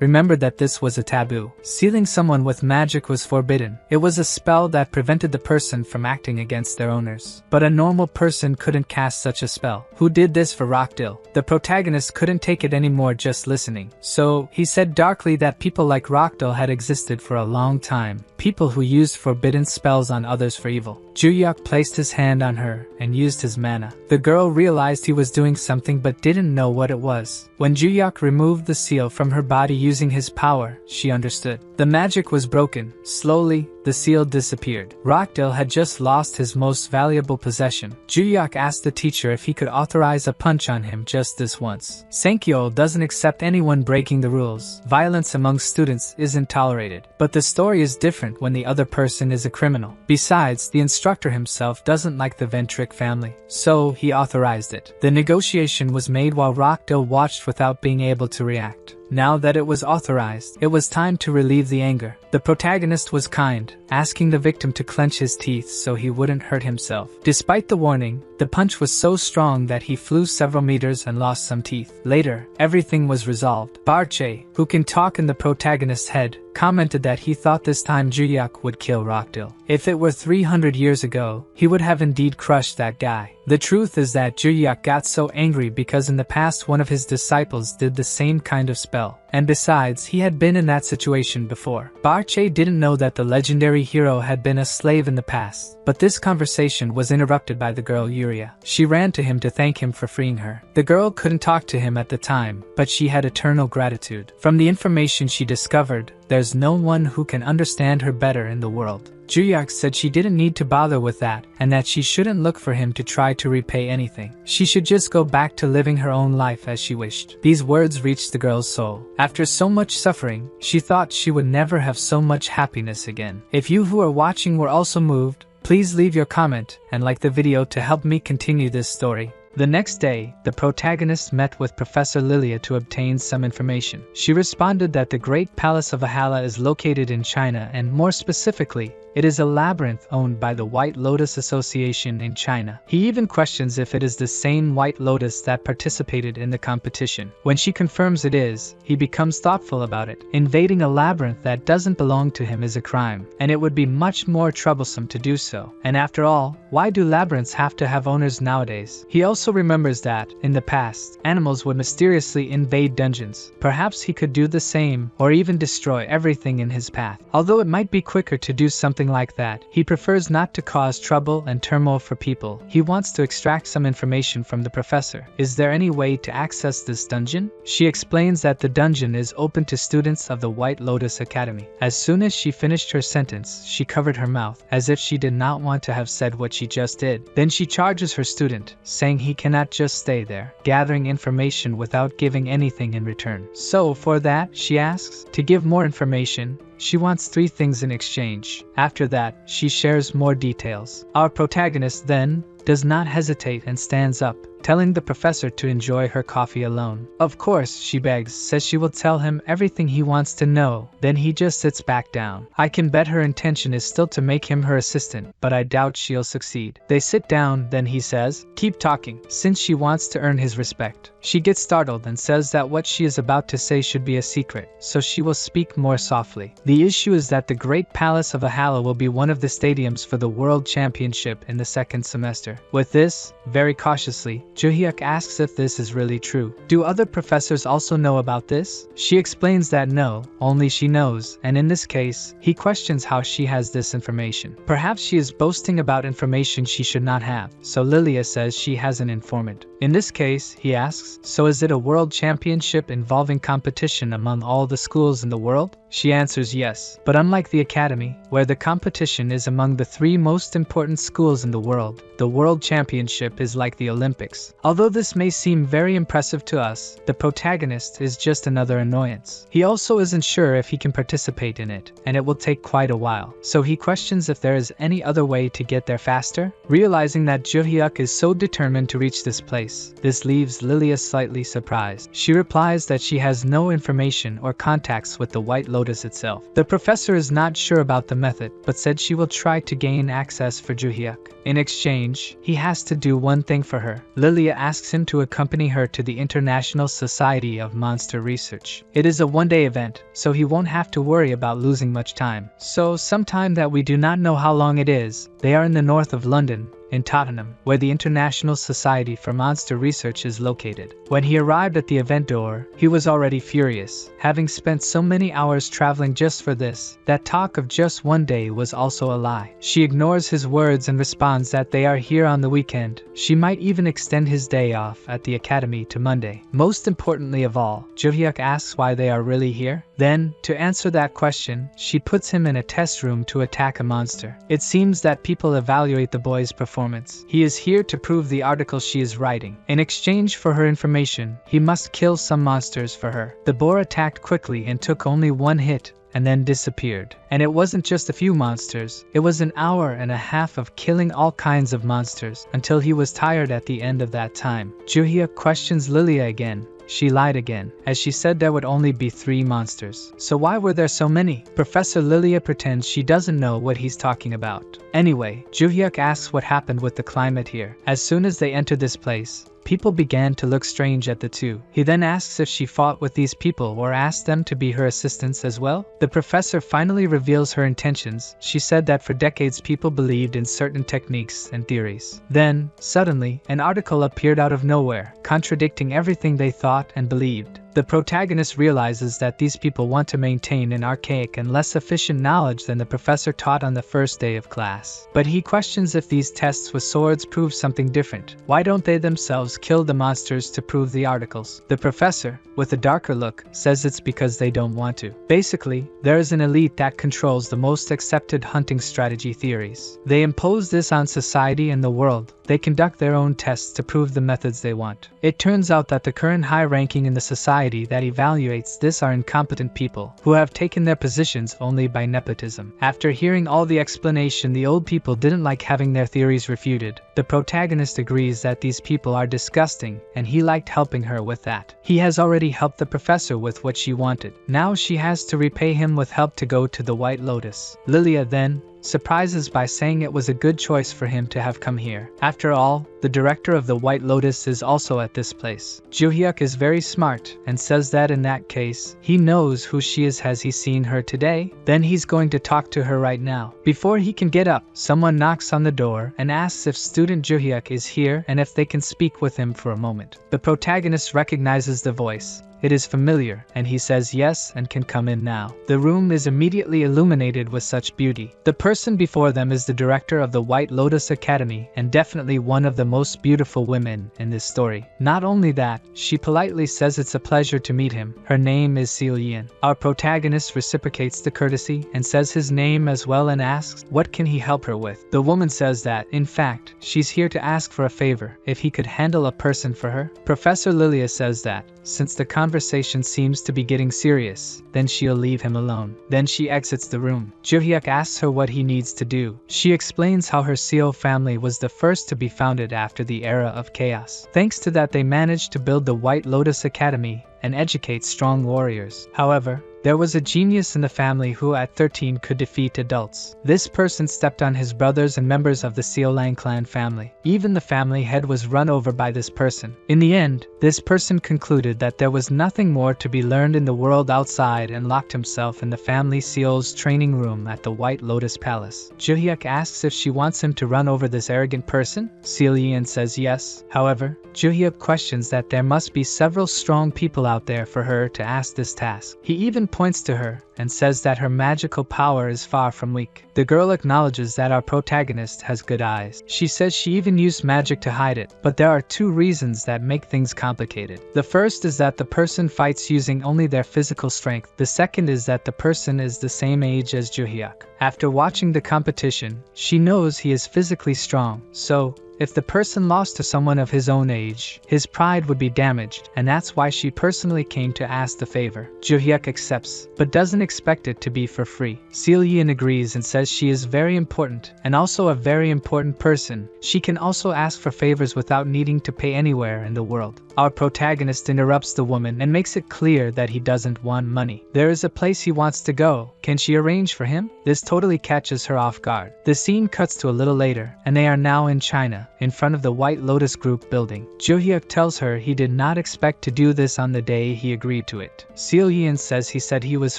remembered that this was a taboo. Sealing someone with magic was forbidden. It was a spell that prevented the person from acting against their owners. But a normal person couldn't cast such a spell. Who did this for Rokdo? The protagonist couldn't take it anymore just listening. So, he said darkly that people like Rokdo had existed for a long time. People who used forbidden spells on others for evil. Juhyeok placed his hand on her and used his mana. The girl realized he was doing something but didn't know what it was. When Juhyeok removed the seal from her body using his power, she understood. The magic was broken. Slowly, the seal disappeared. Rokdo had just lost his most valuable possession. Juhyeok asked the teacher if he could authorize a punch on him just this once. Senkyeol doesn't accept anyone breaking the rules. Violence among students isn't tolerated. But the story is different when the other person is a criminal. Besides, the instructor himself doesn't like the Ventric family, so he authorized it. The negotiation was made while Rokdo watched without being able to react. Now that it was authorized, it was time to relieve the anger. The protagonist was kind, asking the victim to clench his teeth so he wouldn't hurt himself. Despite the warning, the punch was so strong that he flew several meters and lost some teeth. Later, everything was resolved. Barche, who can talk in the protagonist's head, commented that he thought this time Juhyeok would kill Rokdo. If it were 300 years ago, he would have indeed crushed that guy. The truth is that Juhyeok got so angry because in the past one of his disciples did the same kind of spell. And besides, he had been in that situation before. Barche didn't know that the legendary hero had been a slave in the past. But this conversation was interrupted by the girl Yuria. She ran to him to thank him for freeing her. The girl couldn't talk to him at the time, but she had eternal gratitude. From the information she discovered, there's no one who can understand her better in the world. Juhyeok said she didn't need to bother with that, and that she shouldn't look for him to try to repay anything. She should just go back to living her own life as she wished. These words reached the girl's soul. After so much suffering, she thought she would never have so much happiness again. If you who are watching were also moved, please leave your comment and like the video to help me continue this story. The next day, the protagonist met with Professor Lilia to obtain some information. She responded that the Great Palace of Valhalla is located in China and more specifically, It is a labyrinth owned by the White Lotus Association in China. He even questions if it is the same White Lotus that participated in the competition. When she confirms it is, he becomes thoughtful about it. Invading a labyrinth that doesn't belong to him is a crime, and it would be much more troublesome to do so. And after all, why do labyrinths have to have owners nowadays? He also remembers that, in the past, animals would mysteriously invade dungeons. Perhaps he could do the same, or even destroy everything in his path. Although it might be quicker to do something like that, he prefers not to cause trouble and turmoil for people. He wants to extract some information from the professor. Is there any way to access this dungeon? She explains that the dungeon is open to students of the White Lotus Academy. As soon as she finished her sentence, she covered her mouth, as if she did not want to have said what she just did. Then she charges her student, saying he cannot just stay there, gathering information without giving anything in return. So for that, she asks to give more information. She wants 3 things in exchange. After that, she shares more details. Our protagonist then does not hesitate and stands up, telling the professor to enjoy her coffee alone. Of course, she begs, says she will tell him everything he wants to know. Then he just sits back down. I can bet her intention is still to make him her assistant, but I doubt she'll succeed. They sit down, then he says, keep talking, since she wants to earn his respect. She gets startled and says that what she is about to say should be a secret, so she will speak more softly. The issue is that the Great Palace of Ahala will be one of the stadiums for the World Championship in the 2nd semester. With this, very cautiously, Juhyeok asks if this is really true. Do other professors also know about this? She explains that no, only she knows, and in this case, he questions how she has this information. Perhaps she is boasting about information she should not have, so Lilia says she has an informant. In this case, he asks, so is it a world championship involving competition among all the schools in the world? She answers yes, but unlike the academy, where the competition is among the 3 most important schools in the world, the world championship is like the Olympics. Although this may seem very impressive to us, the protagonist is just another annoyance. He also isn't sure if he can participate in it, and it will take quite a while. So he questions if there is any other way to get there faster. Realizing that Juhyeok is so determined to reach this place, this leaves Lilia slightly surprised. She replies that she has no information or contacts with the White Lotus itself. The professor is not sure about the method, but said she will try to gain access for Juhyeok. In exchange, he has to do one thing for her. Lilia asks him to accompany her to the International Society of Monster Research. It is a one-day event, so he won't have to worry about losing much time. So, sometime that we do not know how long it is, they are in the north of London, in Tottenham, where the International Society for Monster Research is located. When he arrived at the event door, he was already furious, having spent so many hours traveling just for this. That talk of just one day was also a lie. She ignores his words and responds that they are here on the weekend. She might even extend his day off at the academy to Monday. Most importantly of all, Juhyeok asks why they are really here. Then, to answer that question, she puts him in a test room to attack a monster. It seems that people evaluate the boy's performance. He is here to prove the article she is writing. In exchange for her information, he must kill some monsters for her. The boar attacked quickly and took only 1 hit, and then disappeared. And it wasn't just a few monsters, it was an hour and a half of killing all kinds of monsters, until he was tired at the end of that time. Juhyeok questions Lilia again. She lied again, as she said there would only be 3 monsters. So why were there so many? Professor Lilia pretends she doesn't know what he's talking about. Anyway, Juhyeok asks what happened with the climate here. As soon as they enter this place, people began to look strange at the two. He then asks if she fought with these people or asked them to be her assistants as well. The professor finally reveals her intentions. She said that for decades people believed in certain techniques and theories. Then, suddenly, an article appeared out of nowhere, contradicting everything they thought and believed. The protagonist realizes that these people want to maintain an archaic and less efficient knowledge than the professor taught on the first day of class. But he questions if these tests with swords prove something different. Why don't they themselves kill the monsters to prove the articles? The professor, with a darker look, says it's because they don't want to. Basically, there is an elite that controls the most accepted hunting strategy theories. They impose this on society and the world. They conduct their own tests to prove the methods they want. It turns out that the current high ranking in the society that evaluates this are incompetent people who have taken their positions only by nepotism. After hearing all the explanation, the old people didn't like having their theories refuted. The protagonist agrees that these people are disgusting, and he liked helping her with that. He has already helped the professor with what she wanted. Now she has to repay him with help to go to the White Lotus. Lilia then surprises by saying it was a good choice for him to have come here. After all, the director of the White Lotus is also at this place. Juhyeok is very smart and says that in that case, he knows who she is. Has he seen her today? Then he's going to talk to her right now. Before he can get up, someone knocks on the door and asks if student Juhyeok is here and if they can speak with him for a moment. The protagonist recognizes the voice. It is familiar, and he says yes and can come in now. The room is immediately illuminated with such beauty. The person before them is the director of the White Lotus Academy and definitely one of the most beautiful women in this story. Not only that, she politely says it's a pleasure to meet him. Her name is Seo-yeon. Our protagonist reciprocates the courtesy and says his name as well and asks what can he help her with. The woman says that, in fact, she's here to ask for a favor, if he could handle a person for her. Professor Lilia says that, since the conversation seems to be getting serious, then she'll leave him alone. Then she exits the room. Juhyeok asks her what he needs to do. She explains how her Seo family was the first to be founded after the era of chaos. Thanks to that, they managed to build the White Lotus Academy and educate strong warriors. However, there was a genius in the family who at 13 could defeat adults. This person stepped on his brothers and members of the Seolang clan family. Even the family head was run over by this person. In the end, this person concluded that there was nothing more to be learned in the world outside and locked himself in the family Seol's training room at the White Lotus Palace. Juhyeok asks if she wants him to run over this arrogant person. Seo-yeon says yes. However, Juhyeok questions that there must be several strong people out there for her to ask this task. He even points to her and says that her magical power is far from weak. The girl acknowledges that our protagonist has good eyes. She says she even used magic to hide it, but there are two reasons that make things complicated. The first is that the person fights using only their physical strength. The second is that the person is the same age as Juhyeok. After watching the competition, she knows he is physically strong, so if the person lost to someone of his own age, his pride would be damaged, and that's why she personally came to ask the favor. Juhyeok accepts, but doesn't expect it to be for free. Seo-yeon agrees and says she is very important, and also a very important person. She can also ask for favors without needing to pay anywhere in the world. Our protagonist interrupts the woman and makes it clear that he doesn't want money. There is a place he wants to go. Can she arrange for him? This totally catches her off guard. The scene cuts to a little later, and they are now in China, in front of the White Lotus Group building. Juhyeok tells her he did not expect to do this on the day he agreed to it. Seo-yeon says he said he was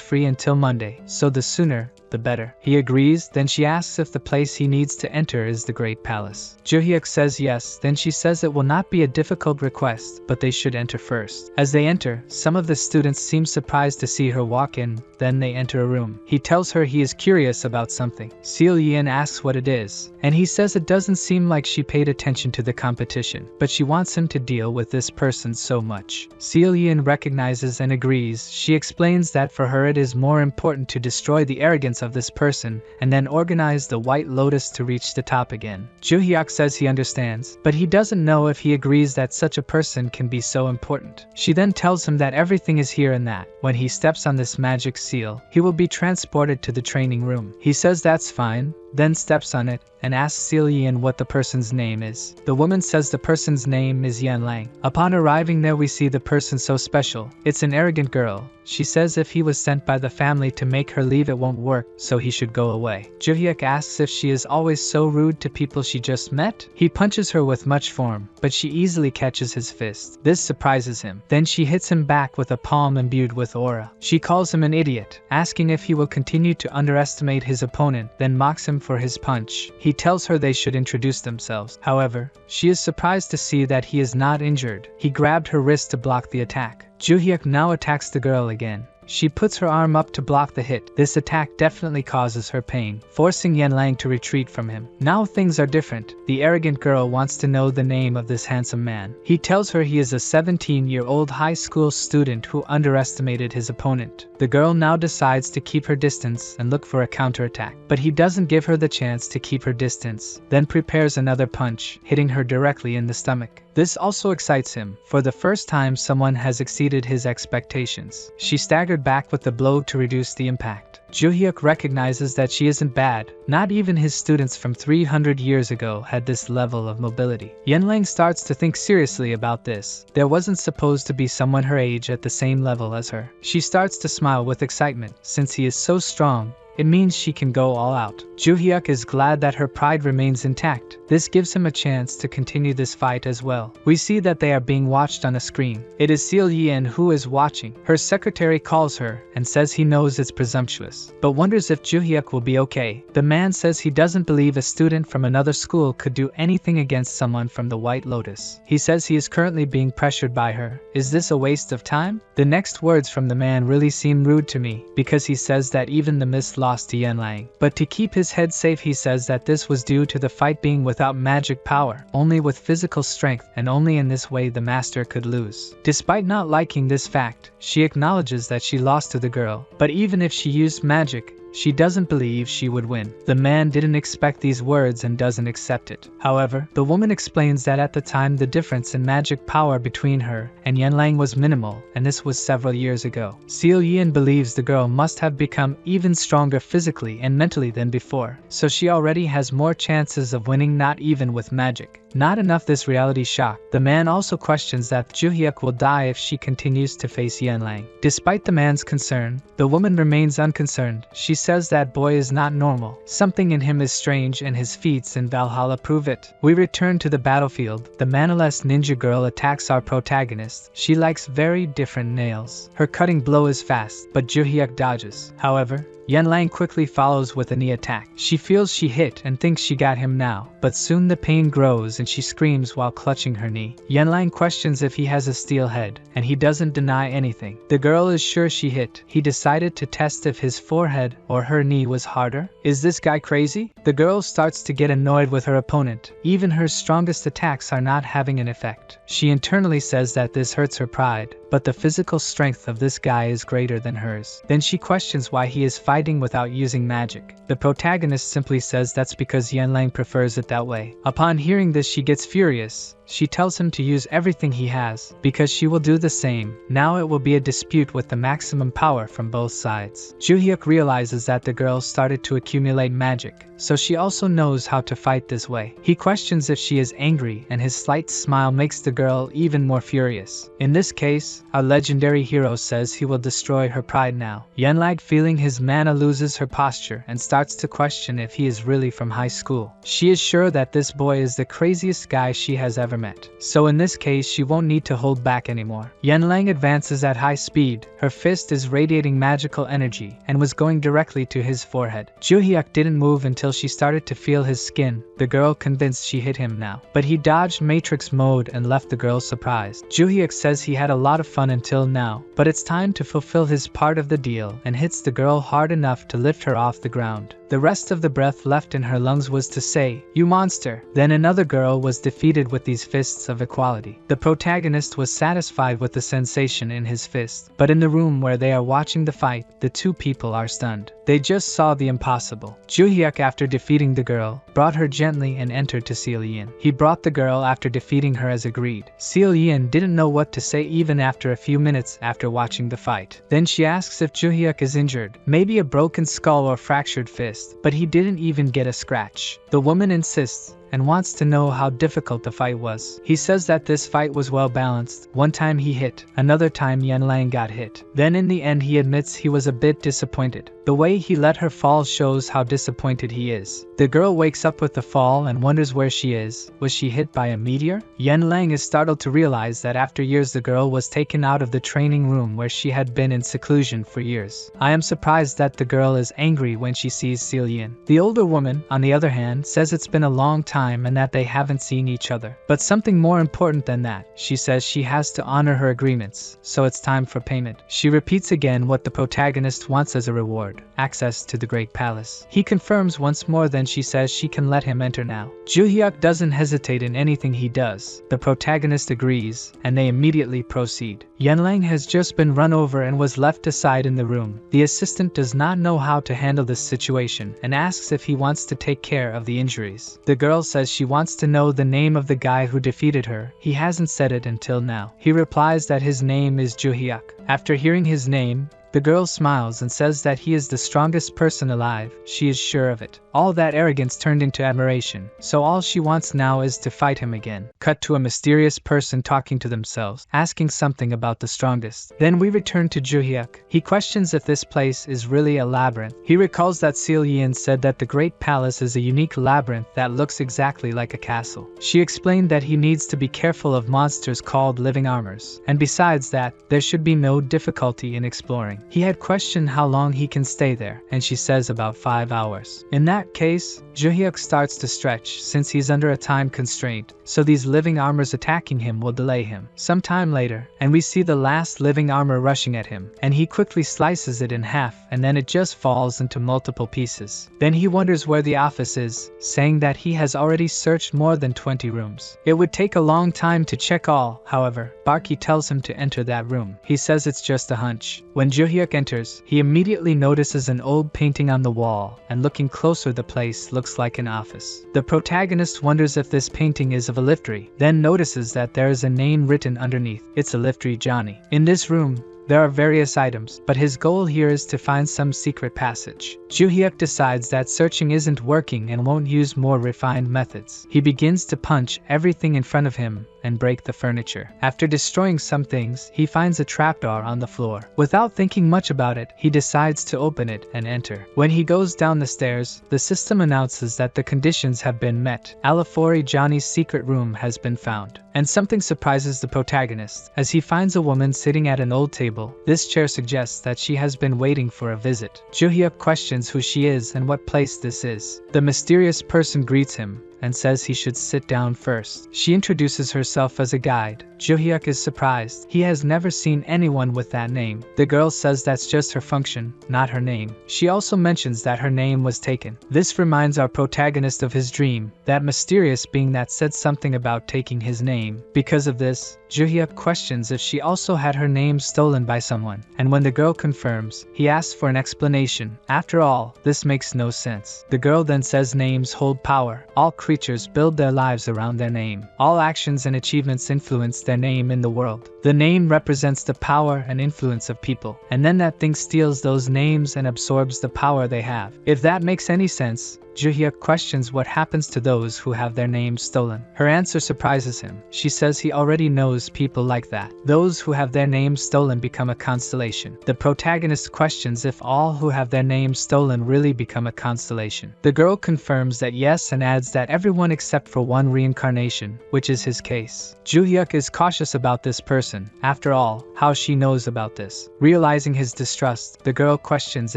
free until Monday, so the sooner, the better. He agrees, then she asks if the place he needs to enter is the Great Palace. Juhyeok says yes, then she says it will not be a difficult request, but they should enter first. As they enter, some of the students seem surprised to see her walk in, then they enter a room. He tells her he is curious about something. Seo-yeon asks what it is, and he says it doesn't seem like she paid attention to the competition, but she wants him to deal with this person so much. Seo-yeon recognizes and agrees. She explains that for her it is more important to destroy the arrogance of this person and then organize the White Lotus to reach the top again. Juhyeok says he understands, but he doesn't know if he agrees that such a person can be so important. She then tells him that everything is here and that when he steps on this magic seal, he will be transported to the training room. He says that's fine, then steps on it and asks Seo-yeon what the person's name is. The woman says the person's name is Yan-lang. Upon arriving there we see the person so special. It's an arrogant girl. She says if he was sent by the family to make her leave it won't work, so he should go away. Juhyeok asks if she is always so rude to people she just met. He punches her with much form, but she easily catches his fist. This surprises him. Then she hits him back with a palm imbued with aura. She calls him an idiot, asking if he will continue to underestimate his opponent, then mocks him for his punch. He tells her they should introduce themselves. However, she is surprised to see that he is not injured. He grabbed her wrist to block the attack. Juhyeok now attacks the girl again. She puts her arm up to block the hit. This attack definitely causes her pain, forcing Yan-lang to retreat from him. Now things are different. The arrogant girl wants to know the name of this handsome man. He tells her he is a 17-year-old high school student who underestimated his opponent. The girl now decides to keep her distance and look for a counterattack, but he doesn't give her the chance to keep her distance, then prepares another punch, hitting her directly in the stomach. This also excites him. For the first time, someone has exceeded his expectations. She staggered back with the blow to reduce the impact. Juhyeok recognizes that she isn't bad. Not even his students from 300 years ago had this level of mobility. Yan-lang starts to think seriously about this. There wasn't supposed to be someone her age at the same level as her. She starts to smile with excitement. Since he is so strong, it means she can go all out. Juhyeok is glad that her pride remains intact. This gives him a chance to continue this fight as well. We see that they are being watched on a screen. It is Seol-yeon who is watching. Her secretary calls her and says he knows it's presumptuous, but wonders if Juhyeok will be okay. The man says he doesn't believe a student from another school could do anything against someone from the White Lotus. He says he is currently being pressured by her. Is this a waste of time? The next words from the man really seem rude to me, because he says that even the mist lost to Yenlang. But to keep his head safe, he says that this was due to the fight being without magic power, only with physical strength, and only in this way the master could lose. Despite not liking this fact, she acknowledges that she lost to the girl, but even if she used magic, she doesn't believe she would win. The man didn't expect these words and doesn't accept it. However, the woman explains that at the time the difference in magic power between her and Yenlang was minimal, and this was several years ago. Seol-yeon believes the girl must have become even stronger physically and mentally than before, so she already has more chances of winning, not even with magic. Not enough this reality shock. The man also questions that Juhyeok will die if she continues to face Yenlang. Despite the man's concern, the woman remains unconcerned. She says that boy is not normal. Something in him is strange, and his feats in Valhalla prove it. We return to the battlefield. The manaless ninja girl attacks our protagonist. She likes very different nails. Her cutting blow is fast, but Juhyeok dodges. However, Yenlang quickly follows with a knee attack. She feels she hit and thinks she got him now, but soon the pain grows and she screams while clutching her knee. Yenlang questions if he has a steel head, and he doesn't deny anything. The girl is sure she hit. He decided to test if his forehead or her knee was harder. Is this guy crazy? The girl starts to get annoyed with her opponent. Even her strongest attacks are not having an effect. She internally says that this hurts her pride, but the physical strength of this guy is greater than hers. Then she questions why he is fighting without using magic. The protagonist simply says that's because Yenlang prefers it that way. Upon hearing this, she gets furious. She tells him to use everything he has, because she will do the same. Now it will be a dispute with the maximum power from both sides. Juhyeok realizes that the girl started to accumulate magic, so she also knows how to fight this way. He questions if she is angry, and his slight smile makes the girl even more furious. In this case, our legendary hero says he will destroy her pride now. Yenlang, feeling his mana, loses her posture and starts to question if he is really from high school. She is sure that this boy is the craziest guy she has ever met, so in this case she won't need to hold back anymore. Yenlang advances at high speed. Her fist is radiating magical energy and was going directly to his forehead. Juhyeok didn't move until she started to feel his skin. The girl convinced she hit him now, but he dodged matrix mode and left the girl surprised. Juhyeok says he had a lot of fun until now, but it's time to fulfill his part of the deal, and hits the girl hard enough to lift her off the ground. The rest of the breath left in her lungs was to say, "You monster!" Then another girl was defeated with these fists of equality. The protagonist was satisfied with the sensation in his fist, but in the room where they are watching the fight, the two people are stunned. They just saw the impossible. Juhyeok, after defeating the girl, brought her gently and entered to Seol-yeon. He brought the girl after defeating her as agreed. Seol-yeon didn't know what to say even after a few minutes after watching the fight. Then she asks if Juhyeok is injured, maybe a broken skull or fractured fist, but he didn't even get a scratch. The woman insists and wants to know how difficult the fight was. He says that this fight was well balanced. One time he hit, another time Yenlang got hit. Then in the end he admits he was a bit disappointed. The way he let her fall shows how disappointed he is. The girl wakes up with the fall and wonders where she is. Was she hit by a meteor? Yenlang is startled to realize that after years the girl was taken out of the training room where she had been in seclusion for years. I am surprised that the girl is angry when she sees Seol-yeon. The older woman, on the other hand, says it's been a long time and that they haven't seen each other. But something more important than that, she says she has to honor her agreements, so it's time for payment. She repeats again what the protagonist wants as a reward: access to the Great Palace. He confirms once more, then she says she can let him enter now. Juhyeok doesn't hesitate in anything he does. The protagonist agrees, and they immediately proceed. Yenlang has just been run over and was left aside in the room. The assistant does not know how to handle this situation and asks if he wants to take care of the injuries. The girl says she wants to know the name of the guy who defeated her. He hasn't said it until now. He replies that his name is Juhyeok. After hearing his name, the girl smiles and says that he is the strongest person alive. She is sure of it. All that arrogance turned into admiration, so all she wants now is to fight him again. Cut to a mysterious person talking to themselves, asking something about the strongest. Then we return to Juhyeok. He questions if this place is really a labyrinth. He recalls that Seal Yin said that the Great Palace is a unique labyrinth that looks exactly like a castle. She explained that he needs to be careful of monsters called living armors, and besides that, there should be no difficulty in exploring. He had questioned how long he can stay there, and she says about 5 hours. In that case, Juhyeok starts to stretch since he's under a time constraint, so these living armors attacking him will delay him. Some time later, and we see the last living armor rushing at him, and he quickly slices it in half and then it just falls into multiple pieces. Then he wonders where the office is, saying that he has already searched more than 20 rooms. It would take a long time to check all, however, Barky tells him to enter that room. He says it's just a hunch. When Juhyeok enters, he immediately notices an old painting on the wall, and looking closer the place looks like an office. The protagonist wonders if this painting is of a liftry, then notices that there is a name written underneath. It's a liftry Johnny. In this room, there are various items, but his goal here is to find some secret passage. Juhyeok decides that searching isn't working and won't use more refined methods. He begins to punch everything in front of him and break the furniture. After destroying some things, he finds a trapdoor on the floor. Without thinking much about it, he decides to open it and enter. When he goes down the stairs, the system announces that the conditions have been met. Alafori Johnny's secret room has been found. And something surprises the protagonist, as he finds a woman sitting at an old table. This chair suggests that she has been waiting for a visit. Juhyeok questions who she is and what place this is. The mysterious person greets him and says he should sit down first. She introduces herself as a guide. Juhyeok is surprised. He has never seen anyone with that name. The girl says that's just her function, not her name. She also mentions that her name was taken. This reminds our protagonist of his dream, that mysterious being that said something about taking his name. Because of this, Juhyeok questions if she also had her name stolen by someone, and when the girl confirms, he asks for an explanation. After all, this makes no sense. The girl then says names hold power. All creatures build their lives around their name. All actions and achievements influence their name in the world. The name represents the power and influence of people, and then that thing steals those names and absorbs the power they have. If that makes any sense, Juhyeok questions what happens to those who have their names stolen. Her answer surprises him. She says he already knows people like that. Those who have their names stolen become a constellation. The protagonist questions if all who have their names stolen really become a constellation. The girl confirms that yes and adds that everyone except for one reincarnation, which is his case. Juhyeok is cautious about this person. After all, how she knows about this. Realizing his distrust, the girl questions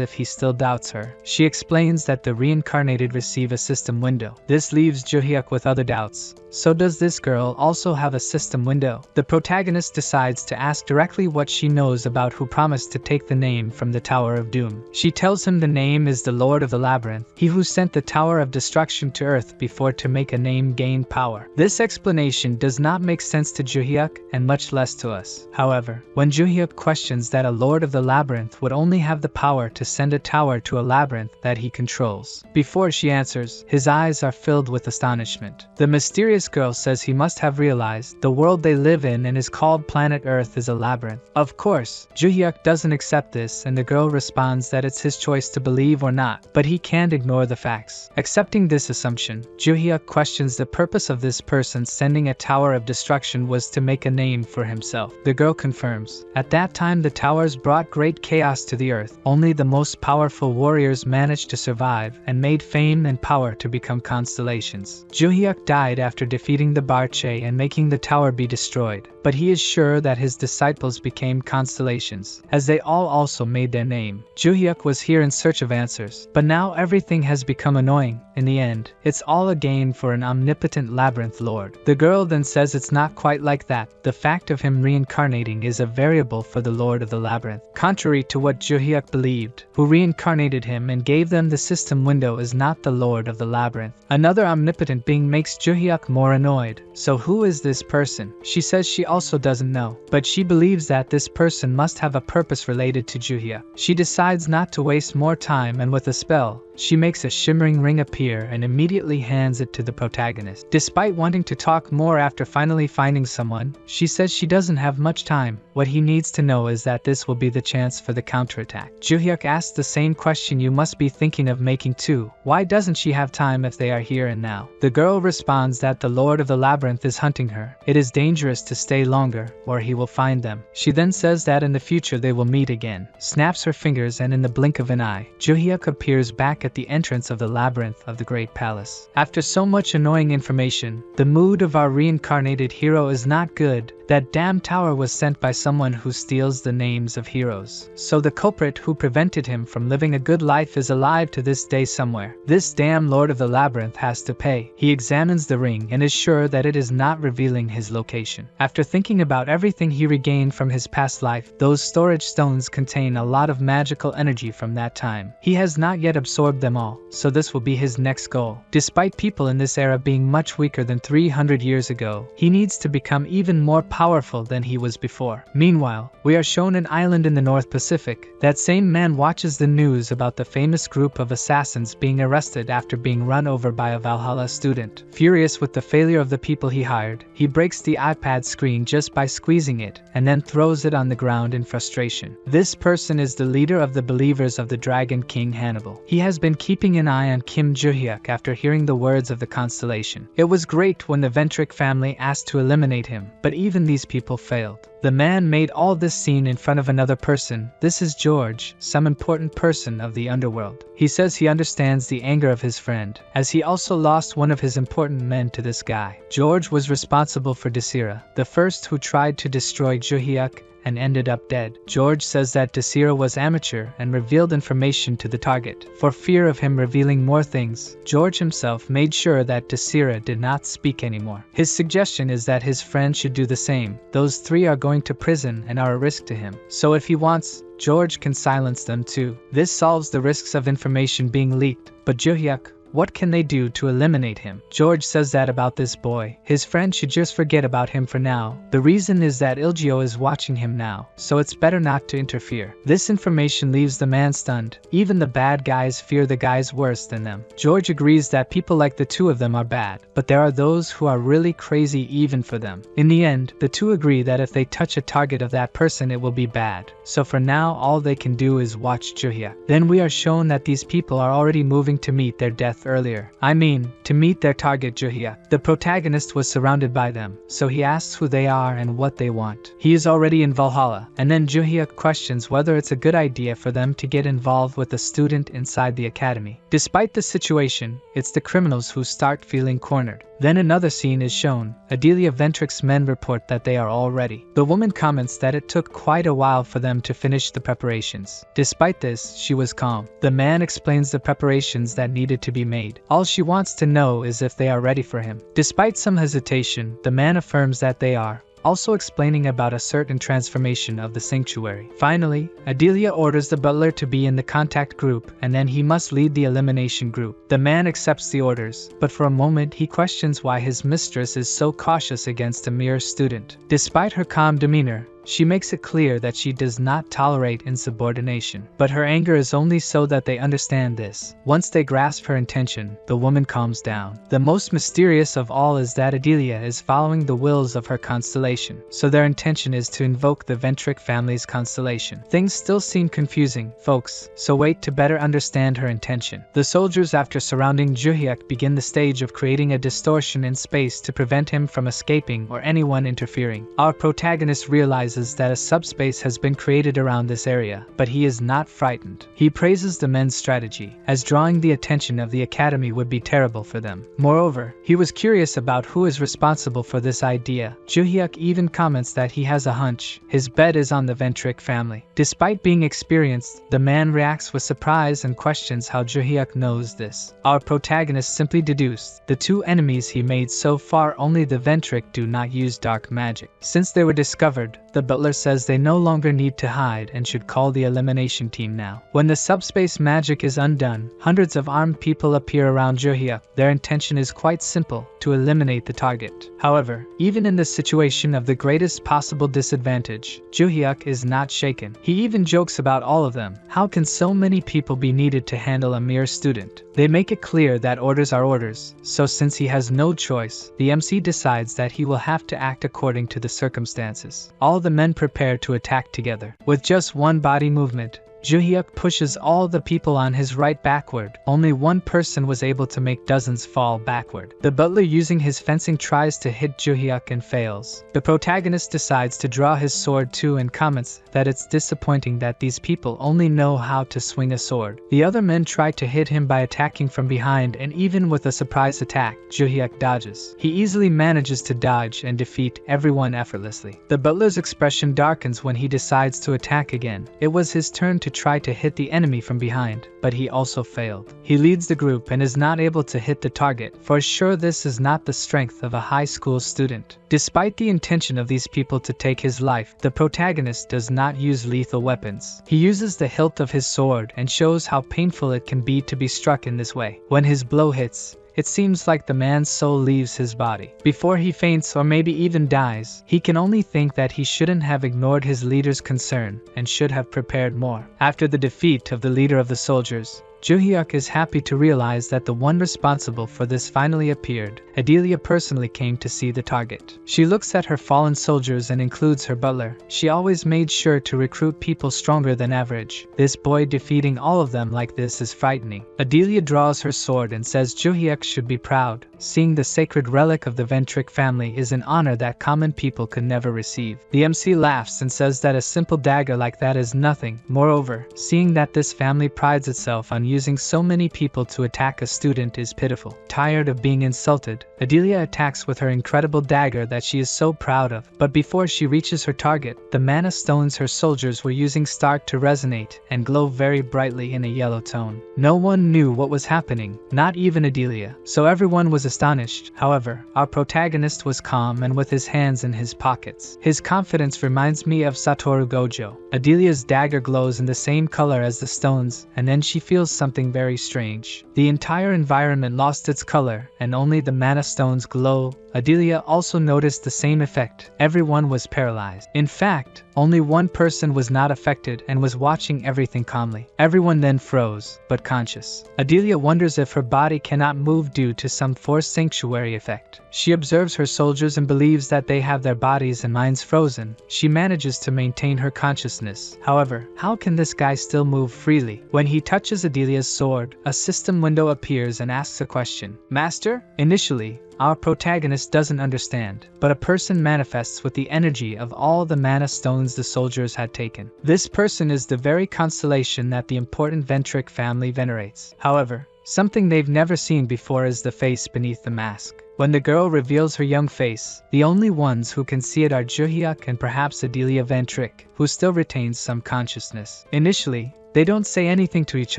if he still doubts her. She explains that the reincarnated receive a system window. This leaves Juhyeok with other doubts. So does this girl also have a system window? The protagonist decides to ask directly what she knows about who promised to take the name from the Tower of Doom. She tells him the name is the Lord of the Labyrinth, he who sent the Tower of Destruction to Earth before to make a name gain power. This explanation does not make sense to Juhyeok and much less to us. However, when Juhyeok questions that a Lord of the Labyrinth would only have the power to send a tower to a labyrinth that he controls, before she answers, his eyes are filled with astonishment. The mysterious girl says he must have realized the world they live in and is called planet Earth is a labyrinth. Of course, Juhyeok doesn't accept this and the girl responds that it's his choice to believe or not, but he can't ignore the facts. Accepting this assumption, Juhyeok questions the purpose of this person sending a tower of destruction was to make a name for himself. The girl confirms. At that time the towers brought great chaos to the earth. Only the most powerful warriors managed to survive and made fame and power to become constellations. Juhyeok died after defeating the Barche and making the tower be destroyed, but he is sure that his disciples became constellations, as they all also made their name. Juhyeok was here in search of answers, but now everything has become annoying. In the end, it's all a game for an omnipotent labyrinth lord. The girl then says it's not quite like that. The fact of him reincarnating is a variable for the Lord of the Labyrinth. Contrary to what Juhyeok believed, who reincarnated him and gave them the system window is not the Lord of the Labyrinth. Another omnipotent being makes Juhyeok more annoyed. So who is this person? She says she also doesn't know, but she believes that this person must have a purpose related to Juhyeok. She decides not to waste more time and with a spell, She makes a shimmering ring appear and immediately hands it to the protagonist. Despite wanting to talk more after finally finding someone, she says she doesn't have much time. What he needs to know is that this will be the chance for the counterattack. Juhyeok asks the same question you must be thinking of making too. Why doesn't she have time if they are here and now? The girl responds that the Lord of the Labyrinth is hunting her. It is dangerous to stay longer, or he will find them. She then says that in the future they will meet again, snaps her fingers, and in the blink of an eye, Juhyeok appears back at the entrance of the labyrinth of the Great Palace. After so much annoying information, the mood of our reincarnated hero is not good. That damn tower was sent by someone who steals the names of heroes. So the culprit who prevented him from living a good life is alive to this day somewhere. This damn Lord of the Labyrinth has to pay. He examines the ring and is sure that it is not revealing his location. After thinking about everything he regained from his past life, those storage stones contain a lot of magical energy from that time. He has not yet absorbed them all, so this will be his next goal. Despite people in this era being much weaker than 300 years ago, he needs to become even more powerful than he was before. Meanwhile, we are shown an island in the North Pacific. That same man watches the news about the famous group of assassins being arrested after being run over by a Valhalla student. Furious with the failure of the people he hired, he breaks the iPad screen just by squeezing it, and then throws it on the ground in frustration. This person is the leader of the believers of the Dragon King Hannibal. He has been keeping an eye on Kim Juhyeok after hearing the words of the constellation. It was great when the Ventric family asked to eliminate him, but even these people failed. The man made all this scene in front of another person. This is George, some important person of the underworld. He says he understands the anger of his friend, as he also lost one of his important men to this guy. George was responsible for Desira, the first who tried to destroy Juhyeok and ended up dead. George says that Desira was amateur and revealed information to the target. For fear of him revealing more things, George himself made sure that Desira did not speak anymore. His suggestion is that his friend should do the same. Those three are going to prison and are a risk to him. So if he wants, George can silence them too. This solves the risks of information being leaked. But Juhyeok, what can they do to eliminate him? George says that about this boy, his friend should just forget about him for now. The reason is that Ilgio is watching him now, so it's better not to interfere. This information leaves the man stunned. Even the bad guys fear the guys worse than them. George agrees that people like the two of them are bad, but there are those who are really crazy even for them. In the end, the two agree that if they touch a target of that person it will be bad. So for now all they can do is watch Juhyeok. Then we are shown that these people are already moving to meet their death earlier. I mean, to meet their target Juhyeok. The protagonist was surrounded by them, so he asks who they are and what they want. He is already in Valhalla, and then Juhyeok questions whether it's a good idea for them to get involved with a student inside the academy. Despite the situation, it's the criminals who start feeling cornered. Then another scene is shown. Adelia Ventric's men report that they are all ready. The woman comments that it took quite a while for them to finish the preparations. Despite this, she was calm. The man explains the preparations that needed to be made. All she wants to know is if they are ready for him. Despite some hesitation, the man affirms that they are, also explaining about a certain transformation of the sanctuary. Finally, Adelia orders the butler to be in the contact group, and then he must lead the elimination group. The man accepts the orders, but for a moment he questions why his mistress is so cautious against a mere student. Despite her calm demeanor, she makes it clear that she does not tolerate insubordination, but her anger is only so that they understand this. Once they grasp her intention, the woman calms down. The most mysterious of all is that Adelia is following the wills of her constellation, so their intention is to invoke the Ventric family's constellation. Things still seem confusing, folks, so wait to better understand her intention. The soldiers, after surrounding Juhyeok, begin the stage of creating a distortion in space to prevent him from escaping or anyone interfering. Our protagonist realizes that a subspace has been created around this area, but he is not frightened. He praises the men's strategy, as drawing the attention of the academy would be terrible for them. Moreover, he was curious about who is responsible for this idea. Juhyeok even comments that he has a hunch. His bet is on the Ventric family. Despite being experienced, the man reacts with surprise and questions how Juhyeok knows this. Our protagonist simply deduced the two enemies he made so far, only the Ventric do not use dark magic. Since they were discovered, the butler says they no longer need to hide and should call the elimination team now. When the subspace magic is undone, hundreds of armed people appear around Juhyeok. Their intention is quite simple, to eliminate the target. However, even in the situation of the greatest possible disadvantage, Juhyeok is not shaken. He even jokes about all of them. How can so many people be needed to handle a mere student? They make it clear that orders are orders, so since he has no choice, the MC decides that he will have to act according to the circumstances. All the men prepare to attack together. With just one body movement, Juhyeok pushes all the people on his right backward. Only one person was able to make dozens fall backward. The butler using his fencing tries to hit Juhyeok and fails. The protagonist decides to draw his sword too and comments that it's disappointing that these people only know how to swing a sword. The other men try to hit him by attacking from behind, and even with a surprise attack, Juhyeok dodges. He easily manages to dodge and defeat everyone effortlessly. The butler's expression darkens when he decides to attack again. It was his turn to try to hit the enemy from behind, but he also failed. He leads the group and is not able to hit the target. For sure, this is not the strength of a high school student. Despite the intention of these people to take his life, the protagonist does not use lethal weapons. He uses the hilt of his sword and shows how painful it can be to be struck in this way. When his blow hits, it seems like the man's soul leaves his body. Before he faints or maybe even dies, he can only think that he shouldn't have ignored his leader's concern and should have prepared more. After the defeat of the leader of the soldiers, Juhyeok is happy to realize that the one responsible for this finally appeared. Adelia personally came to see the target. She looks at her fallen soldiers and includes her butler. She always made sure to recruit people stronger than average. This boy defeating all of them like this is frightening. Adelia draws her sword and says Juhyeok should be proud. Seeing the sacred relic of the Ventric family is an honor that common people could never receive. The MC laughs and says that a simple dagger like that is nothing. Moreover, seeing that this family prides itself on using so many people to attack a student is pitiful. Tired of being insulted, Adelia attacks with her incredible dagger that she is so proud of. But before she reaches her target, the mana stones her soldiers were using start to resonate and glow very brightly in a yellow tone. No one knew what was happening, not even Adelia, so everyone was astonished. However, our protagonist was calm and with his hands in his pockets. His confidence reminds me of Satoru Gojo. Adelia's dagger glows in the same color as the stones, and then she feels something very strange. The entire environment lost its color, and only the mana stones glow. Adelia also noticed the same effect. Everyone was paralyzed. In fact, only one person was not affected and was watching everything calmly. Everyone then froze, but conscious. Adelia wonders if her body cannot move due to some forced sanctuary effect. She observes her soldiers and believes that they have their bodies and minds frozen. She manages to maintain her consciousness. However, how can this guy still move freely? When he touches Adelia's sword, a system window appears and asks a question. Master? Initially, our protagonist doesn't understand, but a person manifests with the energy of all the mana stones the soldiers had taken. This person is the very constellation that the important Ventric family venerates. However, something they've never seen before is the face beneath the mask. When the girl reveals her young face, the only ones who can see it are Juhyeok and perhaps Adelia Ventric, who still retains some consciousness. Initially, they don't say anything to each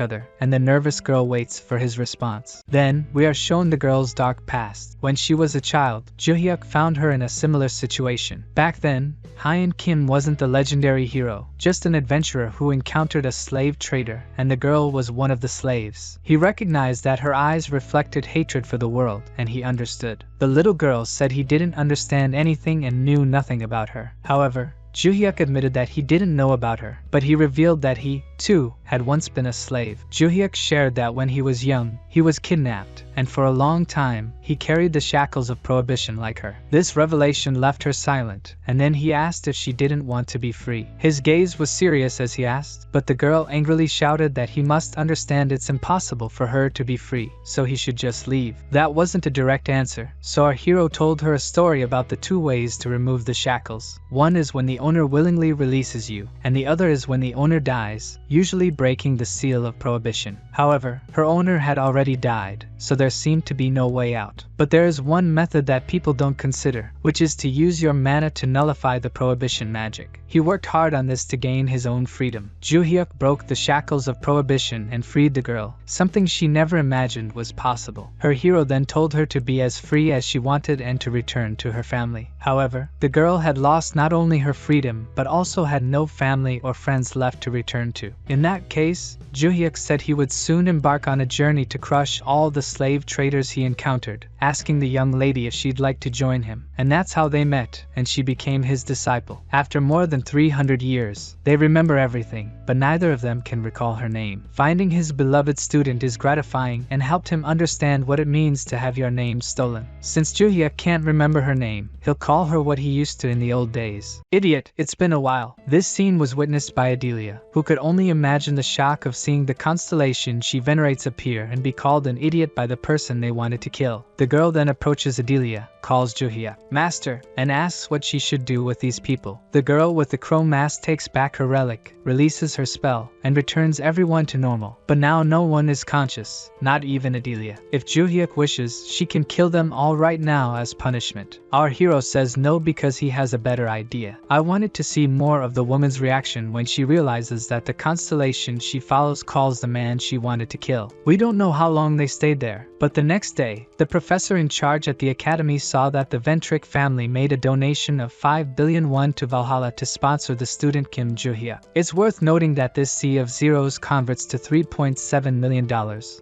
other, and the nervous girl waits for his response. Then, we are shown the girl's dark past. When she was a child, Juhyeok found her in a similar situation. Back then, Hyeon-oh Kim wasn't the legendary hero, just an adventurer who encountered a slave trader, and the girl was one of the slaves. He recognized that her eyes reflected hatred for the world, and he understood. The little girl said he didn't understand anything and knew nothing about her. However, Juhyeok admitted that he didn't know about her, but he revealed that he, too, had once been a slave. Juhyeok shared that when he was young, he was kidnapped, and for a long time, he carried the shackles of prohibition like her. This revelation left her silent, and then he asked if she didn't want to be free. His gaze was serious as he asked, but the girl angrily shouted that he must understand it's impossible for her to be free, so he should just leave. That wasn't a direct answer, so our hero told her a story about the two ways to remove the shackles. One is when the owner willingly releases you, and the other is when the owner dies, usually breaking the seal of prohibition. However, her owner had already died, so there seemed to be no way out. But there is one method that people don't consider, which is to use your mana to nullify the prohibition magic. He worked hard on this to gain his own freedom. Juhyeok broke the shackles of prohibition and freed the girl, something she never imagined was possible. Her hero then told her to be as free as she wanted and to return to her family. However, the girl had lost not only her freedom but also had no family or friends left to return to. In that case, Juhyeok said he would soon embark on a journey to crush all the slave traders he encountered, asking the young lady if she'd like to join him. And that's how they met, and she became his disciple. After more than 300 years, they remember everything, but neither of them can recall her name. Finding his beloved student is gratifying and helped him understand what it means to have your name stolen. Since Juhyeok can't remember her name, he'll call her what he used to in the old days. Idiot, it's been a while. This scene was witnessed by Adelia, who could only imagine the shock of seeing the constellation she venerates appear and be called an idiot by the person they wanted to kill. The girl then approaches Adelia, calls Juhyeok master, and asks what she should do with these people. The girl with the crow mask takes back her relic, releases her spell, and returns everyone to normal. But now no one is conscious, not even Adelia. If Juhyeok wishes, she can kill them all right now as punishment. Our hero says no because he has a better idea. I wanted to see more of the woman's reaction when she realizes that the constellation she follows calls the man she wanted to kill. We don't know how long they stayed there, but the next day, the professor in charge at the academy saw that the Ventric family made a donation of 5 billion won to Valhalla to sponsor the student Kim Juhyeok. It's worth noting that this sea of zeros converts to $3.7 million,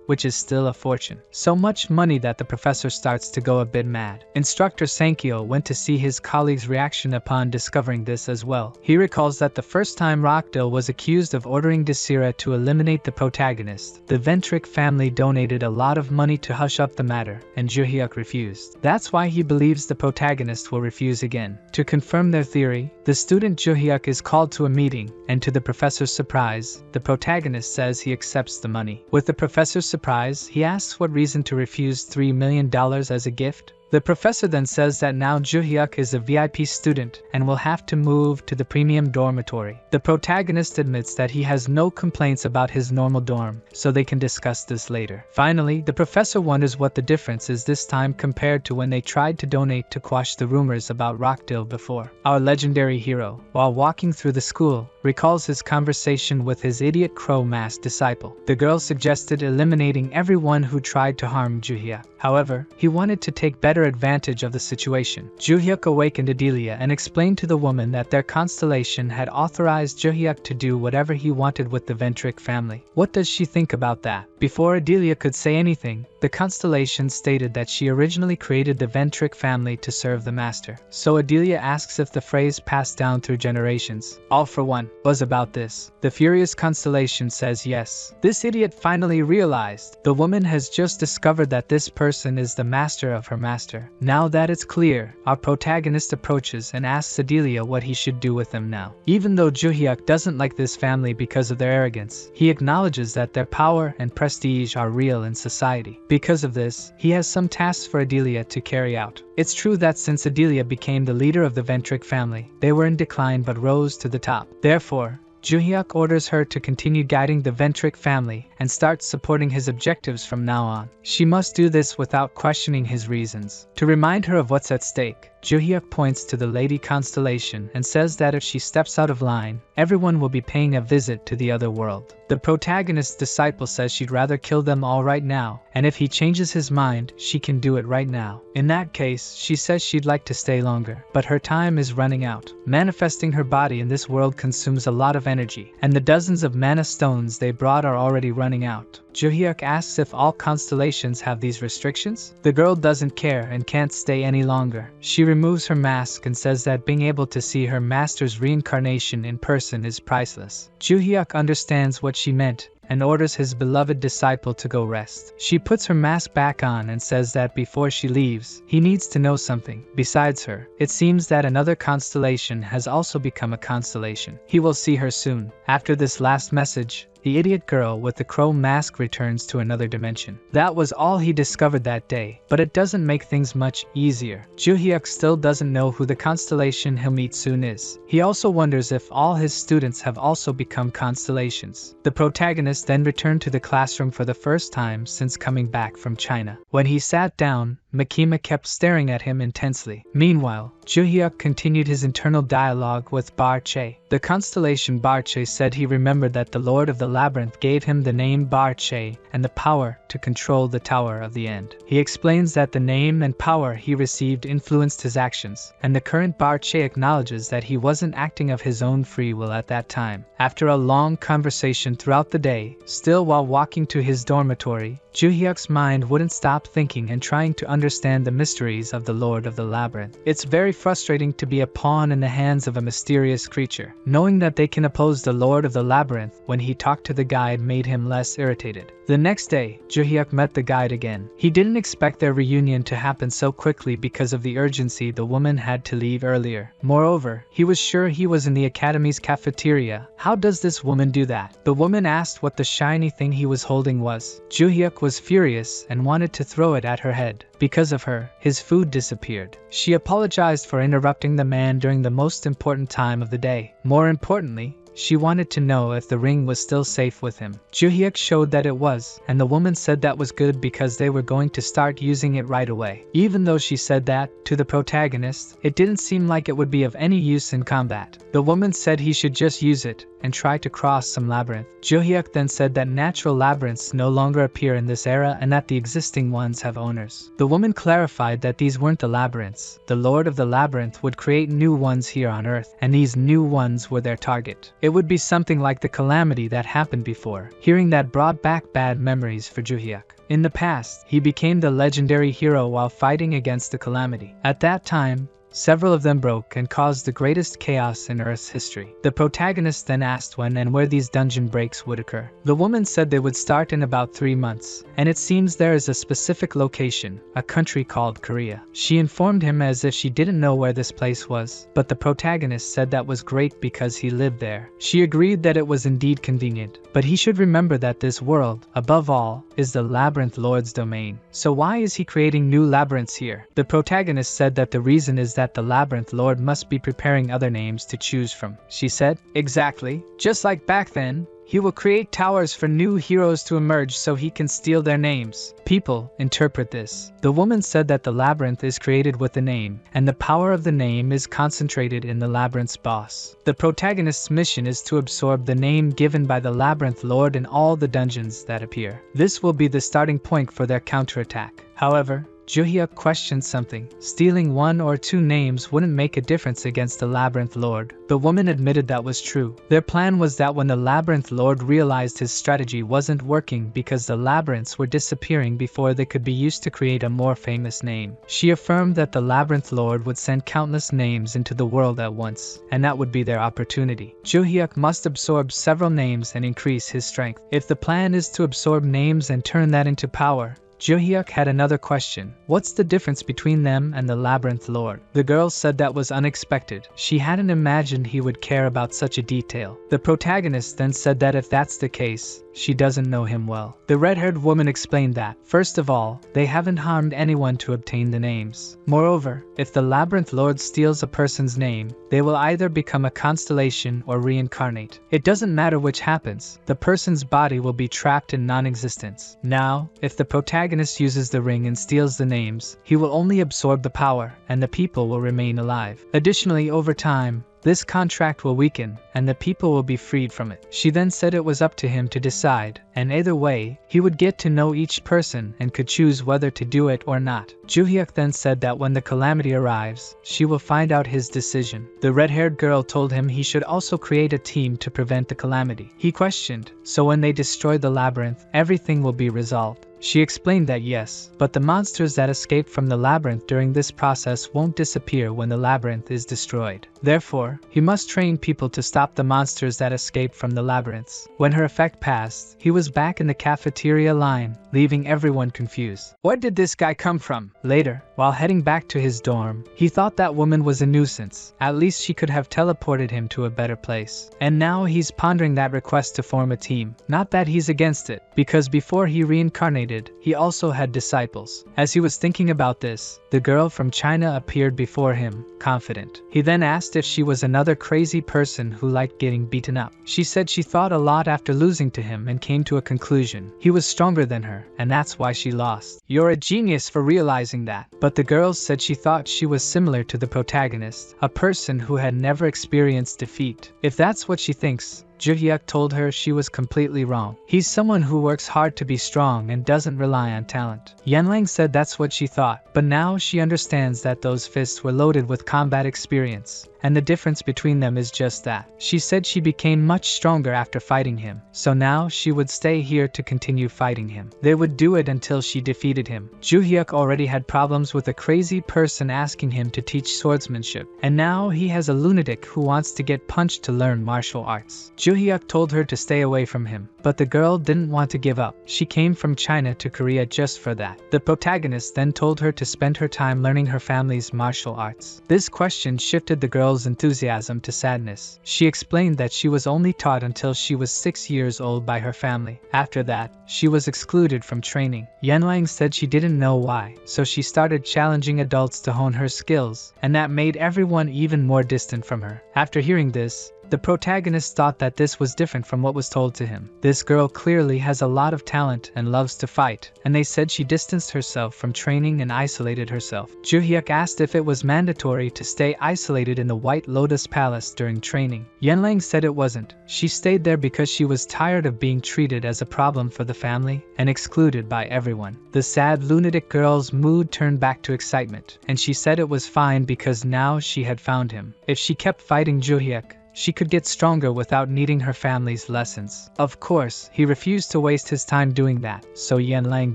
which is still a fortune. So much money that the professor starts to go a bit mad. Instructor Sankyo went to see his colleague's reaction upon discovering this as well. He recalls that the first time Rockdale was accused of ordering Desira to eliminate the protagonist, the Ventric family donated a lot of money to hush up the matter, and Juhyeok refused. That's why he believes the protagonist will refuse again. To confirm their theory, the student Juhyeok is called to a meeting, and to the professor's surprise, the protagonist says he accepts the money. With the professor's surprise, he asks what reason to refuse $3 million as a gift. The professor then says that now Juhyeok is a VIP student and will have to move to the premium dormitory. The protagonist admits that he has no complaints about his normal dorm, so they can discuss this later. Finally, the professor wonders what the difference is this time compared to when they tried to donate to quash the rumors about Rockdale before. Our legendary hero, while walking through the school, recalls his conversation with his idiot crow mask disciple. The girl suggested eliminating everyone who tried to harm Juhyeok. However, he wanted to take better advantage of the situation. Juhyeok awakened Adelia and explained to the woman that their constellation had authorized Juhyeok to do whatever he wanted with the Ventric family. What does she think about that? Before Adelia could say anything, the constellation stated that she originally created the Ventric family to serve the master. So Adelia asks if the phrase passed down through generations, all for one, was about this. The furious constellation says yes. This idiot finally realized. The woman has just discovered that this person is the master of her master. Now that it's clear, our protagonist approaches and asks Adelia what he should do with them now. Even though Juhyeok doesn't like this family because of their arrogance, he acknowledges that their power and prestige are real in society. Because of this, he has some tasks for Adelia to carry out. It's true that since Adelia became the leader of the Ventric family, they were in decline but rose to the top. Therefore, Juhyeok orders her to continue guiding the Ventric family and starts supporting his objectives from now on. She must do this without questioning his reasons. To remind her of what's at stake, Juhyeok points to the Lady Constellation and says that if she steps out of line, everyone will be paying a visit to the other world. The protagonist's disciple says she'd rather kill them all right now, and if he changes his mind, she can do it right now. In that case, she says she'd like to stay longer, but her time is running out. Manifesting her body in this world consumes a lot of energy, and the dozens of mana stones they brought are already running out. Juhyeok asks if all constellations have these restrictions. The girl doesn't care and can't stay any longer. She removes her mask and says that being able to see her master's reincarnation in person is priceless. Juhyeok understands what she meant and orders his beloved disciple to go rest. She puts her mask back on and says that before she leaves, he needs to know something. Besides her, it seems that another constellation has also become a constellation. He will see her soon. After this last message, The idiot girl with the crow mask returns to another dimension. That was all he discovered that day, but it doesn't make things much easier. Juhyeok still doesn't know who the constellation he'll meet soon is. He also wonders if all his students have also become constellations. The protagonist then returned to the classroom for the first time since coming back from China. When he sat down, Makima kept staring at him intensely. Meanwhile, Juhyeok continued his internal dialogue with Barche. The constellation Barche said he remembered that the Lord of the Labyrinth gave him the name Barche and the power to control the Tower of the End. He explains that the name and power he received influenced his actions, and the current Barche acknowledges that he wasn't acting of his own free will at that time. After a long conversation throughout the day, still while walking to his dormitory, Juhyeok's mind wouldn't stop thinking and trying to understand the mysteries of the Lord of the Labyrinth. It's very frustrating to be a pawn in the hands of a mysterious creature. Knowing that they can oppose the Lord of the Labyrinth when he talked to the guide made him less irritated. The next day, Juhyeok met the guide again. He didn't expect their reunion to happen so quickly because of the urgency the woman had to leave earlier. Moreover, he was sure he was in the academy's cafeteria. How does this woman do that? The woman asked what the shiny thing he was holding was. Juhyeok was furious and wanted to throw it at her head. Because of her, his food disappeared. She apologized for interrupting the man during the most important time of the day. More importantly, she wanted to know if the ring was still safe with him. Juhyeok showed that it was, and the woman said that was good because they were going to start using it right away. Even though she said that, to the protagonist, it didn't seem like it would be of any use in combat. The woman said he should just use it and try to cross some labyrinth. Juhyeok then said that natural labyrinths no longer appear in this era and that the existing ones have owners. The woman clarified that these weren't the labyrinths. The Lord of the Labyrinth would create new ones here on Earth, and these new ones were their target. It would be something like the calamity that happened before. Hearing that brought back bad memories for Juhyeok. In the past, he became the legendary hero while fighting against the calamity. At that time, several of them broke and caused the greatest chaos in Earth's history. The protagonist then asked when and where these dungeon breaks would occur. The woman said they would start in about 3 months, and it seems there is a specific location, a country called Korea. She informed him as if she didn't know where this place was, but the protagonist said that was great because he lived there. She agreed that it was indeed convenient, but he should remember that this world, above all, is the Labyrinth Lord's domain. So why is he creating new labyrinths here? The protagonist said that the reason is that the Labyrinth Lord must be preparing other names to choose from. She said, exactly. Just like back then, he will create towers for new heroes to emerge so he can steal their names. People interpret this. The woman said that the labyrinth is created with the name, and the power of the name is concentrated in the labyrinth's boss. The protagonist's mission is to absorb the name given by the Labyrinth Lord in all the dungeons that appear. This will be the starting point for their counterattack. However, Juhyeok questioned something. Stealing 1 or 2 names wouldn't make a difference against the Labyrinth Lord. The woman admitted that was true. Their plan was that when the Labyrinth Lord realized his strategy wasn't working because the labyrinths were disappearing before they could be used to create a more famous name. She affirmed that the Labyrinth Lord would send countless names into the world at once, and that would be their opportunity. Juhyeok must absorb several names and increase his strength. If the plan is to absorb names and turn that into power, Juhyeok had another question. What's the difference between them and the Labyrinth Lord? The girl said that was unexpected. She hadn't imagined he would care about such a detail. The protagonist then said that if that's the case, she doesn't know him well. The red-haired woman explained that, first of all, they haven't harmed anyone to obtain the names. Moreover, if the Labyrinth Lord steals a person's name, they will either become a constellation or reincarnate. It doesn't matter which happens, the person's body will be trapped in non-existence. Now, if the protagonist uses the ring and steals the names, he will only absorb the power, and the people will remain alive. Additionally, over time, this contract will weaken, and the people will be freed from it. She then said it was up to him to decide, and either way, he would get to know each person and could choose whether to do it or not. Juhyeok then said that when the calamity arrives, she will find out his decision. The red-haired girl told him he should also create a team to prevent the calamity. He questioned, so when they destroy the labyrinth, everything will be resolved. She explained that yes, but the monsters that escaped from the labyrinth during this process won't disappear when the labyrinth is destroyed. Therefore, he must train people to stop the monsters that escaped from the labyrinths. When her effect passed, he was back in the cafeteria line, leaving everyone confused. Where did this guy come from? Later, while heading back to his dorm, he thought that woman was a nuisance. At least she could have teleported him to a better place. And now he's pondering that request to form a team. Not that he's against it, because before he reincarnated, he also had disciples. As he was thinking about this, the girl from China appeared before him, confident. He then asked if she was another crazy person who liked getting beaten up. She said she thought a lot after losing to him and came to a conclusion. He was stronger than her, and that's why she lost. You're a genius for realizing that. But the girl said she thought she was similar to the protagonist, a person who had never experienced defeat. If that's what she thinks, Juhyeok told her she was completely wrong. He's someone who works hard to be strong and doesn't rely on talent. Yanlang said that's what she thought, but now she understands that those fists were loaded with combat experience, and the difference between them is just that. She said she became much stronger after fighting him, so now she would stay here to continue fighting him. They would do it until she defeated him. Juhyeok already had problems with a crazy person asking him to teach swordsmanship, and now he has a lunatic who wants to get punched to learn martial arts. Juhyeok told her to stay away from him, but the girl didn't want to give up. She came from China to Korea just for that. The protagonist then told her to spend her time learning her family's martial arts. This question shifted the girl's enthusiasm to sadness. She explained that she was only taught until she was 6 years old by her family. After that, she was excluded from training. Yanlang said she didn't know why, so she started challenging adults to hone her skills, and that made everyone even more distant from her. After hearing this, the protagonist thought that this was different from what was told to him. This girl clearly has a lot of talent and loves to fight, and they said she distanced herself from training and isolated herself. Juhyeok asked if it was mandatory to stay isolated in the White Lotus Palace during training. Yanlang said it wasn't. She stayed there because she was tired of being treated as a problem for the family and excluded by everyone. The sad lunatic girl's mood turned back to excitement, and she said it was fine because now she had found him. If she kept fighting Juhyeok, she could get stronger without needing her family's lessons. Of course, he refused to waste his time doing that, so Yanlang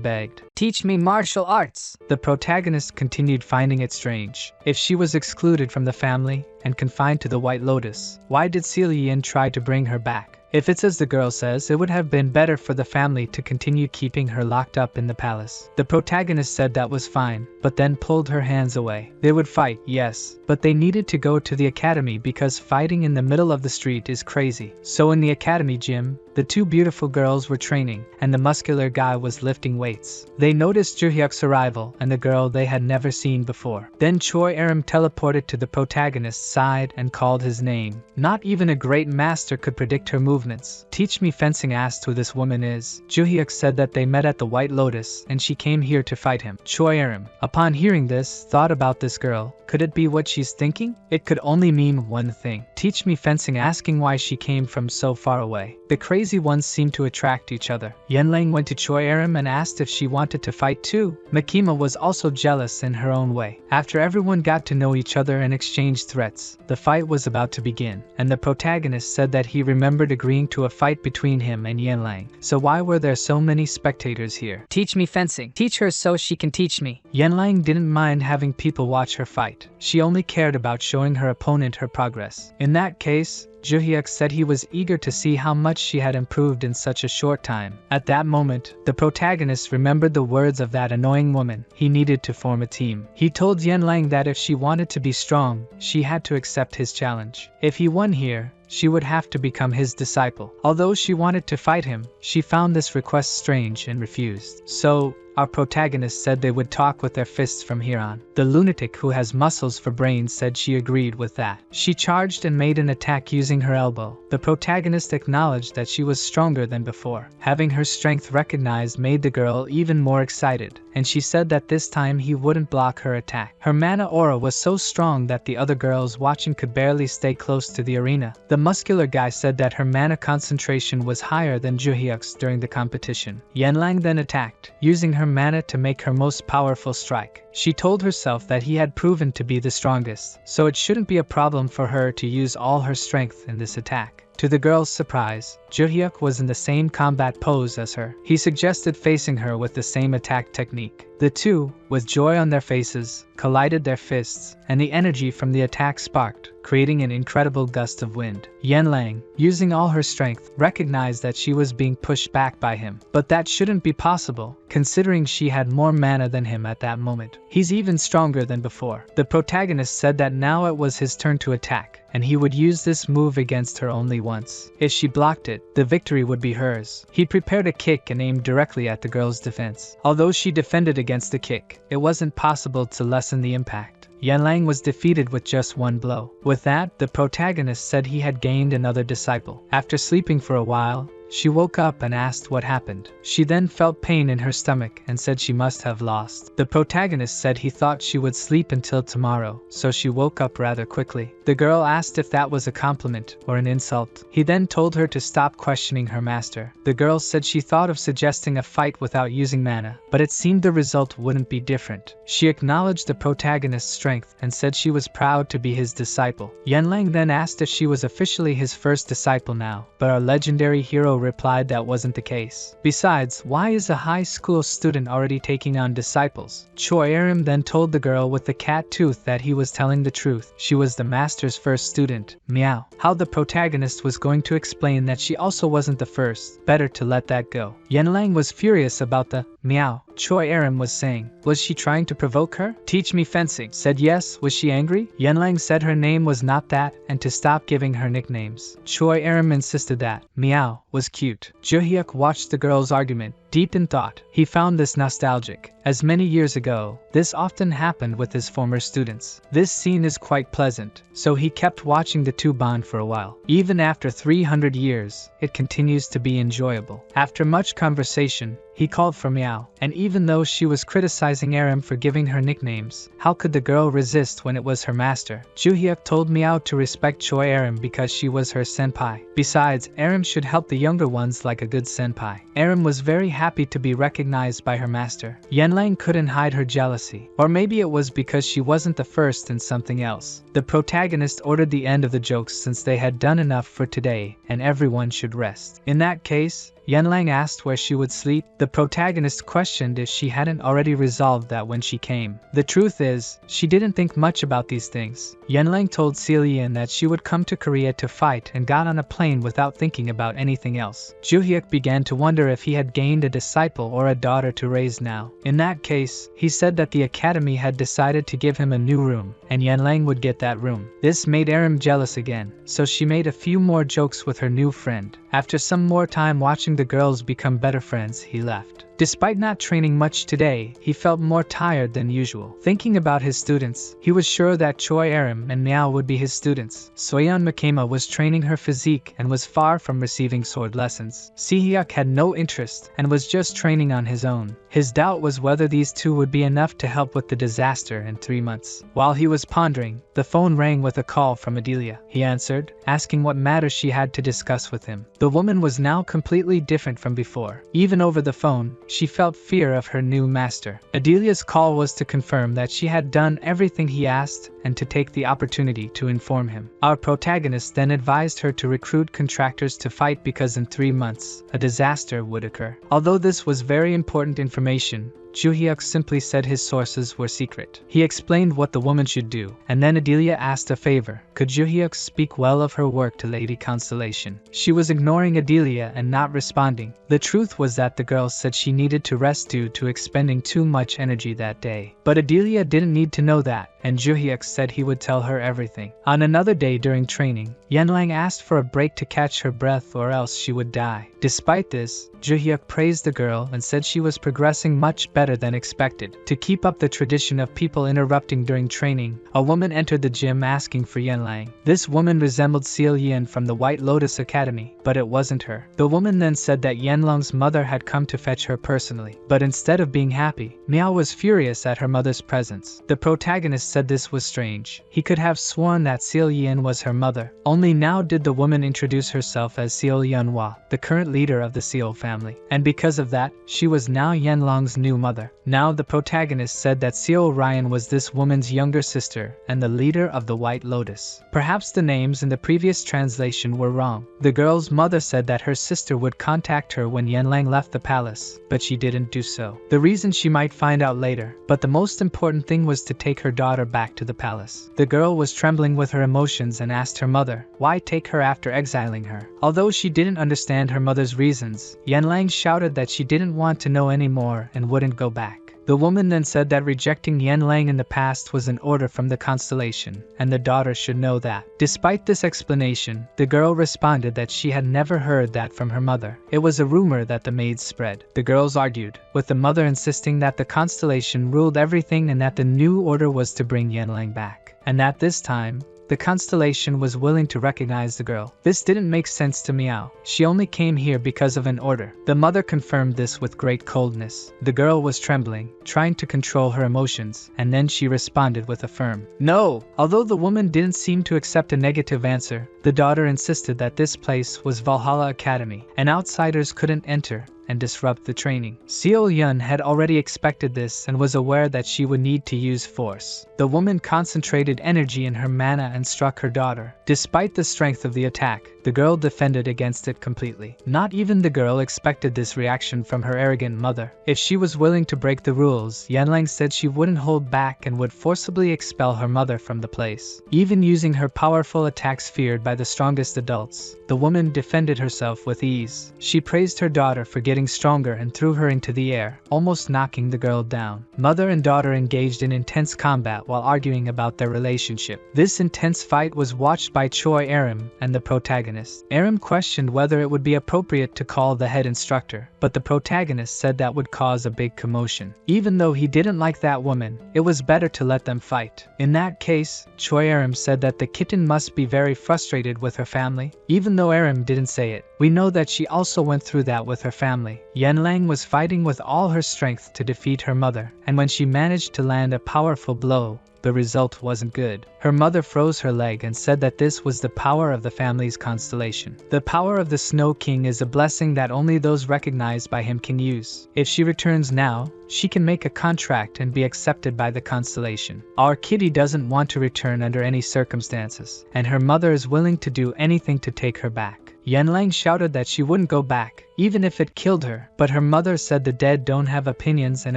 begged. Teach me martial arts. The protagonist continued finding it strange. If she was excluded from the family and confined to the White Lotus, why did Celine try to bring her back? If it's as the girl says, it would have been better for the family to continue keeping her locked up in the palace. The protagonist said that was fine, but then pulled her hands away. They would fight, yes, but they needed to go to the academy because fighting in the middle of the street is crazy. So in the academy gym, the two beautiful girls were training, and the muscular guy was lifting weights. They noticed Juhyeok's arrival and the girl they had never seen before. Then Choi Aram teleported to the protagonist's side and called his name. Not even a great master could predict her movements. Teach me fencing asked who this woman is. Juhyeok said that they met at the White Lotus and she came here to fight him. Choi Aram, upon hearing this, thought about this girl. Could it be what she's thinking? It could only mean one thing. Teach me fencing asking why she came from so far away. The crazy ones seemed to attract each other. Yanlang went to Choi Aram and asked if she wanted to fight too. Makima was also jealous in her own way. After everyone got to know each other and exchanged threats, the fight was about to begin, and the protagonist said that he remembered agreeing to a fight between him and Yanlang. So why were there so many spectators here? Teach me fencing. Teach her so she can teach me. Yanlang didn't mind having people watch her fight. She only cared about showing her opponent her progress. In that case, Juhyeok said he was eager to see how much she had improved in such a short time. At that moment, the protagonist remembered the words of that annoying woman. He needed to form a team. He told Yanlang that if she wanted to be strong, she had to accept his challenge. If he won here, she would have to become his disciple. Although she wanted to fight him, she found this request strange and refused. So, our protagonist said they would talk with their fists from here on. The lunatic who has muscles for brains said she agreed with that. She charged and made an attack using her elbow. The protagonist acknowledged that she was stronger than before. Having her strength recognized made the girl even more excited, and she said that this time he wouldn't block her attack. Her mana aura was so strong that the other girls watching could barely stay close to the arena. The muscular guy said that her mana concentration was higher than Juhyeok's during the competition. Yanlang then attacked, using her mana to make her most powerful strike. She told herself that he had proven to be the strongest, so it shouldn't be a problem for her to use all her strength in this attack. To the girl's surprise, Juhyeok was in the same combat pose as her. He suggested facing her with the same attack technique. The two, with joy on their faces, collided their fists, and the energy from the attack sparked, creating an incredible gust of wind. Yanlang, using all her strength, recognized that she was being pushed back by him. But that shouldn't be possible, considering she had more mana than him at that moment. He's even stronger than before. The protagonist said that now it was his turn to attack, and he would use this move against her only once. If she blocked it, the victory would be hers. He prepared a kick and aimed directly at the girl's defense. Although she defended against the kick, it wasn't possible to lessen the impact. Yanlang was defeated with just one blow. With that, the protagonist said he had gained another disciple. After sleeping for a while, she woke up and asked what happened. She then felt pain in her stomach and said she must have lost. The protagonist said he thought she would sleep until tomorrow, so she woke up rather quickly. The girl asked if that was a compliment or an insult. He then told her to stop questioning her master. The girl said she thought of suggesting a fight without using mana, but it seemed the result wouldn't be different. She acknowledged the protagonist's strength and said she was proud to be his disciple. Yanlang then asked if she was officially his first disciple now, but our legendary hero replied that wasn't the case. Besides, why is a high school student already taking on disciples? Choi Arim then told the girl with the cat tooth that he was telling the truth. She was the master's first student. Meow. How the protagonist was going to explain that she also wasn't the first. Better to let that go. Yanlang was furious about the meow Choi Arim was saying. Was she trying to provoke her? Teach me fencing. Said yes. Was she angry? Yanlang said her name was not that and to stop giving her nicknames. Choi Arim insisted that meow was cute. Juhyeok watched the girl's argument, deep in thought. He found this nostalgic, as many years ago, this often happened with his former students. This scene is quite pleasant, so he kept watching the two bond for a while. Even after 300 years, it continues to be enjoyable. After much conversation, he called for Meow, and even though she was criticizing Arim for giving her nicknames, how could the girl resist when it was her master? Juhyeok told Meow to respect Choi Arim because she was her senpai. Besides, Arim should help the younger ones like a good senpai. Arim was very happy to be recognized by her master. Yanlang couldn't hide her jealousy, or maybe it was because she wasn't the first in something else. The protagonist ordered the end of the jokes since they had done enough for today, and everyone should rest. In that case, Yanlang asked where she would sleep. The protagonist questioned if she hadn't already resolved that when she came. The truth is, she didn't think much about these things. Yanlang told Seolien that she would come to Korea to fight and got on a plane without thinking about anything else. Juhyeok began to wonder if he had gained a disciple or a daughter to raise now. In that case, he said that the academy had decided to give him a new room, and Yanlang would get that room. This made Arim jealous again, so she made a few more jokes with her new friend. After some more time watching the girls become better friends, he left. Despite not training much today, he felt more tired than usual. Thinking about his students, he was sure that Choi Arim and Meow would be his students. Soyeon Makema was training her physique and was far from receiving sword lessons. Sehyuk had no interest and was just training on his own. His doubt was whether these two would be enough to help with the disaster in 3 months. While he was pondering, the phone rang with a call from Adelia. He answered, asking what matters she had to discuss with him. The woman was now completely different from before. Even over the phone, she felt fear of her new master. Adelia's call was to confirm that she had done everything he asked and to take the opportunity to inform him. Our protagonist then advised her to recruit contractors to fight because in 3 months, a disaster would occur. Although this was very important information, Juhyeok simply said his sources were secret. He explained what the woman should do, and then Adelia asked a favor. Could Juhyeok speak well of her work to Lady Constellation? She was ignoring Adelia and not responding. The truth was that the girl said she needed to rest due to expending too much energy that day. But Adelia didn't need to know that, and Juhyeok said he would tell her everything. On another day during training, Yanlang asked for a break to catch her breath or else she would die. Despite this, Juhyeok praised the girl and said she was progressing much better than expected. To keep up the tradition of people interrupting during training, a woman entered the gym asking for Yanlang. This woman resembled Seolien from the White Lotus Academy, but it wasn't her. The woman then said that Yanlang's mother had come to fetch her personally, but instead of being happy, Meow was furious at her mother's presence. The protagonist said this was strange. He could have sworn that Seolien was her mother. Only now did the woman introduce herself as Seol Yeonhwa, the current leader of the Seol family, and because of that, she was now Yanlang's new mother. mother. Now the protagonist said that Seo Ryan was this woman's younger sister and the leader of the White Lotus. Perhaps the names in the previous translation were wrong. The girl's mother said that her sister would contact her when Yanlang left the palace, but she didn't do so. The reason she might find out later, but the most important thing was to take her daughter back to the palace. The girl was trembling with her emotions and asked her mother, why take her after exiling her? Although she didn't understand her mother's reasons, Yanlang shouted that she didn't want to know anymore and wouldn't go back. The woman then said that rejecting Yanlang in the past was an order from the constellation, and the daughter should know that. Despite this explanation, the girl responded that she had never heard that from her mother. It was a rumor that the maids spread. The girls argued, with the mother insisting that the constellation ruled everything and that the new order was to bring Yanlang back. And at this time, the constellation was willing to recognize the girl. This didn't make sense to Meow. She only came here because of an order. The mother confirmed this with great coldness. The girl was trembling, trying to control her emotions, and then she responded with a firm no. Although the woman didn't seem to accept a negative answer, the daughter insisted that this place was Valhalla Academy, and outsiders couldn't enter and disrupt the training. Seo Yun had already expected this and was aware that she would need to use force. The woman concentrated energy in her mana and struck her daughter. Despite the strength of the attack, the girl defended against it completely. Not even the girl expected this reaction from her arrogant mother. If she was willing to break the rules, Yanlang said she wouldn't hold back and would forcibly expel her mother from the place. Even using her powerful attacks feared by the strongest adults, the woman defended herself with ease. She praised her daughter for getting stronger and threw her into the air, almost knocking the girl down. Mother and daughter engaged in intense combat while arguing about their relationship. This intense fight was watched by Choi Aram and the protagonist. Aram questioned whether it would be appropriate to call the head instructor, but the protagonist said that would cause a big commotion. Even though he didn't like that woman, it was better to let them fight. In that case, Choi Aram said that the kitten must be very frustrated with her family. Even though Aram didn't say it, we know that she also went through that with her family. Yanlang was fighting with all her strength to defeat her mother, and when she managed to land a powerful blow, the result wasn't good. Her mother froze her leg and said that this was the power of the family's constellation. The power of the Snow King is a blessing that only those recognized by him can use. If she returns now, she can make a contract and be accepted by the constellation. Our kitty doesn't want to return under any circumstances, and her mother is willing to do anything to take her back. Yanlang shouted that she wouldn't go back, even if it killed her, but her mother said the dead don't have opinions and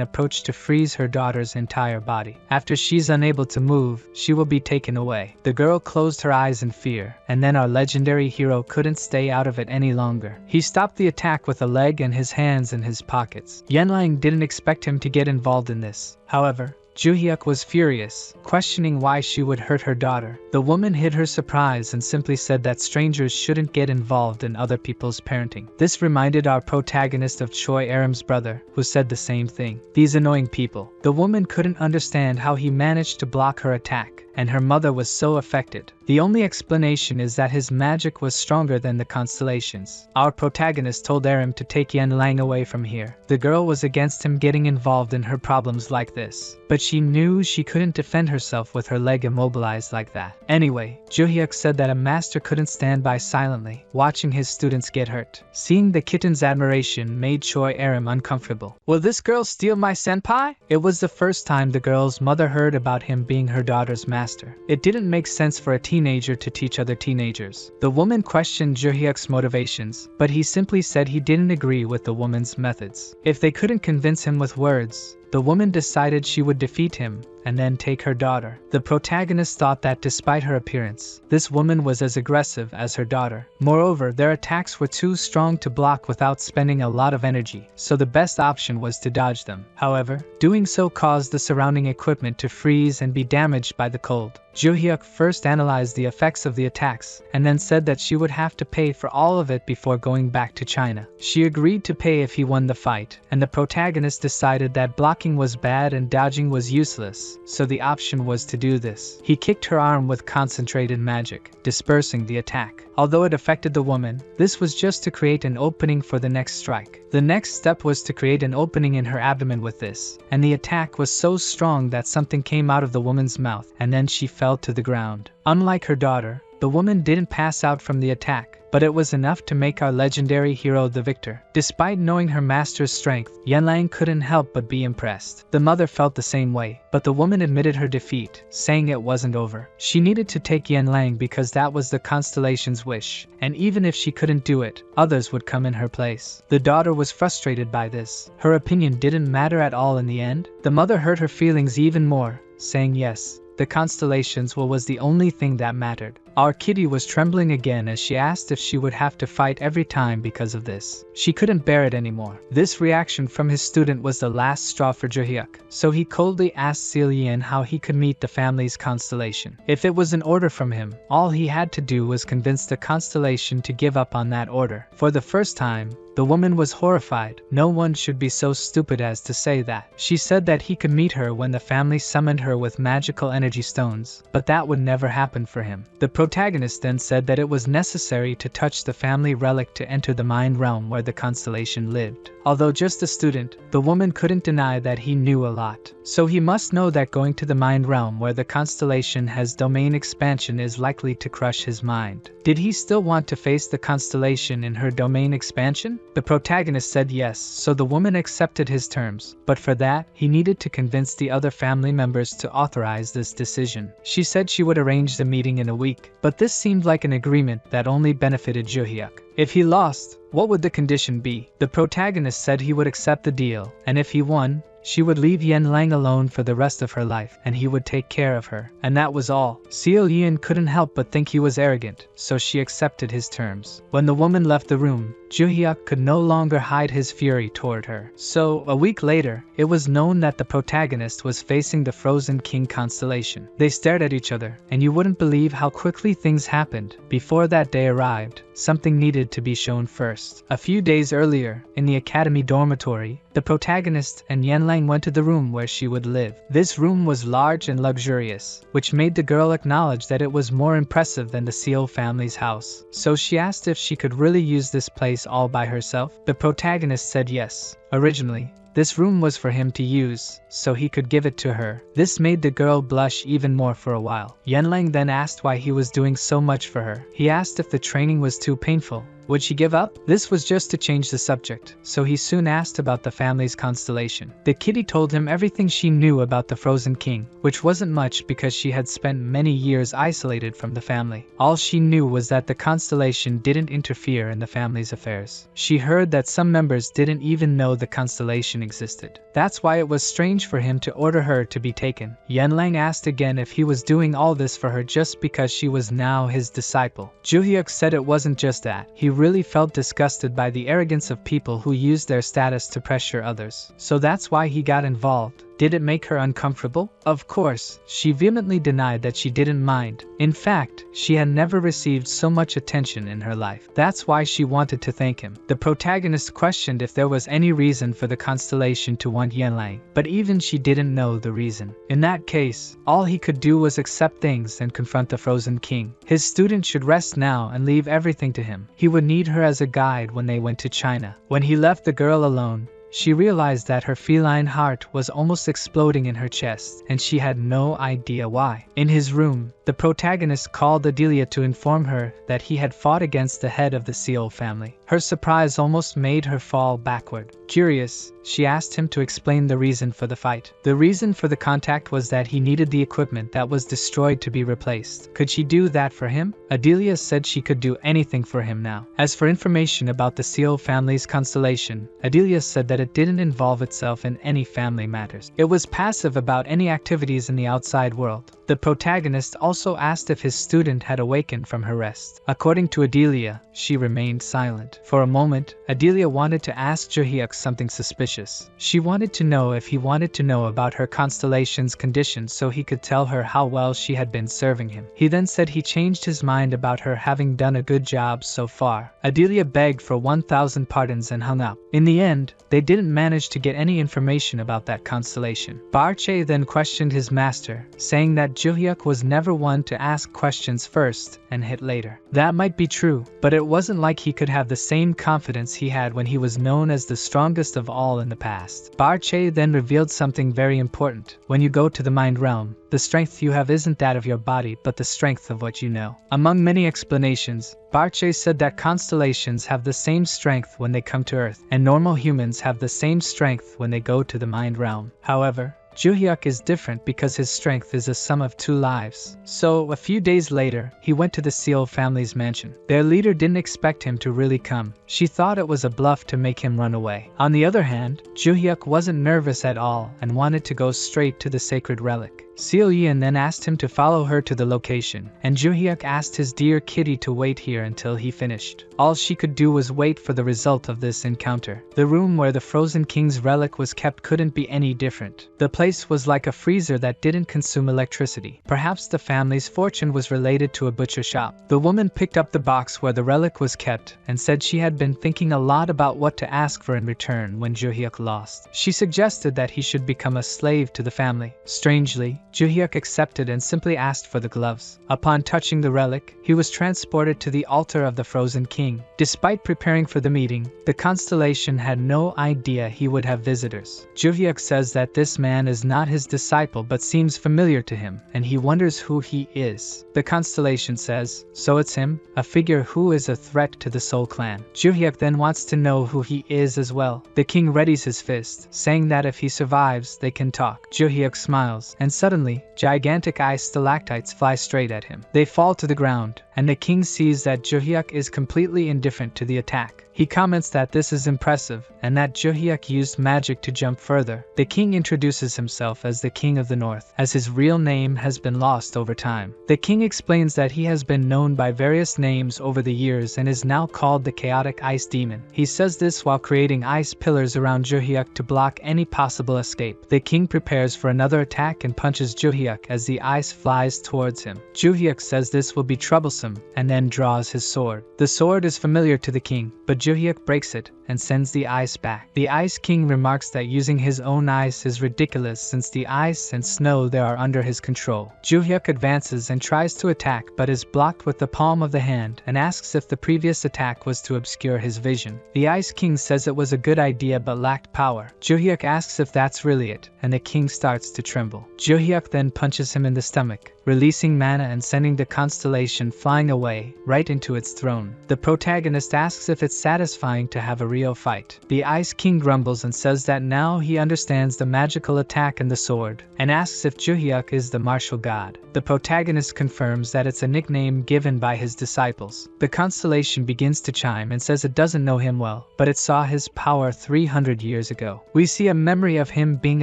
approached to freeze her daughter's entire body. After she's unable to move, she will be taken away. The girl closed her eyes in fear, and then our legendary hero couldn't stay out of it any longer. He stopped the attack with a leg and his hands in his pockets. Yanlang didn't expect him to get involved in this. However, Juhyeok was furious, questioning why she would hurt her daughter. The woman hid her surprise and simply said that strangers shouldn't get involved in other people's parenting. This reminded our protagonist of Choi Aram's brother, who said the same thing. These annoying people. The woman couldn't understand how he managed to block her attack, and her mother was so affected. The only explanation is that his magic was stronger than the constellations. Our protagonist told Aram to take Yanlang away from here. The girl was against him getting involved in her problems like this, but she knew she couldn't defend herself with her leg immobilized like that. Anyway, Juhyeok said that a master couldn't stand by silently, watching his students get hurt. Seeing the kitten's admiration made Choi Aram uncomfortable. Will this girl steal my senpai? It was the first time the girl's mother heard about him being her daughter's master. It didn't make sense for a teenager to teach other teenagers. The woman questioned Juhyeok's motivations, but he simply said he didn't agree with the woman's methods. If they couldn't convince him with words, the woman decided she would defeat him and then take her daughter. The protagonist thought that despite her appearance, this woman was as aggressive as her daughter. Moreover, their attacks were too strong to block without spending a lot of energy, so the best option was to dodge them. However, doing so caused the surrounding equipment to freeze and be damaged by the cold. Juhyeok first analyzed the effects of the attacks, and then said that she would have to pay for all of it before going back to China. She agreed to pay if he won the fight, and the protagonist decided that blocking was bad and dodging was useless, so the option was to do this. He kicked her arm with concentrated magic, dispersing the attack. Although it affected the woman, this was just to create an opening for the next strike. The next step was to create an opening in her abdomen with this, and the attack was so strong that something came out of the woman's mouth, and then she fell to the ground. Unlike her daughter, the woman didn't pass out from the attack, but but it was enough to make our legendary hero the victor. Despite knowing her master's strength, Yanlang couldn't help but be impressed. The mother felt the same way, but the woman admitted her defeat, saying it wasn't over. She needed to take Yanlang because that was the constellation's wish, and even if she couldn't do it, others would come in her place. The daughter was frustrated by this. Her opinion didn't matter at all in the end. The mother hurt her feelings even more, saying yes, the constellations was the only thing that mattered. Our kitty was trembling again as she asked if she would have to fight every time because of this. She couldn't bear it anymore. This reaction from his student was the last straw for Juhyeok, so he coldly asked Seolyeon how he could meet the family's constellation. If it was an order from him, all he had to do was convince the constellation to give up on that order. For the first time, the woman was horrified. No one should be so stupid as to say that. She said that he could meet her when the family summoned her with magical energy stones, but that would never happen for him. The protagonist then said that it was necessary to touch the family relic to enter the mind realm where the constellation lived. Although just a student, the woman couldn't deny that he knew a lot. So he must know that going to the mind realm where the constellation has domain expansion is likely to crush his mind. Did he still want to face the constellation in her domain expansion? The protagonist said yes, so the woman accepted his terms, but for that, he needed to convince the other family members to authorize this decision. She said she would arrange the meeting in a week, but this seemed like an agreement that only benefited Juhyeok. If he lost, what would the condition be? The protagonist said he would accept the deal, and if he won, she would leave Yanlang alone for the rest of her life, and he would take care of her. And that was all. Seolyeon couldn't help but think he was arrogant, so she accepted his terms. When the woman left the room, Juhyeok could no longer hide his fury toward her. So, a week later, it was known that the protagonist was facing the Frozen King constellation. They stared at each other, and you wouldn't believe how quickly things happened. Before that day arrived, something needed to be shown first. A few days earlier, in the academy dormitory, the protagonist and Yanlang went to the room where she would live. This room was large and luxurious, which made the girl acknowledge that it was more impressive than the Seo family's house. So she asked if she could really use this place all by herself. The protagonist said yes. Originally, this room was for him to use, so he could give it to her. This made the girl blush even more for a while. Yanlang then asked why he was doing so much for her. He asked if the training was too painful. Would she give up? This was just to change the subject, so he soon asked about the family's constellation. The kitty told him everything she knew about the Frozen King, which wasn't much because she had spent many years isolated from the family. All she knew was that the constellation didn't interfere in the family's affairs. She heard that some members didn't even know the constellation existed. That's why it was strange for him to order her to be taken. Yanlang asked again if he was doing all this for her just because she was now his disciple. Juhyeok said it wasn't just that. He really felt disgusted by the arrogance of people who used their status to pressure others. So that's why he got involved. Did it make her uncomfortable? Of course, she vehemently denied that she didn't mind. In fact, she had never received so much attention in her life. That's why she wanted to thank him. The protagonist questioned if there was any reason for the constellation to want Yanlang, but even she didn't know the reason. In that case, all he could do was accept things and confront the Frozen King. His student should rest now and leave everything to him. He would need her as a guide when they went to China. When he left the girl alone, she realized that her feline heart was almost exploding in her chest, and she had no idea why. In his room, the protagonist called Adelia to inform her that he had fought against the head of the Seo family. Her surprise almost made her fall backward. Curious, she asked him to explain the reason for the fight. The reason for the contact was that he needed the equipment that was destroyed to be replaced. Could she do that for him? Adelia said she could do anything for him now. As for information about the Seo family's constellation, Adelia said that it didn't involve itself in any family matters. It was passive about any activities in the outside world. The protagonist also asked if his student had awakened from her rest. According to Adelia, she remained silent. For a moment, Adelia wanted to ask Juhyeok something suspicious. She wanted to know if he wanted to know about her constellation's condition so he could tell her how well she had been serving him. He then said he changed his mind about her having done a good job so far. Adelia begged for 1,000 pardons and hung up. In the end, they didn't manage to get any information about that constellation. Barche then questioned his master, saying that Juhyeok was never one to ask questions first and hit later. That might be true, but it wasn't like he could have the same confidence he had when he was known as the strongest of all in the past. Barche then revealed something very important. When you go to the mind realm, the strength you have isn't that of your body but the strength of what you know. Among many explanations, Barche said that constellations have the same strength when they come to Earth, and normal humans have the same strength when they go to the mind realm. However, Juhyeok is different because his strength is a sum of 2 lives. So, a few days later, he went to the Seal family's mansion. Their leader didn't expect him to really come. She thought it was a bluff to make him run away. On the other hand, Juhyeok wasn't nervous at all and wanted to go straight to the sacred relic. Seal Yeon then asked him to follow her to the location, and Juhyeok asked his dear kitty to wait here until he finished. All she could do was wait for the result of this encounter. The room where the Frozen King's relic was kept couldn't be any different. The place was like a freezer that didn't consume electricity. Perhaps the family's fortune was related to a butcher shop. The woman picked up the box where the relic was kept and said she had been thinking a lot about what to ask for in return when Juhyeok lost. She suggested that he should become a slave to the family. Strangely, Juhyeok accepted and simply asked for the gloves. Upon touching the relic, he was transported to the altar of the Frozen King. Despite preparing for the meeting, the constellation had no idea he would have visitors. Juhyeok says that this man is not his disciple but seems familiar to him, and he wonders who he is. The constellation says, so it's him, a figure who is a threat to the Soul Clan. Juhyeok then wants to know who he is as well. The king readies his fist, saying that if he survives, they can talk. Juhyeok smiles, and suddenly, gigantic ice stalactites fly straight at him. They fall to the ground, and the king sees that Juhyeok is completely indifferent to the attack. He comments that this is impressive, and that Juhyeok used magic to jump further. The king introduces himself as the King of the North, as his real name has been lost over time. The king explains that he has been known by various names over the years and is now called the Chaotic Ice Demon. He says this while creating ice pillars around Juhyeok to block any possible escape. The king prepares for another attack and punches Juhyeok as the ice flies towards him. Juhyeok says this will be troublesome and then draws his sword. The sword is familiar to the king, but Juhyeok breaks it and sends the ice back. The Ice King remarks that using his own ice is ridiculous since the ice and snow there are under his control. Juhyeok advances and tries to attack but is blocked with the palm of the hand and asks if the previous attack was to obscure his vision. The Ice King says it was a good idea but lacked power. Juhyeok asks if that's really it, and the king starts to tremble. Juhyeok then punches him in the stomach, releasing mana and sending the constellation flying away, right into its throne. The protagonist asks if it's satisfying to have a real fight. The Ice King grumbles and says that now he understands the magical attack and the sword, and asks if Juhyeok is the martial god. The protagonist confirms that it's a nickname given by his disciples. The constellation begins to chime and says it doesn't know him well, but it saw his power 300 years ago. We see a memory of him being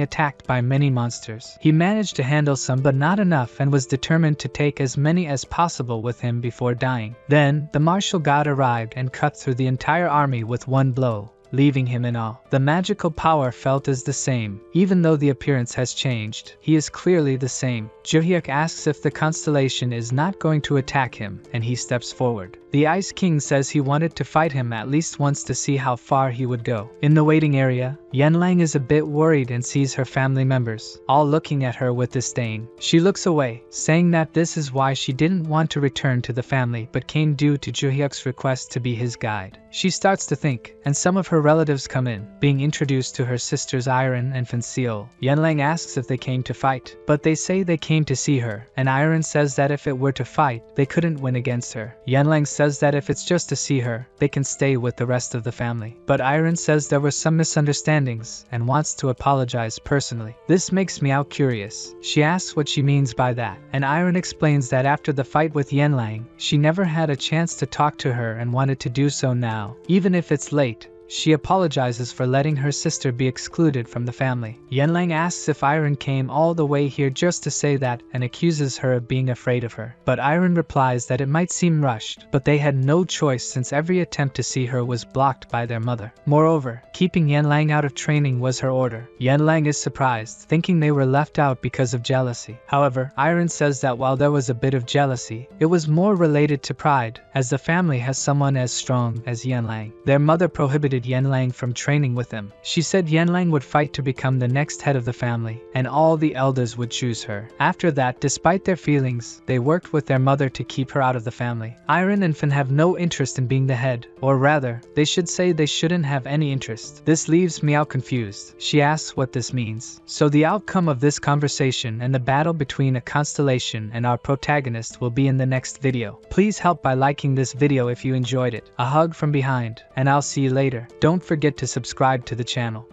attacked by many monsters. He managed to handle some but not enough and was determined to take as many as possible with him before dying. Then, the martial god arrived and cut through the entire army with one blow, leaving him in awe. The magical power felt is the same, even though the appearance has changed. He is clearly the same. Juhyeok asks if the constellation is not going to attack him, and he steps forward. The Ice King says he wanted to fight him at least once to see how far he would go. In the waiting area, Yenlang is a bit worried and sees her family members, all looking at her with disdain. She looks away, saying that this is why she didn't want to return to the family but came due to Juhyeok's request to be his guide. She starts to think, and some of her relatives come in, being introduced to her sisters Iron and Fanseol. Yenlang asks if they came to fight, but they say they came to see her, and Iron says that if it were to fight, they couldn't win against her. Yenlang says that if it's just to see her, they can stay with the rest of the family. But Iron says there were some misunderstandings and wants to apologize personally. This makes me out curious. She asks what she means by that, and Iron explains that after the fight with Yenlang, she never had a chance to talk to her and wanted to do so now, even if it's late. She apologizes for letting her sister be excluded from the family. Yenlang asks if Iron came all the way here just to say that and accuses her of being afraid of her. But Iron replies that it might seem rushed, but they had no choice since every attempt to see her was blocked by their mother. Moreover, keeping Yenlang out of training was her order. Yenlang is surprised, thinking they were left out because of jealousy. However, Iron says that while there was a bit of jealousy, it was more related to pride, as the family has someone as strong as Yenlang. Their mother prohibited dissuaded Yanlang from training with him. She said Yanlang would fight to become the next head of the family, and all the elders would choose her. After that, despite their feelings, they worked with their mother to keep her out of the family. Iron and Finn have no interest in being the head, or rather, they should say they shouldn't have any interest. This leaves Meow confused. She asks what this means. So the outcome of this conversation and the battle between a constellation and our protagonist will be in the next video. Please help by liking this video if you enjoyed it. A hug from behind, and I'll see you later. Don't forget to subscribe to the channel.